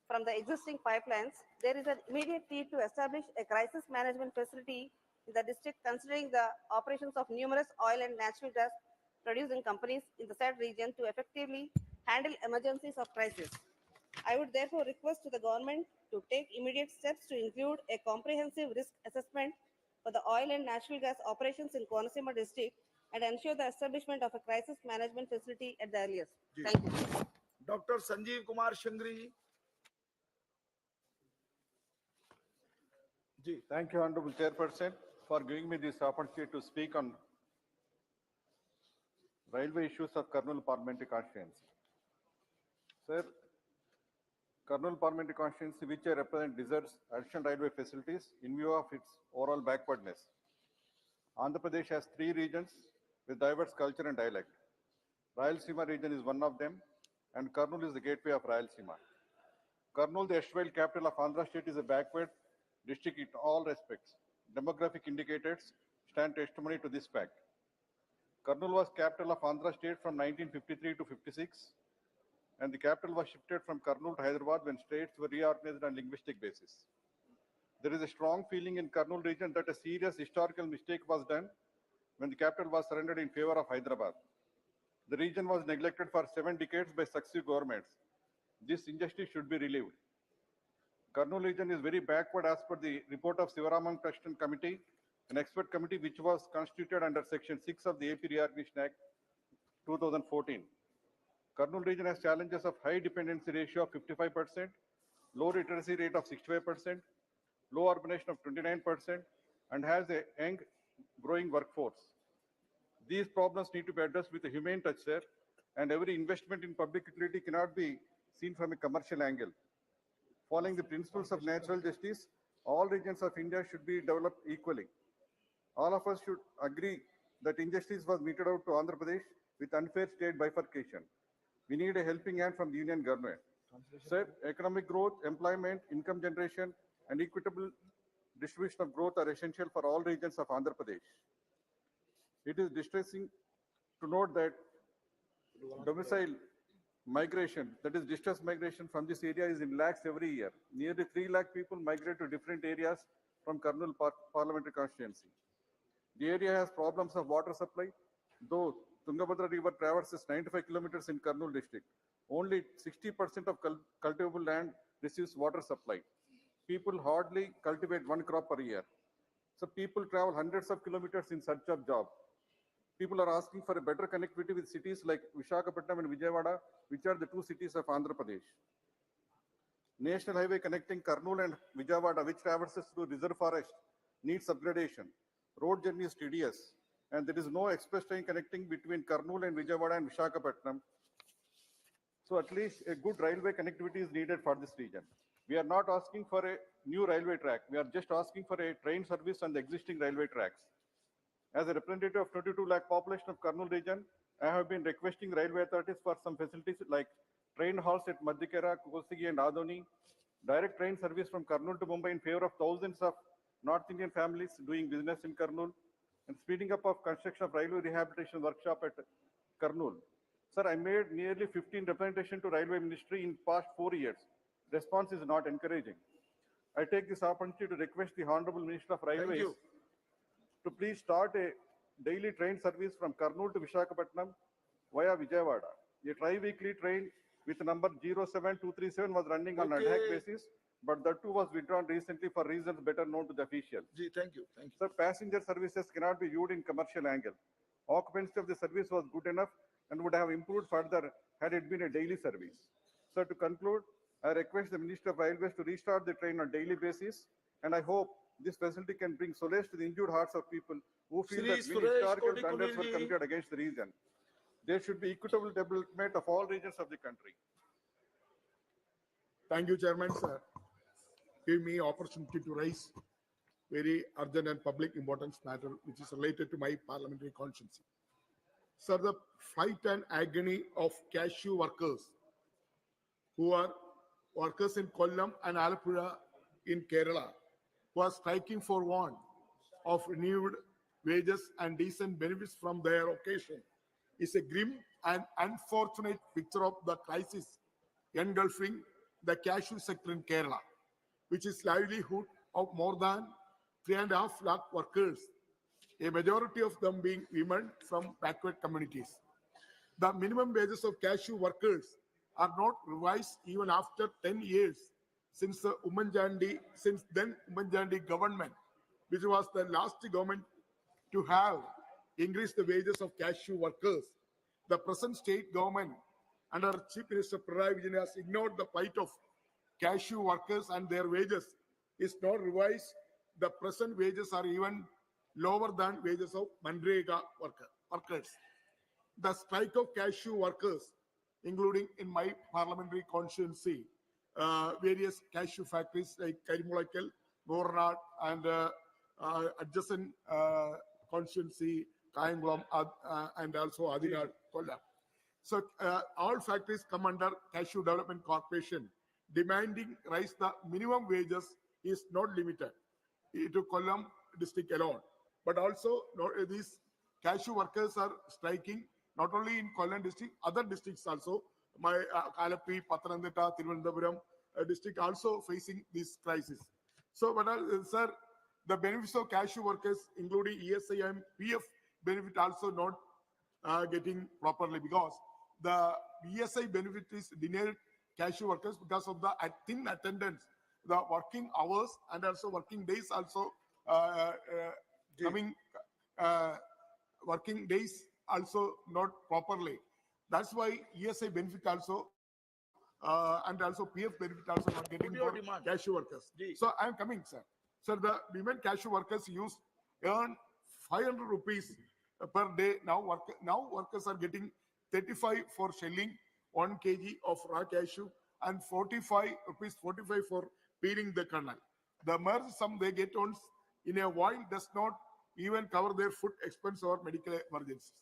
from the existing pipelines, there is an immediate need to establish a crisis management facility in the district, considering the operations of numerous oil and natural gas producing companies in the said region to effectively handle emergencies of crisis. I would therefore request to the government to take immediate steps to include a comprehensive risk assessment for the oil and natural gas operations in Konaseema district and ensure the establishment of a crisis management facility at the earliest. Thank you. Dr. Sanjeev Kumar Shangri ji. Thank you, Honorable Chairperson, for giving me this opportunity to speak on railway issues of Kurnool Parliamentary constituency. Sir, Kurnool Parliamentary constituency, which I represent, deserves additional railway facilities in view of its overall backwardness. Andhra Pradesh has 3 regions with diverse culture and dialect. Rayalaseema region is one of them, and Kurnool is the gateway of Rayalaseema. Kurnool, the erstwhile capital of Andhra State, is a backward district in all respects. Demographic indicators stand testimony to this fact. Kurnool was capital of Andhra State from 1953 to 56, and the capital was shifted from Kurnool to Hyderabad when states were reorganized on linguistic basis. There is a strong feeling in Kurnool region that a serious historical mistake was done when the capital was surrendered in favor of Hyderabad. The region was neglected for 7 decades by successive governments. This injustice should be relieved. Kurnool region is very backward as per the report of Sivaraman Krishnan Committee, an expert committee which was constituted under Section 6 of the AP Reorganization Act 2014. Kurnool region has challenges of high dependency ratio of 55%, low literacy rate of 65%, low urbanization of 29%, and has a young growing workforce. These problems need to be addressed with a humane touch, sir, and every investment in public utility cannot be seen from a commercial angle. Following the principles of natural justice, all regions of India should be developed equally. All of us should agree that injustice was meted out to Andhra Pradesh with unfair state bifurcation. We need a helping hand from the union government. Sir, economic growth, employment, income generation, and equitable distribution of growth are essential for all regions of Andhra Pradesh. It is distressing to note that domicile migration, that is distress migration from this area, is in lakhs every year. Nearly 3 lakh people migrate to different areas from Kurnool Parliamentary constituency. The area has problems of water supply, though Tungabhadra River traverses 95 kilometers in Kurnool district. Only 60% of cultivable land receives water supply. People hardly cultivate 1 crop per year. So people travel hundreds of kilometers in search of job. People are asking for a better connectivity with cities like Visakhapatnam and Vijayawada, which are the 2 cities of Andhra Pradesh. National highway connecting Kurnool and Vijayawada, which traverses through reserve forest, needs upgradation. Road journey is tedious, and there is no express train connecting between Kurnool and Vijayawada and Visakhapatnam. So at least a good railway connectivity is needed for this region. We are not asking for a new railway track. We are just asking for a train service on the existing railway tracks. As a representative of 22 lakh population of Kurnool region, I have been requesting railway authorities for some facilities like train halls at Madhikera, Kosigi and Adoni, direct train service from Kurnool to Mumbai in favor of thousands of North Indian families doing business in Kurnool, and speeding up of construction of railway rehabilitation workshop at Kurnool. Sir, I made nearly 15 representation to Railway Ministry in past 4 years. Response is not encouraging. I take this opportunity to request the Honorable Minister of Railways to please start a daily train service from Kurnool to Visakhapatnam via Vijayawada. A tri-weekly train with number 07237 was running on ad hoc basis, but that too was withdrawn recently for reasons better known to the officials. Thank you. Thank you. Sir, passenger services cannot be viewed in commercial angle. Occupancy of the service was good enough and would have improved further had it been a daily service. Sir, to conclude, I request the Minister of Railways to restart the train on daily basis, and I hope this facility can bring solace to the injured hearts of people who feel that many historical blunders were committed against the region. There should be equitable development of all regions of the country. Thank you, Chairman, sir. Give me opportunity to raise very urgent and public importance matter which is related to my parliamentary constituency. Sir, the fight and agony of cashew workers who are workers in Kollam and Alappuzha in Kerala who are striking for want of renewed wages and decent benefits from their occasion is a grim and unfortunate picture of the crisis engulfing the cashew sector in Kerala, which is livelihood of more than 3.5 lakh workers, a majority of them being women from backward communities. The minimum wages of cashew workers are not revised even after 10 years since then Umanjandi government, which was the last government to have increased the wages of cashew workers. The present state government under Chief Minister Privatization Vijayan has ignored the plight of cashew workers and their wages is not revised. The present wages are even lower than wages of MGNREGA workers. The strike of cashew workers, including in my parliamentary constituency, various cashew factories like Karimulakal, Gornad, and adjacent constituency, Kayangulam, and also Adinad, Kollam. So all factories come under Cashew Development Corporation. Demanding rise the minimum wages is not limited to Kollam district alone, but also these cashew workers are striking not only in Kollam district, other districts also. My Alapi, Pathanamthitta, Thiruvananthapuram district also facing this crisis. So, but sir, the benefits of cashew workers, including ESI and PF benefit, also not getting properly because the ESI benefit is denied cashew workers because of the thin attendance, the working hours and also working days also working days also not properly. That's why ESI benefit also and also PF benefit also not getting for cashew workers. So I am coming, sir. Sir, the women cashew workers earn 500 rupees per day. Now workers are getting 35 for shelling 1 kg of raw cashew and 45 for peeling the kernel. The merged sum they get on in a while does not even cover their food expense or medical emergencies.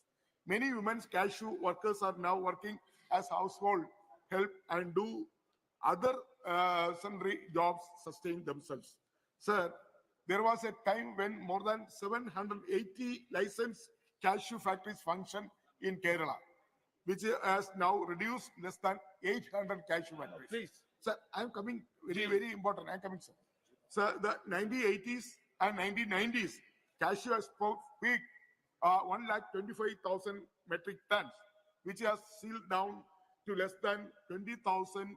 Many women's cashew workers are now working as household help and do other sundry jobs sustain themselves. Sir, there was a time when more than 780 licensed cashew factories function in Kerala, which has now reduced less than 800 cashew factories. Please. Sir, I am coming, very important. I am coming, sir. Sir, the 1980s and 1990s, cashew has peaked 1,25,000 metric tons, which has sealed down to less than 20,000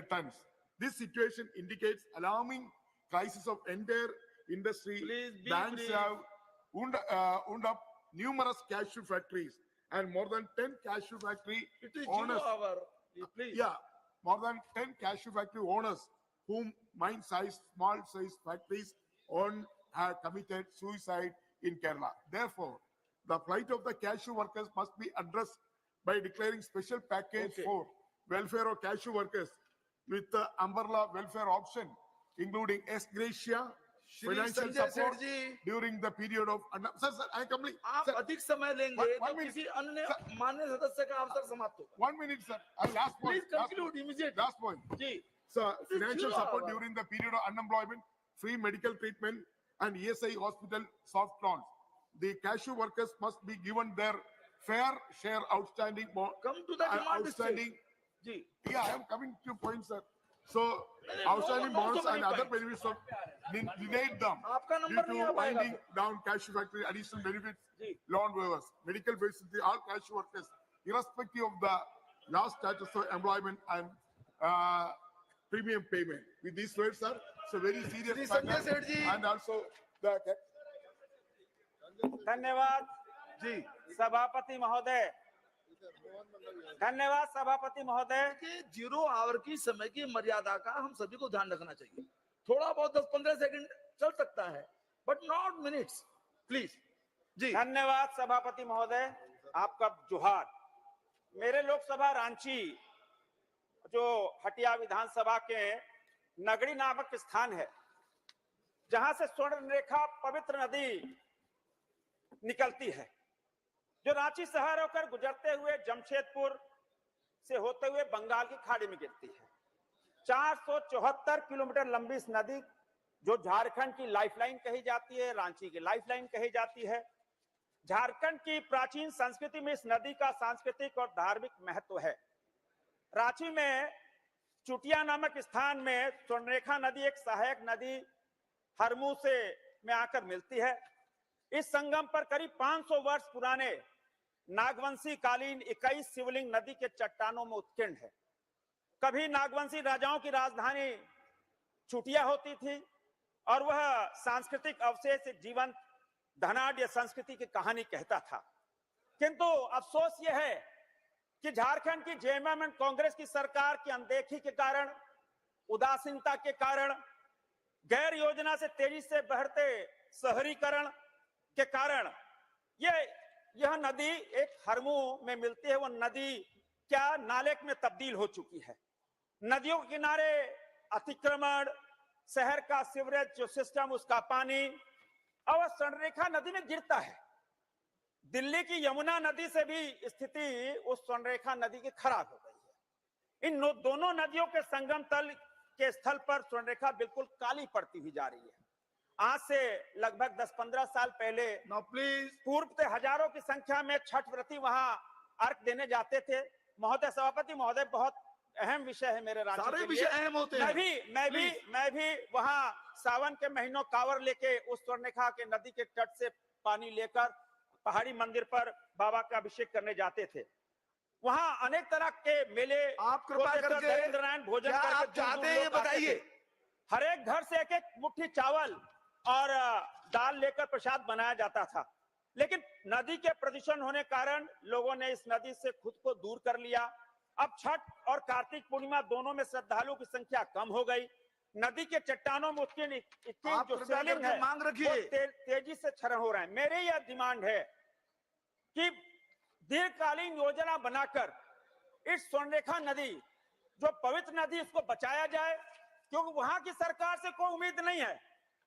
tons. This situation indicates alarming crisis of entire industry. Banks have wound up numerous cashew factories and more than 10 cashew factory owners. More than 10 cashew factory owners whom small size factories own have committed suicide in Kerala. Therefore, the plight of the cashew workers must be addressed by declaring special package for welfare of cashew workers with the umbrella welfare option, including ex gratia, financial Sanjay Seth support ji, during the period of. Sir, I complete. आप Sir, अधिक समय लेंगे one तो minute. किसी अन्य मान्य सदस्य का अवसर समाप्त होगा। 1 minute, sir. Last point. Please conclude immediately. Last point. जी, Sir, This is financial zero support hour. during the period of unemployment, free medical treatment, and ESI hospital soft loans. The Cashew workers must be given their fair share outstanding. Come to the demand outstanding. जी, Yeah, I am coming to point, sir. So, no, outstanding no, bonds so many and other points. benefits of denied them आपका due number नहीं आ to पाएगा winding फिर। down Cashew factory, additional benefits, ji, loan waivers, medical facility, all Cashew workers, irrespective of the last status of employment and premium payment. With these words, sir, so very serious Shri Sanjay matter, सेठ जी, and also the. धन्यवाद जी, सभापति महोदय। धन्यवाद सभापति महोदय। कि 0 our की समय की मर्यादा का हम सभी को ध्यान रखना चाहिए। थोड़ा बहुत 10-15 सेकंड चल सकता है, बट नॉट मिनट्स, प्लीज। जी, धन्यवाद सभापति महोदय, आपका जोहार। मेरे लोकसभा रांची जो हटिया विधानसभा के नगरी नामक स्थान है, जहां से स्वर्ण रेखा पवित्र नदी निकलती है, जो रांची शहर होकर गुजरते हुए जमशेदपुर से होते हुए बंगाल की खाड़ी में गिरती है। 474 किलोमीटर लंबी इस नदी, जो झारखंड की लाइफलाइन कही जाती है, रांची की लाइफलाइन कही जाती है। झारखंड की प्राचीन संस्कृति में इस नदी का सांस्कृतिक और धार्मिक महत्व है। रांची में चुटिया नामक स्थान में स्वर्णरेखा नदी एक सहायक नदी हरमू से में आकर मिलती है। इस संगम पर करीब 500 वर्ष पुराने नागवंशी कालीन 21 शिवलिंग नदी के चट्टानों में उत्कीर्ण है। कभी नागवंशी राजाओं की राजधानी चुटिया होती थी और वह सांस्कृतिक अवशेष जीवंत धनाढ्य संस्कृति की कहानी कहता था। किंतु अफसोस यह है कि झारखंड की जेएमएम एंड कांग्रेस की सरकार की अनदेखी के कारण, उदासीनता के कारण, गैर योजना से तेजी से बढ़ते शहरीकरण के कारण यह नदी एक हरमू में मिलती है, वो नदी क्या नाले में तब्दील हो चुकी है। नदियों के किनारे अतिक्रमण, शहर का सीवरेज जो सिस्टम, उसका पानी और स्वर्णरेखा नदी में गिरता है। दिल्ली की यमुना नदी से भी स्थिति उस स्वर्णरेखा नदी की खराब हो गई है। इन दोनों नदियों के संगम तल के स्थल पर स्वर्णरेखा बिल्कुल काली पड़ती हुई जा रही है। आज से लगभग 10-15 साल पहले पूर्व से हजारों की संख्या में छठ व्रती वहां अर्घ देने जाते थे। महोदय सभापति महोदय, बहुत अहम विषय है मेरे राज्य सारे के विषय लिए। अहम होते हैं। मैं भी वहां सावन के महीनों कांवर लेके उस स्वर्णरेखा के नदी के तट से पानी लेकर पहाड़ी मंदिर पर बाबा का अभिषेक करने जाते थे। वहां अनेक तरह के मेले, आप कृपा करके नरेंद्र नारायण भोजन क्या करके आप चाहते हैं ये दूर-दूर लोग आते बताइए। थे। हर एक घर से एक मुट्ठी चावल और दाल लेकर प्रसाद बनाया जाता था। लेकिन नदी के प्रदूषण होने कारण लोगों ने इस नदी से खुद को दूर कर लिया। अब छठ और कार्तिक पूर्णिमा दोनों में श्रद्धालुओं की संख्या कम हो गई। नदी के चट्टानों में उत्कीर्ण जो शिवलिंग है, मांग रखिए। वो तेजी से क्षरण हो रहे हैं। मेरी यह डिमांड है कि दीर्घकालीन योजना बनाकर इस स्वर्णरेखा नदी जो पवित्र नदी, इसको बचाया जाए, क्योंकि वहां की सरकार से कोई उम्मीद नहीं है।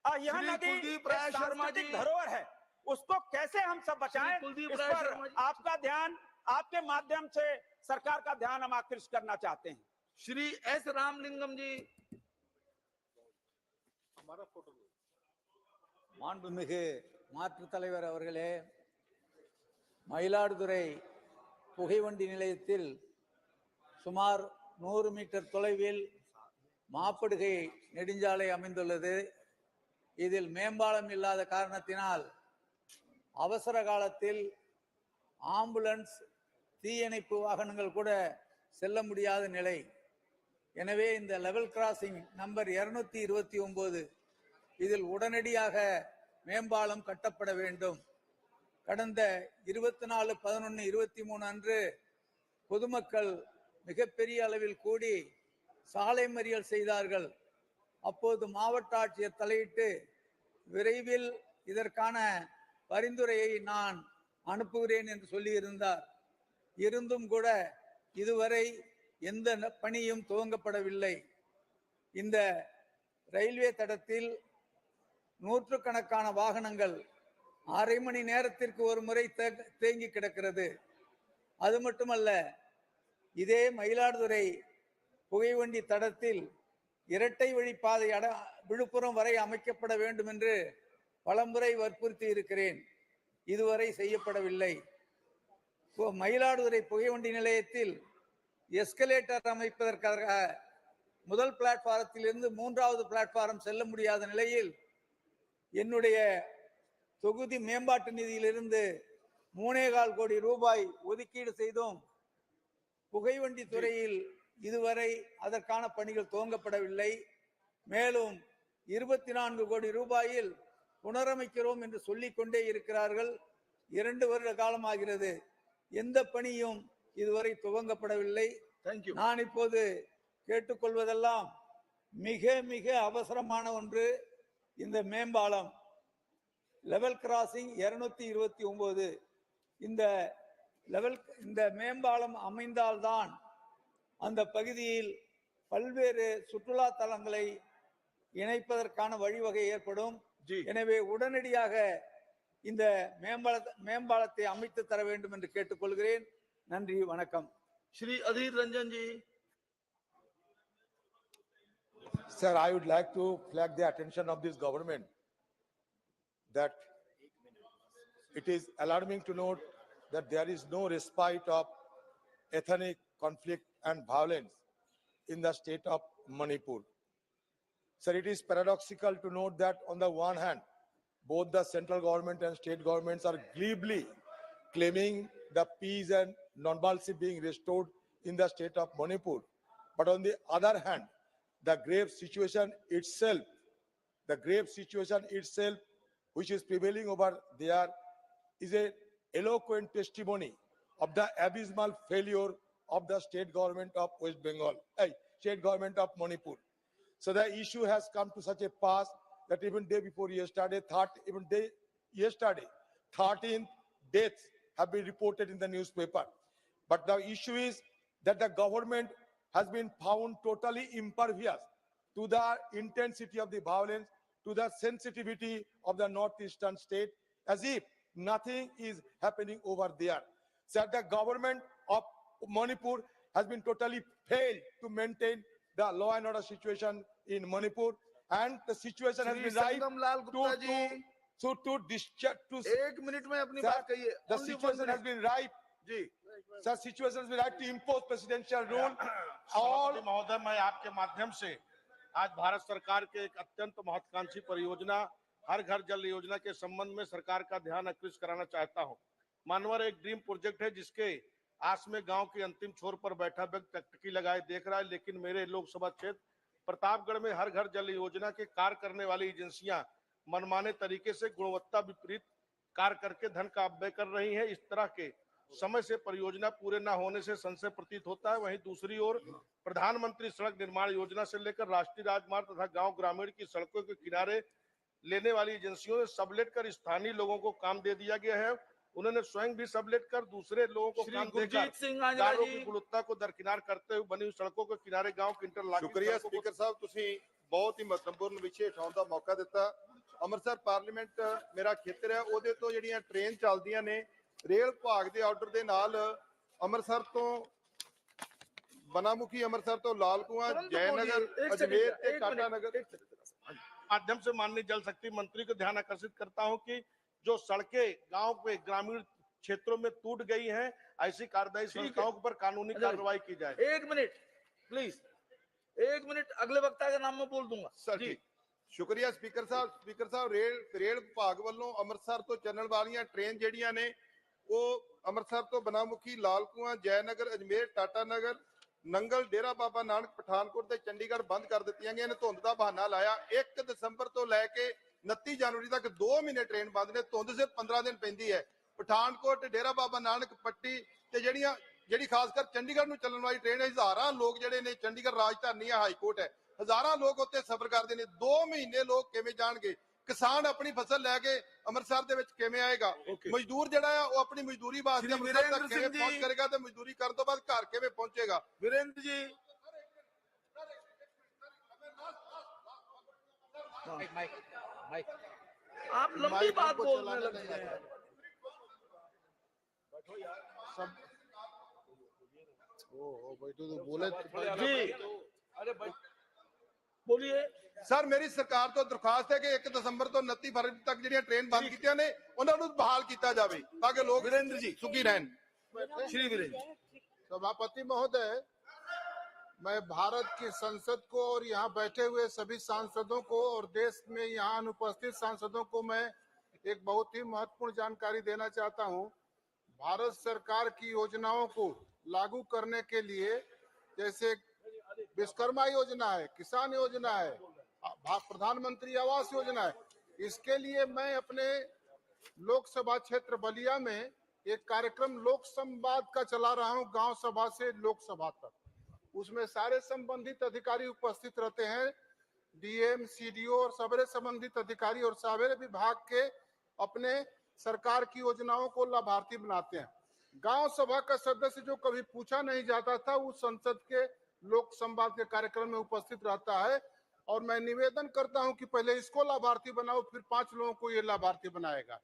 और यह नदी एक सांस्कृतिक धरोहर है, उसको कैसे हम सब बचाएं, इस पर आपका ध्यान, आपके माध्यम से सरकार का ध्यान हम आकृष्ट करना चाहते हैं। श्री एस रामलिंगम जी, மாண்புமிகு மாற்றுத் தலைவர் அவர்களே, மயிலாடுதுறை புகைவண்டி நிலையத்தில் சுமார் 100 மீட்டர் தொலைவில் மாப்படுகை நெடுஞ்சாலை அமைந்துள்ளது. இதில் மேம்பாலம் இல்லாத காரணத்தினால் அவசர காலத்தில் ஆம்புலன்ஸ், தீயணைப்பு வாகனங்கள் கூட செல்ல முடியாத நிலை. எனவே இந்த லெவல் கிராசிங் நம்பர் 229 இதில் உடனடியாக மேம்பாலம் கட்டப்பட வேண்டும். கடந்த 24/11/23 அன்று பொதுமக்கள் மிகப்பெரிய அளவில் கூடி சாலை மறியல் செய்தார்கள். அப்போது மாவட்ட ஆட்சியர் தலையிட்டு விரைவில் இதற்கான பரிந்துரையை நான் அனுப்புகிறேன் என்று சொல்லியிருந்தார். இருந்தும் கூட இதுவரை எந்த பணியும் துவங்கப்படவில்லை. இந்த ரயில்வே தடத்தில் நூற்றுக்கணக்கான வாகனங்கள் அரை மணி நேரத்திற்கு ஒரு முறை தேங்கி கிடக்கிறது. அது மட்டுமல்ல, இதே மயிலாடுதுறை புகைவண்டி தடத்தில் இரட்டை வழிப்பாதை விழுப்புரம் வரை அமைக்கப்பட வேண்டும் என்று பலமுறை வற்புறுத்தி இருக்கிறேன். இதுவரை செய்யப்படவில்லை. மயிலாடுதுறை புகைவண்டி நிலையத்தில் எஸ்கலேட்டர் அமைப்பதற்காக முதல் பிளாட்பாரத்தில் இருந்து 3வது பிளாட்பாரம் செல்ல முடியாத நிலையில் என்னுடைய தொகுதி மேம்பாட்டு நிதியிலிருந்து 3.25 கோடி ரூபாய் ஒதுக்கீடு செய்தோம். புகைவண்டி துறையில் இதுவரை அதற்கான பணிகள் துவங்கப்படவில்லை. மேலும் 24 கோடி ரூபாயில் புனரமைக்கிறோம் என்று சொல்லிக் கொண்டே இருக்கிறார்கள். 2 வருட காலமாகிறது. எந்த பணியும் இதுவரை துவங்கப்படவில்லை. நான் இப்போது கேட்டுக்கொள்வதெல்லாம் மிக மிக அவசரமான ஒன்று. இந்த மேம்பாலம் லெவல் கிராசிங் 229 இந்த மேம்பாலம் அமைந்தால்தான் அந்த பகுதியில் பல்வேறு சுற்றுலா தலங்களை இணைப்பதற்கான வழிவகை ஏற்படும். எனவே உடனடியாக இந்த மேம்பாலத்தை அமைத்து தர வேண்டும் என்று கேட்டுக்கொள்கிறேன். நன்றி, வணக்கம். श्री अधीर रंजन जी. Sir, I would like to flag the attention of this government that it is alarming to note that there is no respite of ethnic conflict and violence in the state of Manipur. Sir, it is paradoxical to note that on the one hand, both the central government and state governments are glibly claiming the peace and normalcy being restored in the state of Manipur. But on the other hand, the grave situation itself which is prevailing over there is an eloquent testimony of the abysmal failure of the state government of West Bengal, state government of Manipur. So the issue has come to such a pass that even day before yesterday, 13 deaths have been reported in the newspaper. But the issue is that the government has been found totally impervious to the intensity of the violence, to the sensitivity of the northeastern state, as if nothing is happening over there. So the government of Manipur has been totally failed to maintain the law and order situation in Manipur, and the situation has been right to discharge. एक minute में अपनी बात कहिए. The situation has been right. Sir, situation has been right to impose presidential rule. सभापति महोदय, मैं आपके माध्यम से आज भारत सरकार के एक अत्यंत महत्वाकांक्षी परियोजना हर घर जल योजना के संबंध में सरकार का ध्यान आकृष्ट कराना चाहता हूं। मानवर एक ड्रीम प्रोजेक्ट है जिसके आस में गांव के अंतिम छोर पर बैठा व्यक्ति टकटकी लगाए देख रहा है, लेकिन मेरे लोकसभा क्षेत्र प्रतापगढ़ में हर घर जल योजना के कार्य करने वाली एजेंसियां मनमाने तरीके से गुणवत्ता विपरीत कार्य करके धन का अपव्यय कर रही हैं। इस तरह के समय से परियोजना पूरे न होने से संशय प्रतीत होता है। वहीं दूसरी ओर प्रधानमंत्री सड़क निर्माण योजना से लेकर राष्ट्रीय राजमार्ग तथा गांव ग्रामीण की सड़कों के किनारे लेने वाली एजेंसियों ने सबलेट कर स्थानीय लोगों को काम दे दिया गया है। उन्होंने स्वयं भी सबलेट कर दूसरे लोगों को काम देकर गांवों की गुणवत्ता को दरकिनार करते हुए बनी हुई सड़कों के किनारे गांव की इंटरलॉकिंग। शुक्रिया स्पीकर साहब, तुसी बहुत ही महत्वपूर्ण विषय उठाउण दा मौका दिता। ਅੰਮ੍ਰਿਤਸਰ ਪਾਰਲੀਮੈਂਟ ਮੇਰਾ ਖੇਤਰ ਹੈ, ਉਹਦੇ ਤੋਂ ਜਿਹੜੀਆਂ ਟ੍ਰੇਨ ਚੱਲਦੀਆਂ ਨੇ ਰੇਲ ਵਿਭਾਗ ਦੇ ਆਰਡਰ ਦੇ ਨਾਲ ਅੰਮ੍ਰਿਤਸਰ ਤੋਂ बनामुखी अमृतसर तो लाल कुआं जयनगर अजमेर के टाटा नगर माध्यम से माननीय जल शक्ति मंत्री को ध्यान आकर्षित करता हूं कि जो सड़कें गांव के ग्रामीण क्षेत्रों में टूट गई हैं, ऐसी कार्यदायी संस्थाओं पर कानूनी कार्रवाई की जाए। 1 मिनट प्लीज, 1 मिनट, अगले वक्ता का नाम मैं बोल दूंगा सर जी। शुक्रिया स्पीकर साहब रेल विभाग वालों अमृतसर तो चलने वाली ट्रेन जड़ियां ने वो अमृतसर तो बनामुखी लाल कुआं जयनगर अजमेर टाटा नगर नंगल डेरा बाबा नानक पठानकोट ते चंडीगढ़ बंद कर दित्तियां गईयां ने। धुंध का बहाना लाया 1 दिसंबर तो लैके 29 जनवरी तक 2 महीने ट्रेन बंद ने। धुंध सिर्फ 15 दिन पैंदी है। पठानकोट डेरा बाबा नानक पट्टी ते ਜਿਹੜੀ खासकर चंडीगढ़ ਨੂੰ ਚੱਲਣ ਵਾਲੀ ट्रेन हजारां लोग ਜਿਹੜੇ ਨੇ चंडीगढ़ राजधानी हाई कोर्ट है, हजारां लोग उत्ते सफर करते हैं। 2 महीने लोग किवें जाणगे? किसान अपनी फसल लैके अमृतसर दे विच किवें आएगा? मजदूर जिहड़ा है वो अपनी मजदूरी वास्ते अमृतसर तक किवें पहुंच करेगा ते मजदूरी करन तो बाद घर किवें पहुंचेगा? वीरेंद्र जी आप लंबी बात बोलने लगते हैं। सब ओ बैठो तो बोले जी बोलिए। सर मेरी सरकार ਤੋਂ ਦਰਖਾਸਤ ਹੈ ਕਿ 1 ਦਸੰਬਰ ਤੋਂ 29 ਫਰਵਰੀ ਤੱਕ ਜਿਹੜੀਆਂ ਟ੍ਰੇਨ ਬੰਦ ਕੀਤੀਆਂ ਨੇ ਉਹਨਾਂ ਨੂੰ ਬਹਾਲ ਕੀਤਾ ਜਾਵੇ ਤਾਂ ਕਿ ਲੋਕ वीरेंद्र जी सुखी रहें। श्री वीरेंद्र जी। सभापति महोदय, मैं भारत की संसद को और यहाँ बैठे हुए सभी सांसदों को और देश में यहाँ अनुपस्थित सांसदों को मैं एक बहुत ही महत्वपूर्ण जानकारी देना चाहता हूँ। भारत सरकार की योजनाओं को लागू करने के लिए जैसे विश्वकर्मा योजना है, किसान योजना है, प्रधानमंत्री आवास योजना है, इसके लिए मैं अपने लोकसभा क्षेत्र बलिया में एक कार्यक्रम लोक संवाद का चला रहा हूं, गांव सभा से लोकसभा तक। उसमें सारे संबंधित अधिकारी उपस्थित रहते हैं, डीएम, सीडीओ और सभी संबंधित अधिकारी और सारे विभाग के अपने सरकार की योजनाओं को लाभार्थी बनाते हैं। गांव सभा का सदस्य जो कभी पूछा नहीं जाता था, वो संसद के लोक संवाद के कार्यक्रम में उपस्थित रहता है। और मैं निवेदन करता हूं कि पहले इसको लाभार्थी बनाओ, फिर 5 लोगों को ये लाभार्थी बनाएगा।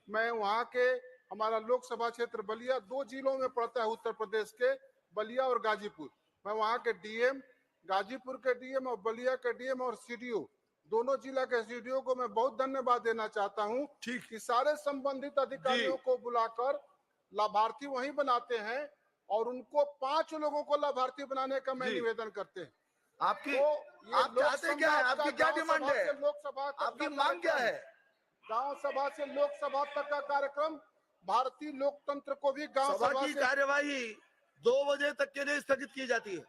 मैं वहां के हमारा लोकसभा क्षेत्र बलिया 2 जिलों में पड़ता है, उत्तर प्रदेश के बलिया और गाजीपुर। मैं वहां के डीएम, गाजीपुर के डीएम और बलिया के डीएम और सीडीओ, दोनों जिला के सीडीओ को मैं बहुत धन्यवाद देना चाहता हूं कि सारे संबंधित अधिकारियों को बुलाकर लाभार्थी वहीं बनाते हैं और उनको 5 लोगों को लाभार्थी बनाने का मैं निवेदन करते हैं। आपकी आप चाहते क्या है? आपकी क्या डिमांड है? लोकसभा आपकी मांग क्या है? गांव सभा से लोकसभा तक का कार्यक्रम भारतीय लोकतंत्र को भी गांव सभा की कार्यवाही 2 बजे तक के लिए स्थगित की जाती है।